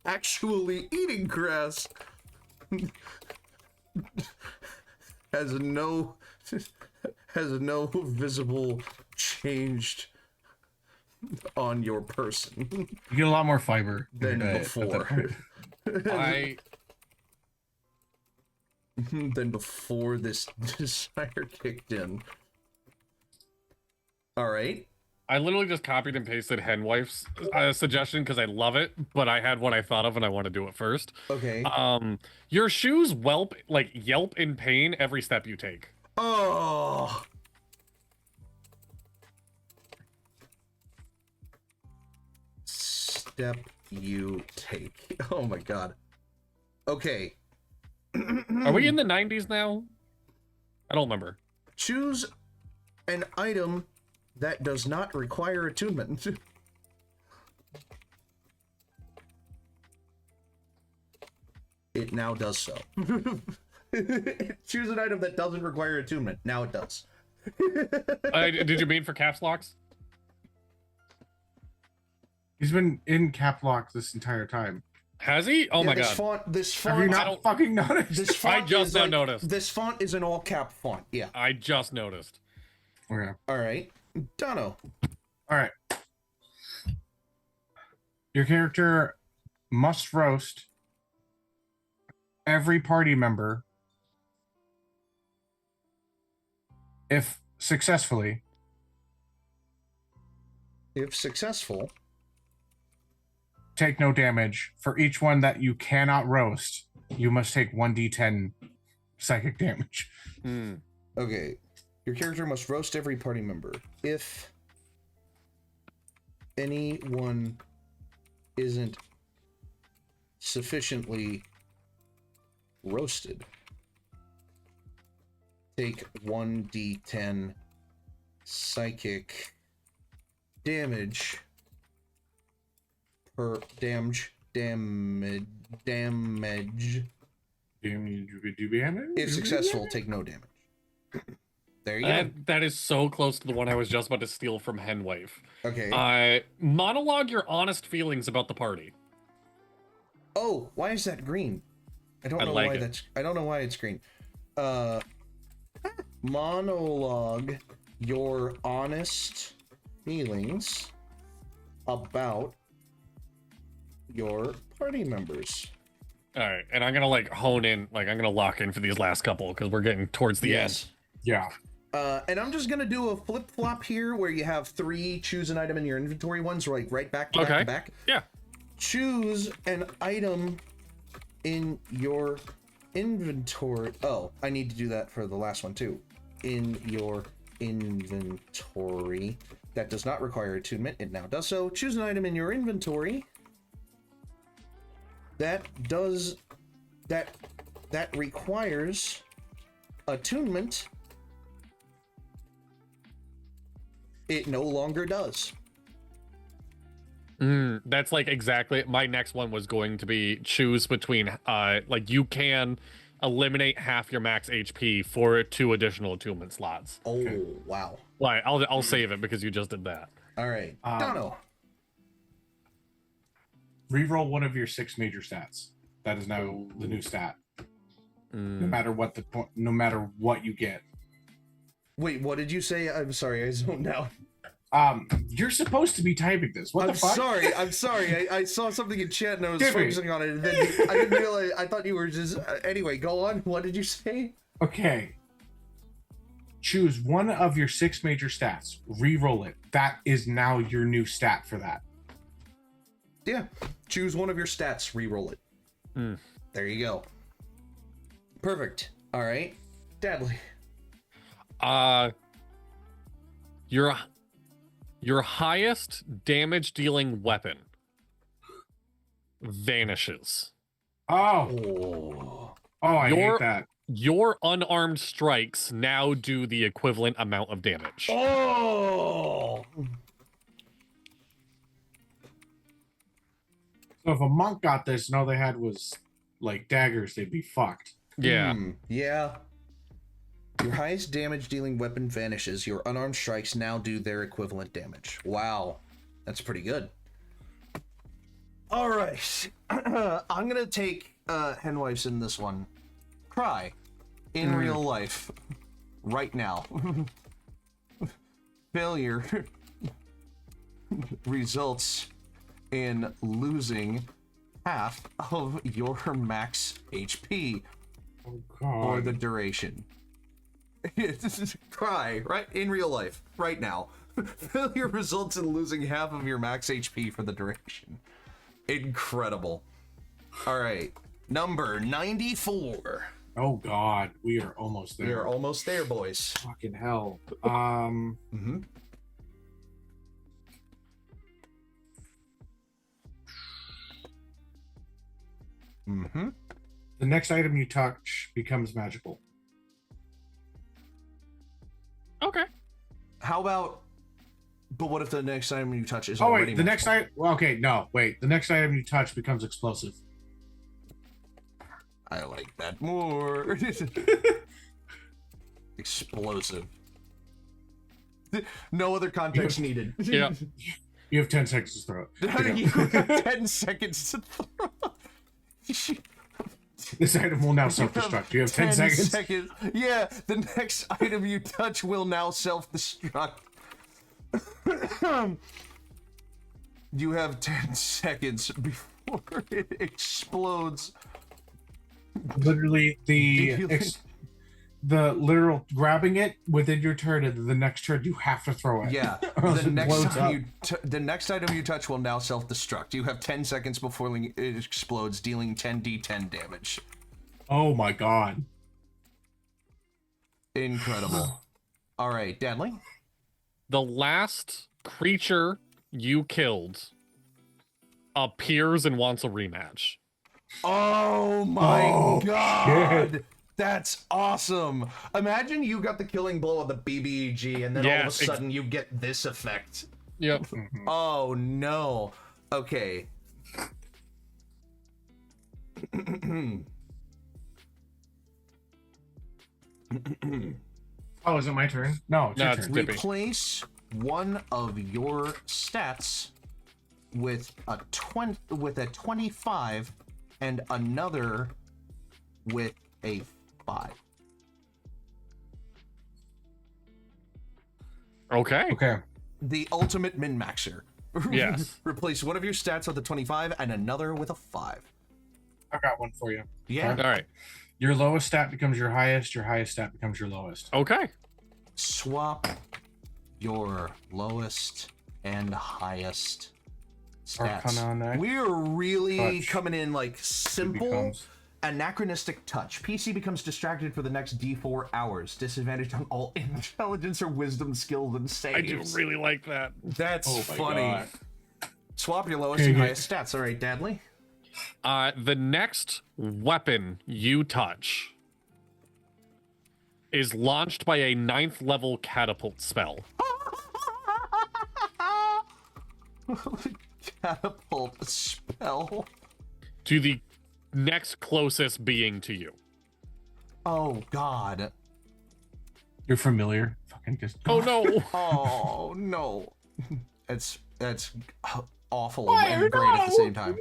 Actually eating grass has no visible change on your person. You get a lot more fiber than before. Than before this desire kicked in. All right. I literally just copied and pasted Henwife's suggestion because I love it, but I had what I thought of and I want to do it first. Okay. Your shoes yelp in pain every step you take. Oh. Step you take. Oh my god. Okay. Are we in the 90s now? I don't remember. Choose an item that does not require attunement. It now does so. Choose an item that doesn't require attunement. Now it does. Did you mean for caps locks? He's been in cap lock this entire time. Has he? Oh Yeah, my this god. This font. Have you not fucking noticed? This font I just is now like, noticed. This font is an all cap font. Yeah. I just noticed. Okay. All right. Dono. All right. Your character must roast every party member if successfully. If successful, Take no damage. For each one that you cannot roast, you must take 1d10 psychic damage. okay. Your character must roast every party member. If anyone isn't sufficiently roasted, take 1d10 psychic damage per damage. If successful, take no damage. There you go. That is so close to the one I was just about to steal from Henwife. Okay. Monologue your honest feelings about the party. Oh, why is that green? I don't know like why it. that's. I don't know why it's green. Monologue your honest feelings about your party members. All right, and I'm gonna like hone in, like I'm gonna lock in for these last couple because we're getting towards the end. Yeah. And I'm just gonna do a flip flop here where you have 3 choose an item in your inventory ones, like right back to back to back. Yeah. Choose an item in your inventory. Oh, I need to do that for the last one too. In your inventory that does not require attunement. It now does so. Choose an item in your inventory that requires attunement. It no longer does. That's like exactly my next one was going to be choose between like you can eliminate half your max HP for 2 additional attunement slots. Oh, okay. Wow. Well, I'll save it because you just did that. All right. Dono. Reroll one of your 6 major stats. That is now the new stat. No matter what you get. Wait, what did you say? I'm sorry, I zoned out. You're supposed to be typing this. What the fuck? I'm sorry. I saw something in chat and I was focusing on it, and then I didn't realize. I thought you were just. Anyway, go on. What did you say? Okay. Choose one of your 6 major stats. Reroll it. That is now your new stat for that. Yeah. Choose one of your stats. Reroll it. There you go. Perfect. All right, Dadley. Your highest damage dealing weapon vanishes. Oh, I hate that. Your unarmed strikes now do the equivalent amount of damage. Oh. So if a monk got this and all they had was like daggers, they'd be fucked. Yeah. Yeah. Your highest damage dealing weapon vanishes. Your unarmed strikes now do their equivalent damage. Wow. That's pretty good. All right. I'm going to take Henwife's in this one. Cry. In real life. Right now. Failure results in losing half of your max HP for the duration. Cry, right? In real life, right now. Failure results in losing half of your max HP for the duration. Incredible. All right, number 94. Oh God, we are almost there. We are almost there, boys. Fucking hell. The next item you touch becomes magical. Okay. How about? But what if the next item you touch is Oh already? wait, the next magical? item. Well, okay, no, wait. The next item you touch becomes explosive. I like that more. Explosive. No other context needed. Yeah. You have 10 seconds to throw it. You have 10 seconds to throw. This item will now self-destruct. You have 10 seconds. Yeah, the next item you touch will now self-destruct. You have 10 seconds before it explodes. Literally, the literal grabbing it within your turn, and the next turn you have to throw it. Yeah, Or else the it next blows time up. the next item you touch will now self-destruct. You have 10 seconds before it explodes, dealing 10d10 damage. Oh my god. Incredible. All right, Dadley. The last creature you killed appears and wants a rematch. Oh my god! shit. That's awesome! Imagine you got the killing blow of the BBEG and then all of a sudden you get this effect. Yep. Oh no. Okay. Oh, is it my turn? No, it's No, your it's turn. Dippy. Replace one of your stats with a 25 and another with a 5. Okay. Okay. The ultimate min-maxer. Yes. Replace one of your stats with a 25 and another with a 5. I got one for you. Yeah. All right. Your lowest stat becomes your highest stat becomes your lowest. Okay. Swap your lowest and highest stats. Arcana next. We're really Touch. coming in like simple. becomes- Anachronistic touch. PC becomes distracted for the next D4 hours. Disadvantage on all intelligence or wisdom skills and saves. I do really like that. That's Oh my funny. God. Swap your lowest and highest stats. All right, Dadley. The next weapon you touch is launched by a 9th level catapult spell. Catapult spell. To the next closest being to you. Oh God. You're familiar. Fucking just. Oh no. Oh no. That's awful Fire, and great at the no! same time.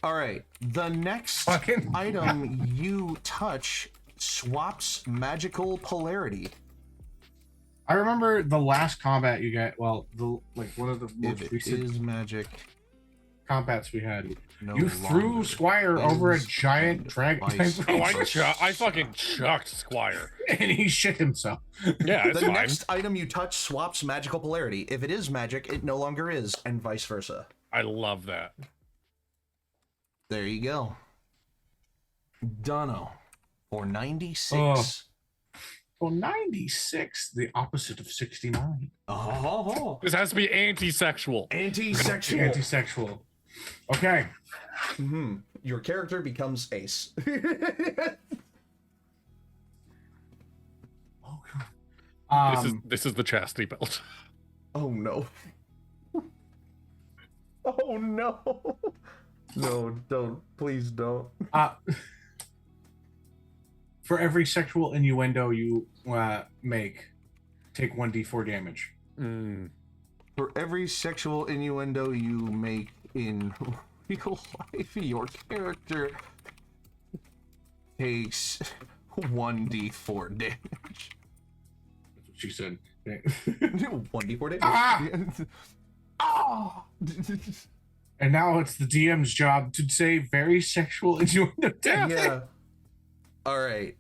All right. The next Fucking- item you touch swaps magical polarity. I remember the last combat you got. Well, one of the most If it recent is magic, combats we had. no You threw longer Squire over a is giant and dragon, vice Oh, versa. I fucking chucked Squire. and he shit himself. Yeah, it's The fine. next item you touch swaps magical polarity. If it is magic, it no longer is, and vice versa. I love that. There you go. Dono. For 96. Oh. Well, 96, the opposite of 69. Oh. This has to be anti-sexual. Anti-sexual. Anti-sexual. Okay. Mhm. Your character becomes Ace. Oh, God. This is the chastity belt. Oh no. Oh no. No, don't. Please don't. For every sexual innuendo you make, take 1d4 damage. Mm. For every sexual innuendo you make in real life, your character takes 1d4 damage. That's what she said. 1d4 damage? Ah! Oh! And now it's the DM's job to say very sexual innuendo. Yeah. All right.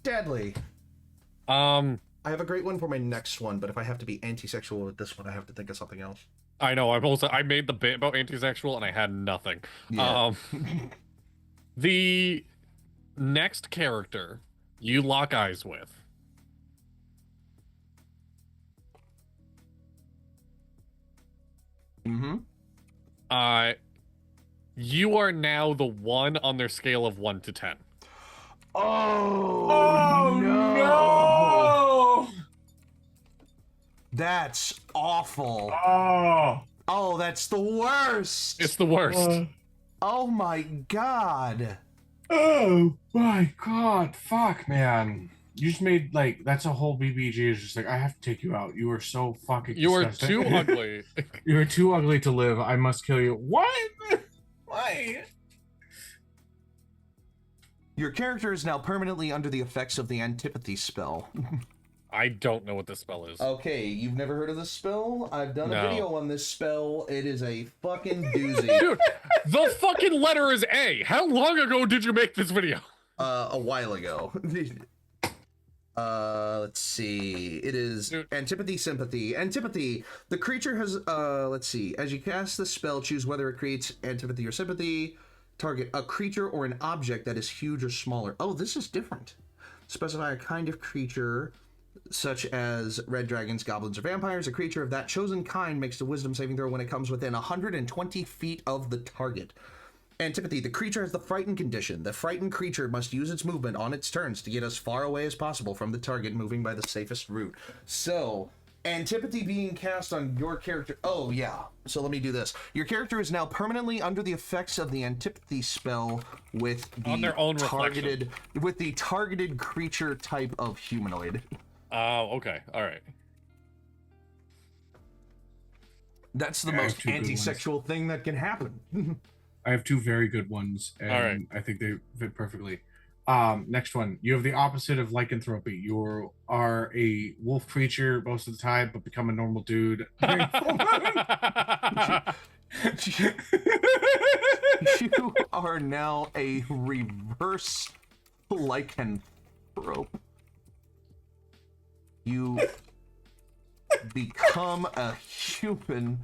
Deadly. I have a great one for my next one, but if I have to be anti-sexual with this one, I have to think of something else. I know. I made the bit about anti-sexual and I had nothing. Yeah. The next character you lock eyes with Mm-hmm. You are now the 1 on their scale of 1 to 10. Oh, no! That's awful. Oh, that's the worst. It's the worst. Oh my god. Oh my god. Fuck, man. You just made, like, that's a whole BBG is just like, I have to take you out. You are so fucking You are disgusting. too ugly. You are too ugly to live. I must kill you. What? Why? Your character is now permanently under the effects of the antipathy spell. I don't know what this spell is. Okay, you've never heard of this spell? I've done No. a video on this spell. It is a fucking doozy. Dude, the fucking letter is A. How long ago did you make this video? A while ago. Let's see. It is antipathy, sympathy. Antipathy. The creature has, let's see. As you cast the spell, choose whether it creates antipathy or sympathy. Target a creature or an object that is huge or smaller. Oh, this is different. Specify a kind of creature, such as red dragons, goblins, or vampires. A creature of that chosen kind makes a wisdom saving throw when it comes within 120 feet of the target. Antipathy. The creature has the frightened condition. The frightened creature must use its movement on its turns to get as far away as possible from the target, moving by the safest route. So, antipathy being cast on your character. Oh, yeah. So let me do this. Your character is now permanently under the effects of the antipathy spell with the On their own targeted creature type of humanoid. Oh, okay. All right. That's the most anti-sexual thing that can happen. I have 2 very good ones, and all right. I think they fit perfectly. Next one. You have the opposite of lycanthropy. You are a wolf creature most of the time, but become a normal dude. You are now a reverse lycanthrope. You become a human.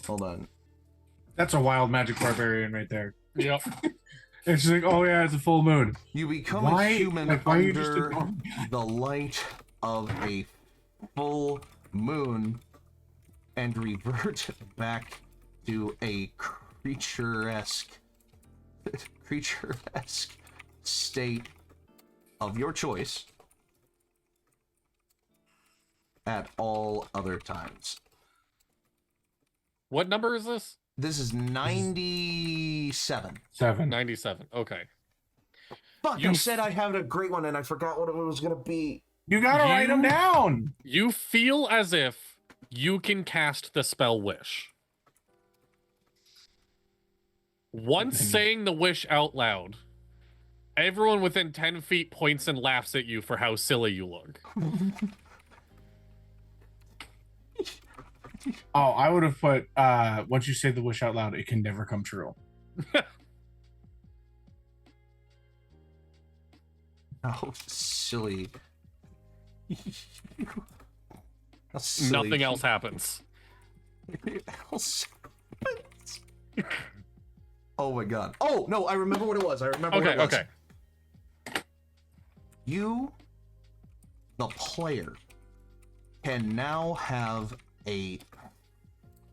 Hold on. That's a wild magic barbarian right there. Yep. It's just like, oh yeah, it's a full moon. You become a human under oh, the light of a full moon and revert back to a creature-esque state of your choice at all other times. What number is this? This is 97. 97. Okay. Fuck, I said I had a great one and I forgot what it was going to be. You gotta write them down. You feel as if you can cast the spell Wish. Once saying the wish out loud, everyone within 10 feet points and laughs at you for how silly you look. Oh, I would have put, once you say the wish out loud, it can never come true. Oh, silly. Nothing else happens. Oh my god. Oh, no, I remember what it was. Okay. You, the player, can now have a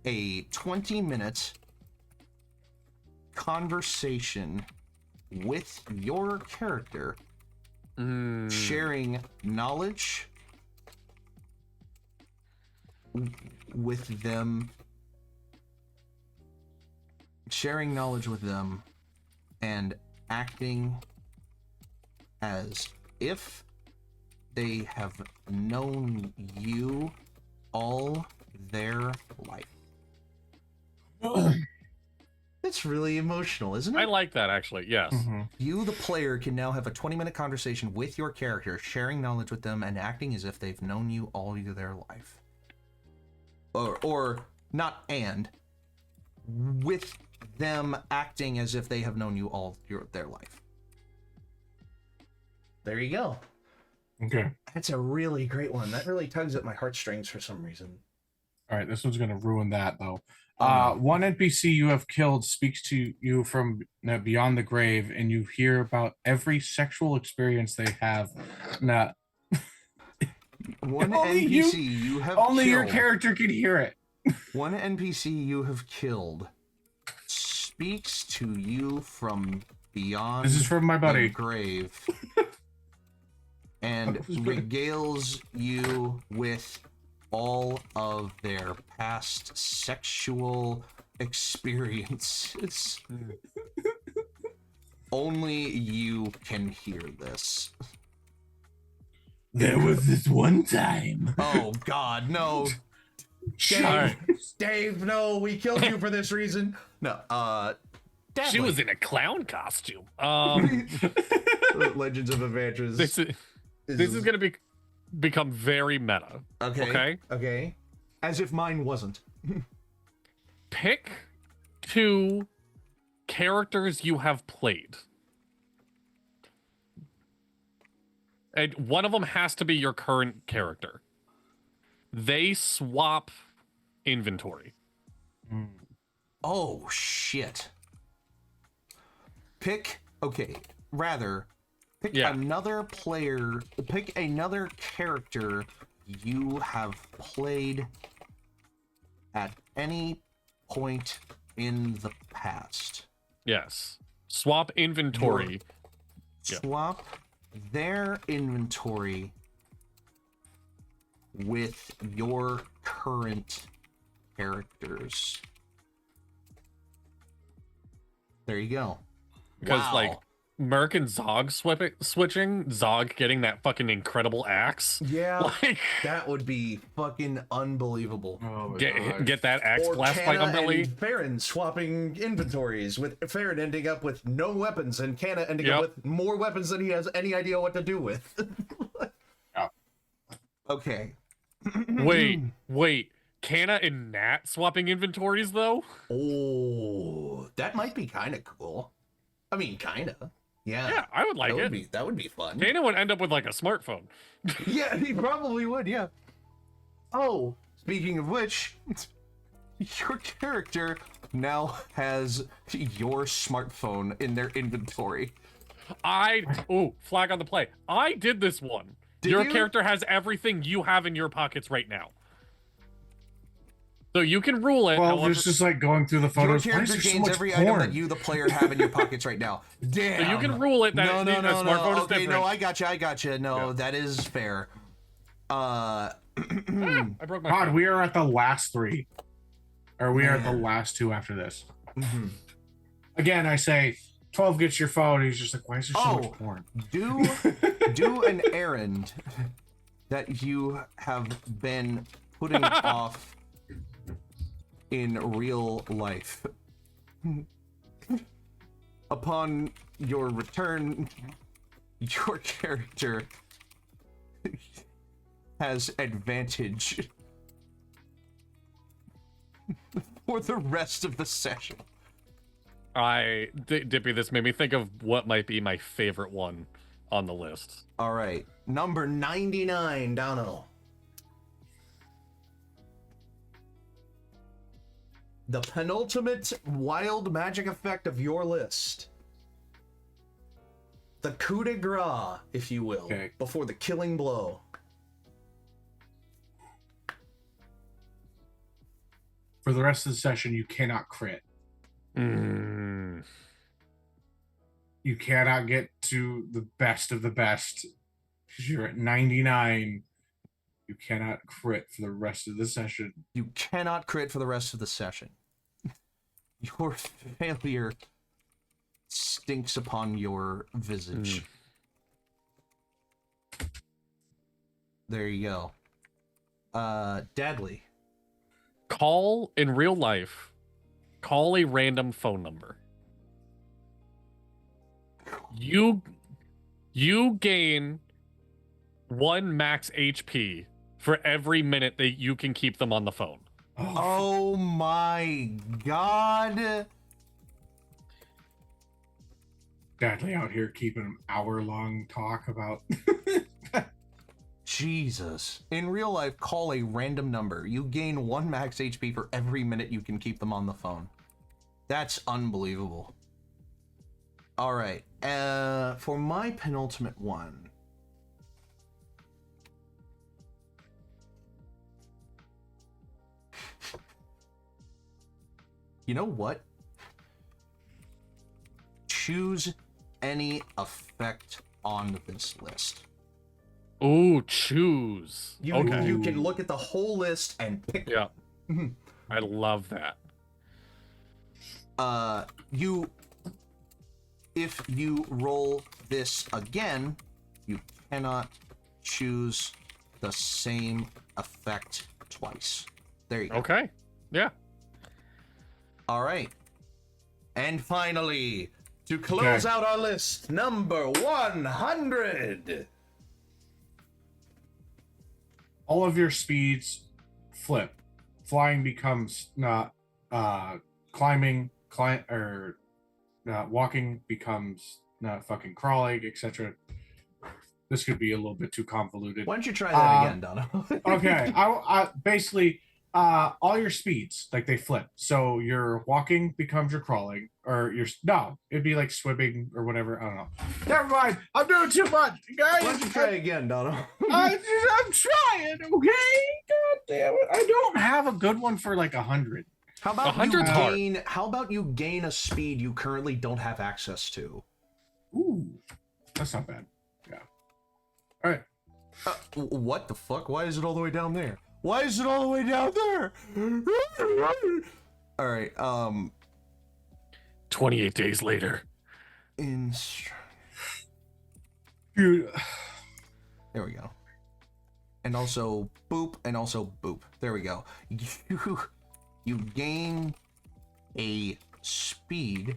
20-minute conversation with your character, sharing knowledge with them, and acting as if they have known you all their life. That's really emotional, isn't it? I like that, actually. Yes. You, the player, can now have a 20-minute conversation with your character, sharing knowledge with them and acting as if they've known you all their life. Or not and, with them acting as if they have known you all their life. There you go. Okay. That's a really great one. That really tugs at my heartstrings for some reason. All right, this one's going to ruin that, though. One NPC you have killed speaks to you from beyond the grave, and you hear about every sexual experience they have. Now, one NPC you have only killed, your character can hear it. One NPC you have killed speaks to you from beyond This is from my buddy. the grave and regales you with all of their past sexual experiences. Only you can hear this. There was this one time. Oh God, no. Dave, Dave, no, we killed you for this reason. No, she was in a clown costume. Legends of Adventures. This is gonna become very meta. Okay. As if mine wasn't. Pick 2 characters you have played. And one of them has to be your current character. They swap inventory. Oh shit. Pick another player, pick another character you have played at any point in the past. Yes. Swap inventory. Swap their inventory with your current characters. There you go. Because like Merc and Zog switching, Zog getting that fucking incredible axe. Yeah, like that would be fucking unbelievable. Oh get that axe blast by Umberly. And Farron swapping inventories with Farron ending up with no weapons and Canna ending up with more weapons than he has any idea what to do with. Okay. Wait. Canna and Nat swapping inventories though? Oh, that might be kind of cool. I mean, kind of. Yeah, I would like it. That would be fun. Canna would end up with like a smartphone. Yeah, he probably would, yeah. Oh, speaking of which, your character now has your smartphone in their inventory. Flag on the play. I did this one. Your character has everything you have in your pockets right now. So you can rule it. Well, it's just like going through the photos. Your character gains every item that you, the player, have in your pockets right now. Damn. So you can rule it that a smartphone is different. No, I gotcha. No, that is fair. I broke my God, we are at the last 3. Or we are at the last 2 after this. Mm-hmm. Again, I say, 12 gets your phone. He's just like, why is there so much porn? Do an errand that you have been putting off in real life. Upon your return, your character has advantage for the rest of the session. Dippy, this made me think of what might be my favorite one on the list. All right, number 99, Dono. The penultimate wild magic effect of your list. The coup de grace, if you will, before the killing blow. For the rest of the session, you cannot crit. Mm. You cannot get to the best of the best because you're at 99. You cannot crit for the rest of the session. You cannot crit for the rest of the session. Your failure stinks upon your visage. There you go. Dadley. Call in real life. Call a random phone number. You gain 1 max HP for every minute that you can keep them on the phone. Oh my God. Dadley out here keeping an hour-long talk about... Jesus. In real life, call a random number. You gain 1 max HP for every minute you can keep them on the phone. That's unbelievable. All right. For my penultimate one. You know what? choose any effect on this list. Ooh, choose. Okay. You can look at the whole list and pick. Yeah. I love that. If you roll this again, you cannot choose the same effect twice. There you go. Okay. Yeah. All right. And finally, to close out our list, number 100. All of your speeds flip. Flying becomes not climbing, walking becomes not fucking crawling, etc. This could be a little bit too convoluted. Why don't you try that again, Donna? Okay, I basically all your speeds like they flip. So your walking becomes your crawling, or it'd be like swimming or whatever. I don't know. Never mind. I'm doing too much, guys. Why don't you try again, Donna? I'm trying. Okay. God damn it. I don't have a good one for like 100. How about 100's hard. How about you gain a speed you currently don't have access to? Ooh, that's not bad. Yeah. All right. What the fuck? Why is it all the way down there? Why is it all the way down there? All right. 28 days later. Dude. There we go. And also boop, and also boop. There we go. You gain a speed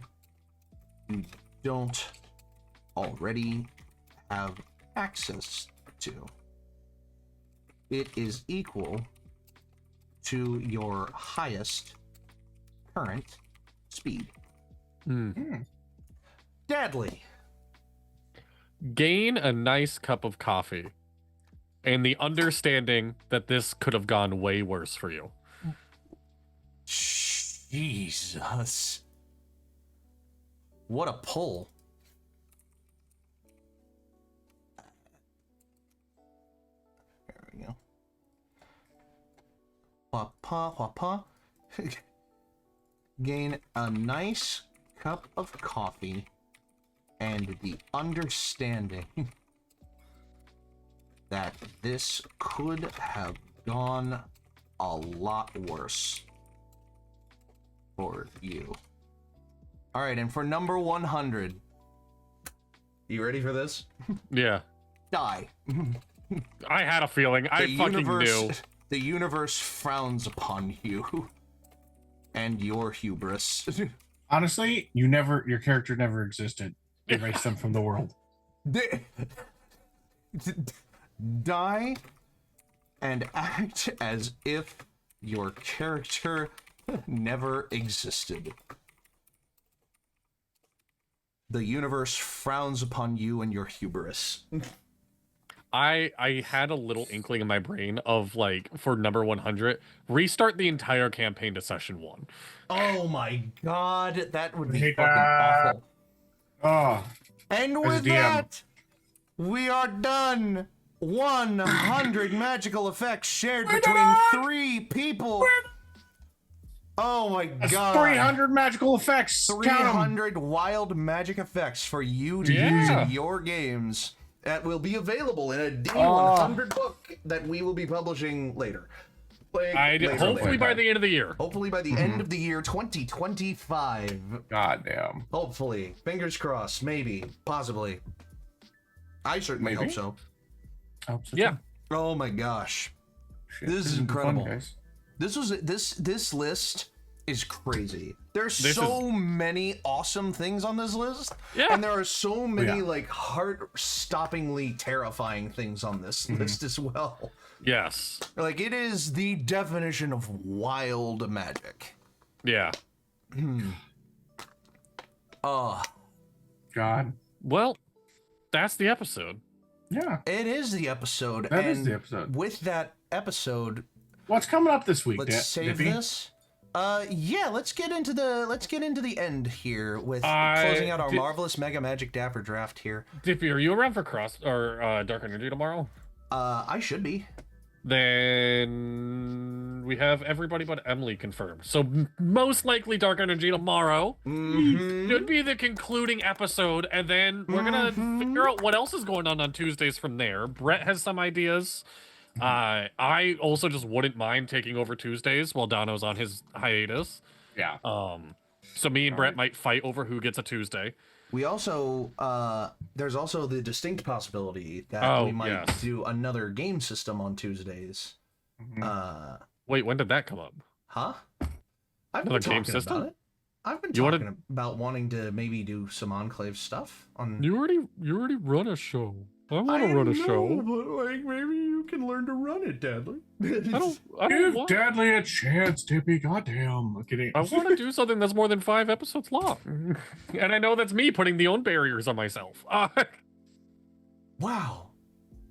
you don't already have access to. It is equal to your highest current speed. Deadly. Gain a nice cup of coffee and the understanding that this could have gone way worse for you. Jesus. What a pull. There we go. Wapa. Gain a nice cup of coffee and the understanding that this could have gone a lot worse for you. All right, and for number 100, you ready for this? Yeah. Die. I had a feeling. I fucking knew. The universe frowns upon you and your hubris. Honestly, your character never existed. Erase them from the world. Die and act as if your character never existed. The universe frowns upon you and your hubris. I had a little inkling in my brain of, like, for number 100, restart the entire campaign to session 1. Oh my god, that would be fucking awful. Oh. And with that, we are done. 100 magical effects shared between 3 people. Oh my god. 300 magical effects. 300 wild magic effects for you to use in your games. That will be available in a D100 book that we will be publishing later. Hopefully by the end of the year. Hopefully by the end of the year 2025. Goddamn. Hopefully. Fingers crossed. Maybe. Possibly. I certainly hope so. Yeah. Oh my gosh. Shit, this is incredible. Fun, This list is crazy. There's so many awesome things on this list. Yeah. And there are so many like heart-stoppingly terrifying things on this list as well. Yes. Like, it is the definition of wild magic. Yeah. Oh. God. Well, that's the episode. Yeah. It is the episode. That is the episode. With that episode, what's coming up this week? let's save this. Yeah, let's get into the end here with closing out our marvelous Mega Magic Dapper draft here. Dippy, are you around for Dark Energy tomorrow? I should be. Then we have everybody but Emily confirmed. So most likely Dark Energy tomorrow should be the concluding episode, and then we're gonna figure out what else is going on Tuesdays from there. Brett has some ideas. I also just wouldn't mind taking over Tuesdays while Dono's on his hiatus. Yeah. So me and Brett might fight over who gets a Tuesday. We also, there's also the distinct possibility that we might do another game system on Tuesdays. Wait, when did that come up? Huh? I've Another been game talking system? about it. I've been talking about wanting to maybe do some Enclave stuff on. You already run a show. I want to run a show. But like maybe you can learn to run it, Dudley. I Give don't Dudley a chance, Dippy. Goddamn. Look at it. I want to do something that's more than 5 episodes long. And I know that's me putting the own barriers on myself. Wow.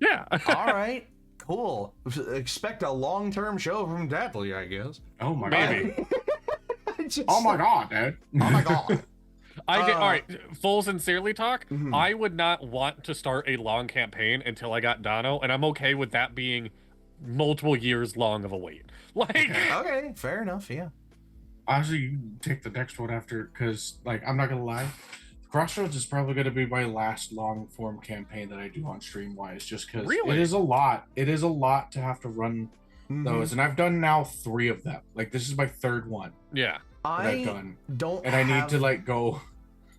Yeah. All right. Cool. Expect a long-term show from Dudley, I guess. Oh my Maybe. god. Oh my god, dude. Oh my god. All right, full sincerely talk, I would not want to start a long campaign until I got Dono, and I'm okay with that being multiple years long of a wait. Like, okay, fair enough, yeah. Honestly, you can take the next one after, because, like, I'm not gonna lie, Crossroads is probably gonna be my last long form campaign that I do on stream wise, just because it is a lot. It is a lot to have to run those, and I've done now 3 of them. Like, this is my 3rd one. Yeah. I've done. Don't and I need to like go.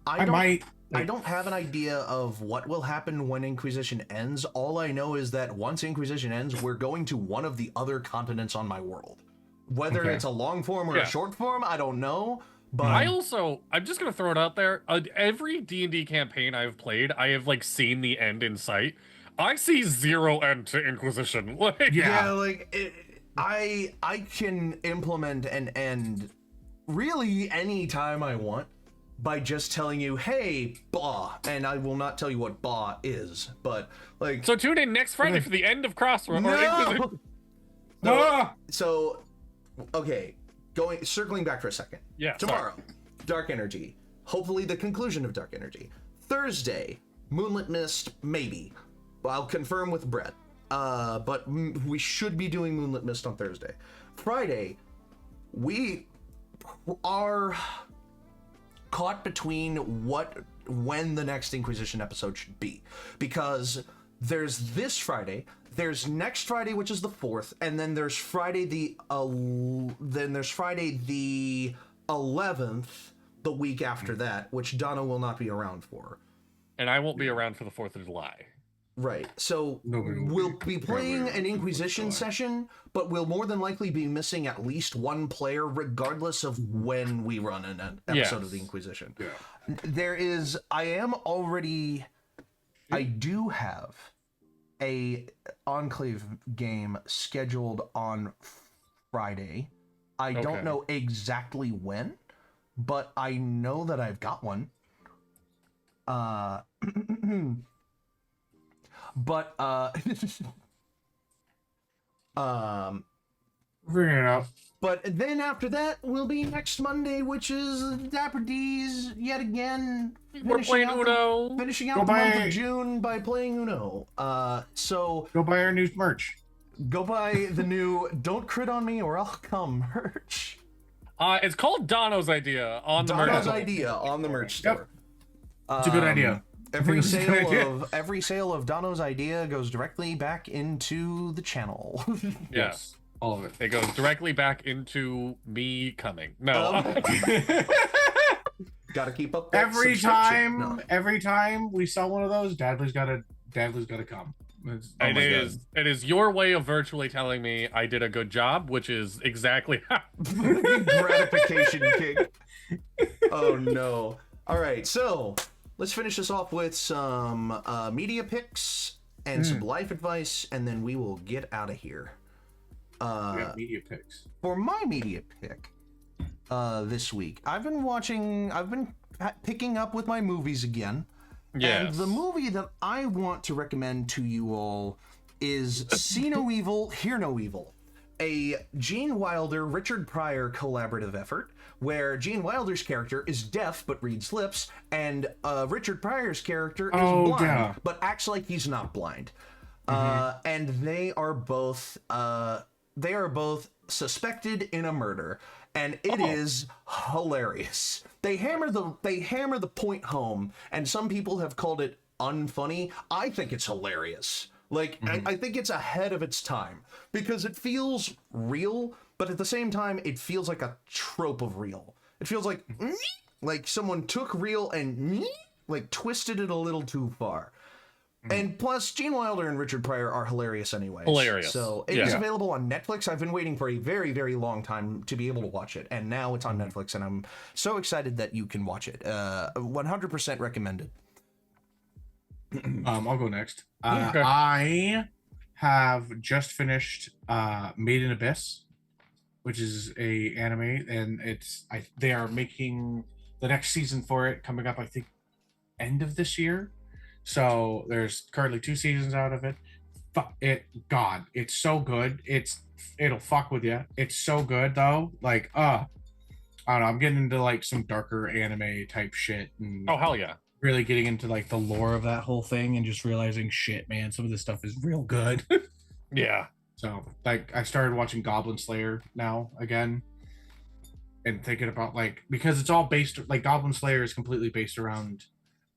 I don't have an idea of what will happen when Inquisition ends. All I know is that once Inquisition ends, we're going to one of the other continents on my world. Whether it's a long form or a short form, I don't know. But I'm just gonna throw it out there. Every D&D campaign I've played, I have like seen the end in sight. I see 0 end to Inquisition. Like, I can implement an end really any time I want by just telling you, hey, blah, and I will not tell you what blah is, but like. So tune in next Friday for the end of Crossroads. No. So, okay, circling back for a second. Yeah. Tomorrow, Dark Energy. Hopefully the conclusion of Dark Energy. Thursday, Moonlit Mist, maybe. I'll confirm with Brett. But we should be doing Moonlit Mist on Thursday. Friday, we are caught between when the next Inquisition episode should be, because there's this Friday, there's next Friday, which is the 4th, and then there's Friday the 11th, the week after that, which Donna will not be around for, and I won't be around for the 4th of July. Right, so we'll be playing an Inquisition session, but we'll more than likely be missing at least one player, regardless of when we run an episode of the Inquisition. Yeah. I do have a Enclave game scheduled on Friday. I don't know exactly when, but I know that I've got one. But figuring it out. But then after that will be next Monday, which is Dapper D's yet again. We're playing Uno. Finishing out the month of June by playing Uno. So go buy our new merch. Go buy the new "Don't Crit on Me or I'll Come" merch. It's called Dono's Idea on the merch. Dono's Idea on the merch store. It's a good idea. Every sale of Dono's Idea goes directly back into the channel. Yes, all of it. It goes directly back into me coming. No. Gotta keep up. That every time we sell one of those, Dadley's gotta come. It is your way of virtually telling me I did a good job, which is exactly how. Gratification kick. Oh no. All right, so let's finish this off with some media picks and some life advice, and then we will get out of here. We have media picks. For my media pick this week, I've been picking up with my movies again. Yes. And the movie that I want to recommend to you all is See No Evil, Hear No Evil, a Gene Wilder, Richard Pryor collaborative effort where Gene Wilder's character is deaf but reads lips, and Richard Pryor's character is blind but acts like he's not blind. And they are both suspected in a murder, and it is hilarious. They hammer the point home, and some people have called it unfunny. I think it's hilarious. Like, I think it's ahead of its time because it feels real, but at the same time, it feels like a trope of real. It feels like someone took real and like twisted it a little too far. And plus, Gene Wilder and Richard Pryor are hilarious anyway. Hilarious. So it is available on Netflix. I've been waiting for a very, very long time to be able to watch it, and now it's on Netflix, and I'm so excited that you can watch it. 100% recommended. I'll go next. Okay. I have just finished Made in Abyss, which is a anime, and they are making the next season for it coming up, I think, end of this year. So there's currently 2 seasons out of it. God, it's so good. It'll fuck with you. It's so good though. Like, I don't know. I'm getting into like some darker anime type shit. And Oh, hell yeah. really getting into like the lore of that whole thing and just realizing, shit, man, some of this stuff is real good. Yeah. So like, I started watching Goblin Slayer now again, and thinking about like, because it's all based, like Goblin Slayer is completely based around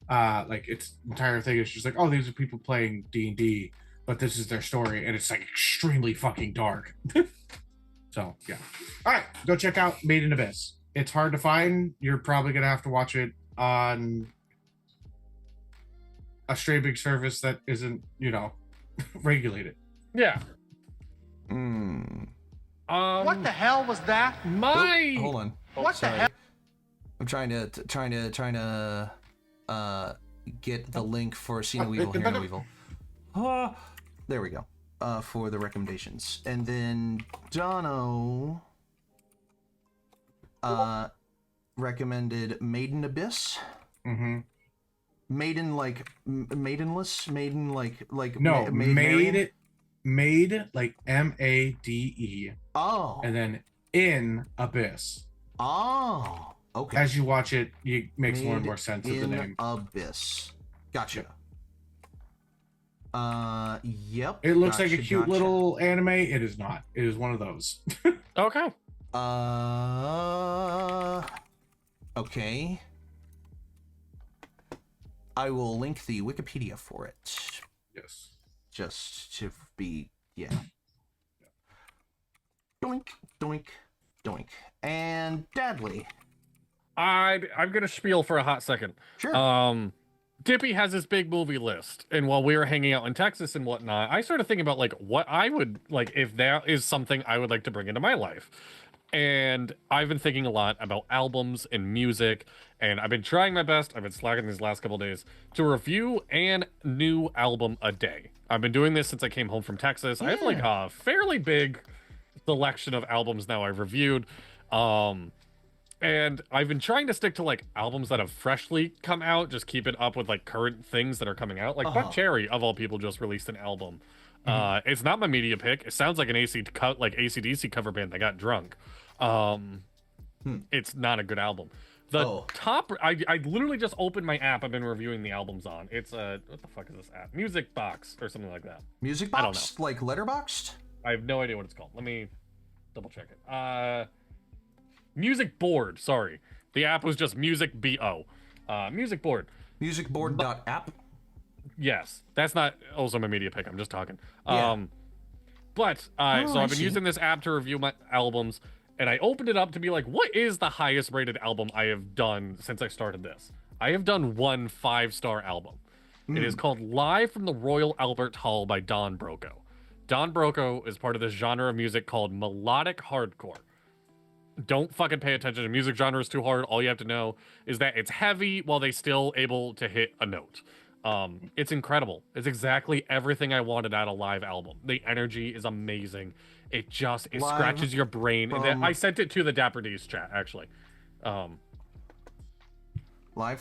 like its entire thing is just like, oh, these are people playing D&D, but this is their story, and it's like extremely fucking dark. So yeah, all right, go check out Made in Abyss. It's hard to find. You're probably gonna have to watch it on a streaming service that isn't, regulated. Yeah. What the hell was that? Hold on. What the hell? I'm trying to get the link for See No Evil, Hear No Evil. There we go. For the recommendations. And then Dono recommended Maiden Abyss. Maiden like maidenless, maiden like No, made like MADE. Oh. And then in Abyss. Oh. Okay. As you watch it, it makes more and more sense of the name. Abyss. Gotcha. Yep. It looks like a cute little anime. It is not. It is one of those. Okay. Okay. I will link the Wikipedia for it. Yes. Just to be, yeah. Doink, doink, doink. And Dadley. I'm gonna spiel for a hot second. Sure. Dippy has this big movie list, and while we were hanging out in Texas and whatnot, I started thinking about like what I would like if that is something I would like to bring into my life. And I've been thinking a lot about albums and music, and I've been trying my best. I've been slacking these last couple days to review a new album a day. I've been doing this since I came home from Texas. I have like a fairly big selection of albums now I've reviewed. And I've been trying to stick to like albums that have freshly come out, just keep it up with like current things that are coming out. Like Buck Cherry, of all people, just released an album. It's not my media pick. It sounds like an AC/DC cover band that got drunk. It's not a good album. I literally just opened my app I've been reviewing the albums on. It's what the fuck is this app? Music Box or something like that. Music Box? I don't know. Like Letterboxd? I have no idea what it's called. Let me double check it. Music Board, sorry. The app was just Music BO. Music Board. Musicboard.app? Yes. That's not also my media pick. I'm just talking. Yeah. So I've been using this app to review my albums, and I opened it up to be like, what is the highest rated album I have done since I started this? I have done one 5-star album. It is called Live from the Royal Albert Hall by Don Broco. Don Broco is part of this genre of music called melodic hardcore. Don't fucking pay attention to music genres too hard. All you have to know is that it's heavy while they still able to hit a note. It's incredible. It's exactly everything I wanted out of a live album. The energy is amazing. It scratches your brain. I sent it to the Dapper D's chat, actually. Live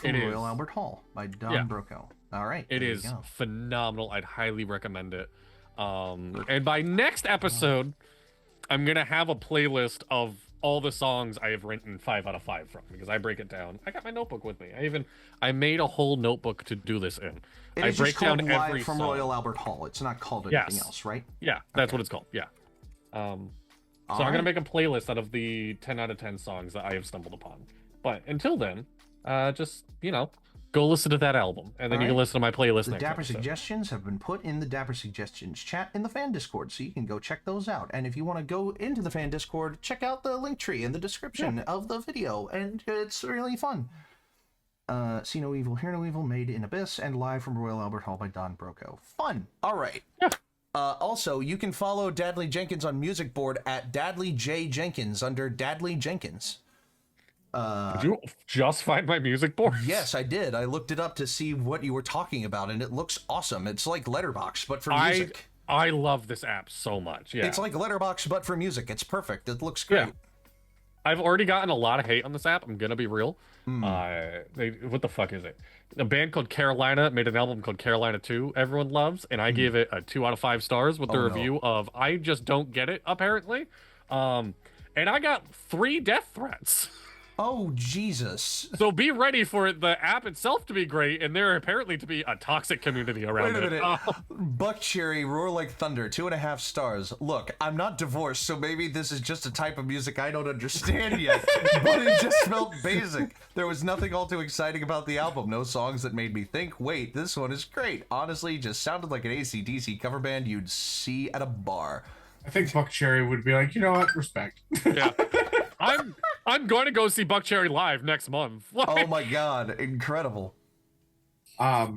from Royal Albert Hall by Don Broco. All right. It is phenomenal. I'd highly recommend it. And by next episode, I'm going to have a playlist of all the songs I have written 5 out of 5 from, because I break it down. I got my notebook with me. I made a whole notebook to do this in. It I is break just called down Live every from song. Royal Albert Hall. It's not called anything Yes. else, right? Yeah, that's Okay. what it's called. Yeah. So I'm Alright. gonna make a playlist out of the 10 out of 10 songs that I have stumbled upon. But until then, just go listen to that album, and then you can Alright. listen to my playlist The next Dapper episode. Suggestions have been put in the Dapper Suggestions chat in the fan Discord, so you can go check those out. And if you want to go into the fan Discord, check out the link tree in the description of the video, and it's really fun. See No Evil, Hear No Evil, Made in Abyss, and Live from Royal Albert Hall by Don Broco. Fun. All right. Yeah. Also, you can follow Dadley Jenkins on Music Board at Dadley J Jenkins under Dadley Jenkins. Did you just find my music board? Yes, I did. I looked it up to see what you were talking about, and it looks awesome. It's like Letterboxd, but for music. I love this app so much. Yeah. It's like Letterboxd, but for music. It's perfect. It looks great. Yeah. I've already gotten a lot of hate on this app. I'm gonna be real. What the fuck is it? A band called Carolina made an album called Carolina 2 everyone loves, and I gave it a 2 out of 5 stars with the review of I just don't get it, apparently. And I got 3 death threats. Oh, Jesus. So be ready for the app itself to be great, and there apparently to be a toxic community around Wait a it. minute. Buck Cherry, Roar Like Thunder, 2.5 stars. Look, I'm not divorced, so maybe this is just a type of music I don't understand yet, but it just felt basic. There was nothing all too exciting about the album. No songs that made me think, wait, this one is great. Honestly, just sounded like an AC/DC cover band you'd see at a bar. I think Buck Cherry would be like, you know what, respect. Yeah. I'm going to go see Buck Cherry live next month. Oh my god, incredible. What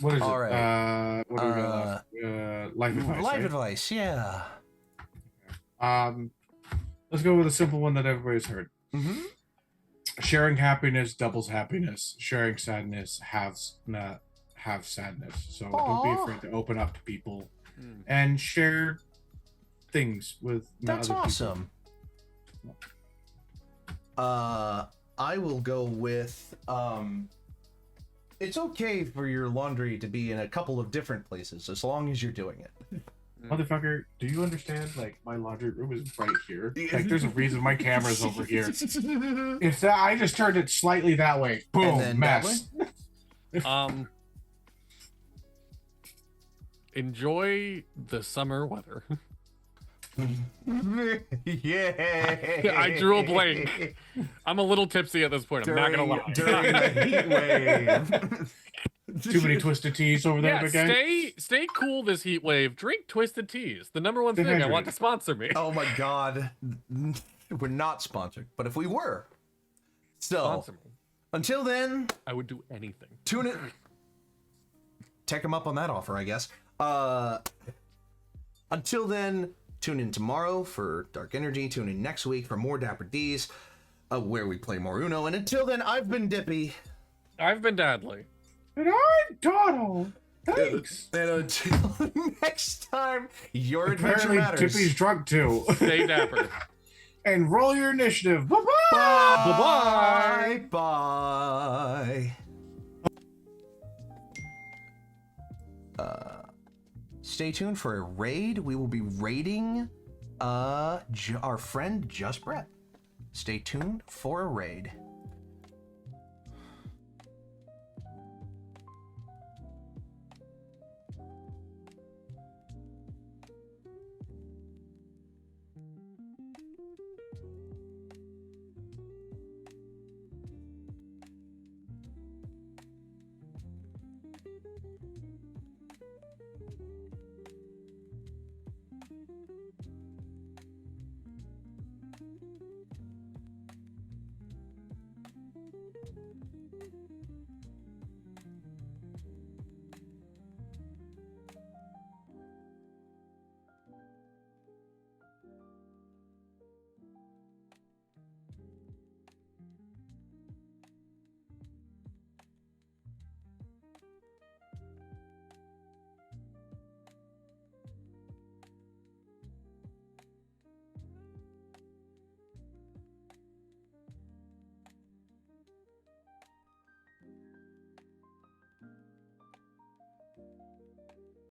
is it? All right. What do we got left? Life advice. Life right? advice, yeah. Let's go with a simple one that everybody's heard. Mm-hmm. Sharing happiness doubles happiness. Sharing sadness halves sadness. So don't be Aw. afraid to open up to people and share things with That's other awesome. I will go with it's okay for your laundry to be in a couple of different places as long as you're doing it. people. Motherfucker, do you understand? Like, my laundry room is right here. Like, there's a reason my camera's over here. If that, I just turned it slightly that way. Boom, And then that mess. Enjoy the summer weather. Yeah. I drew a blank. I'm a little tipsy at this point. I'm not gonna lie. During the heat wave. Too many twisted teas over there, Yeah, big guy. stay cool this heat wave. Drink Twisted Teas, the #1 Stay thing I hydrated. want to sponsor me. Oh my god. We're not sponsored, but if we were. So, Sponsor me. until then, I would do anything. tune in. Take them up on that offer, I guess. Until then, tune in tomorrow for Dark Energy. Tune in next week for more Dapper D's, where we play more Uno. And until then, I've been Dippy. I've been Dadley. And I'm Donald. Thanks. And until next time, your adventure Apparently, matters. Tippy's drunk too. Stay dapper. And roll your initiative. Bye-bye. Bye. Stay tuned for a raid. We will be raiding our friend Just Brett. Stay tuned for a raid.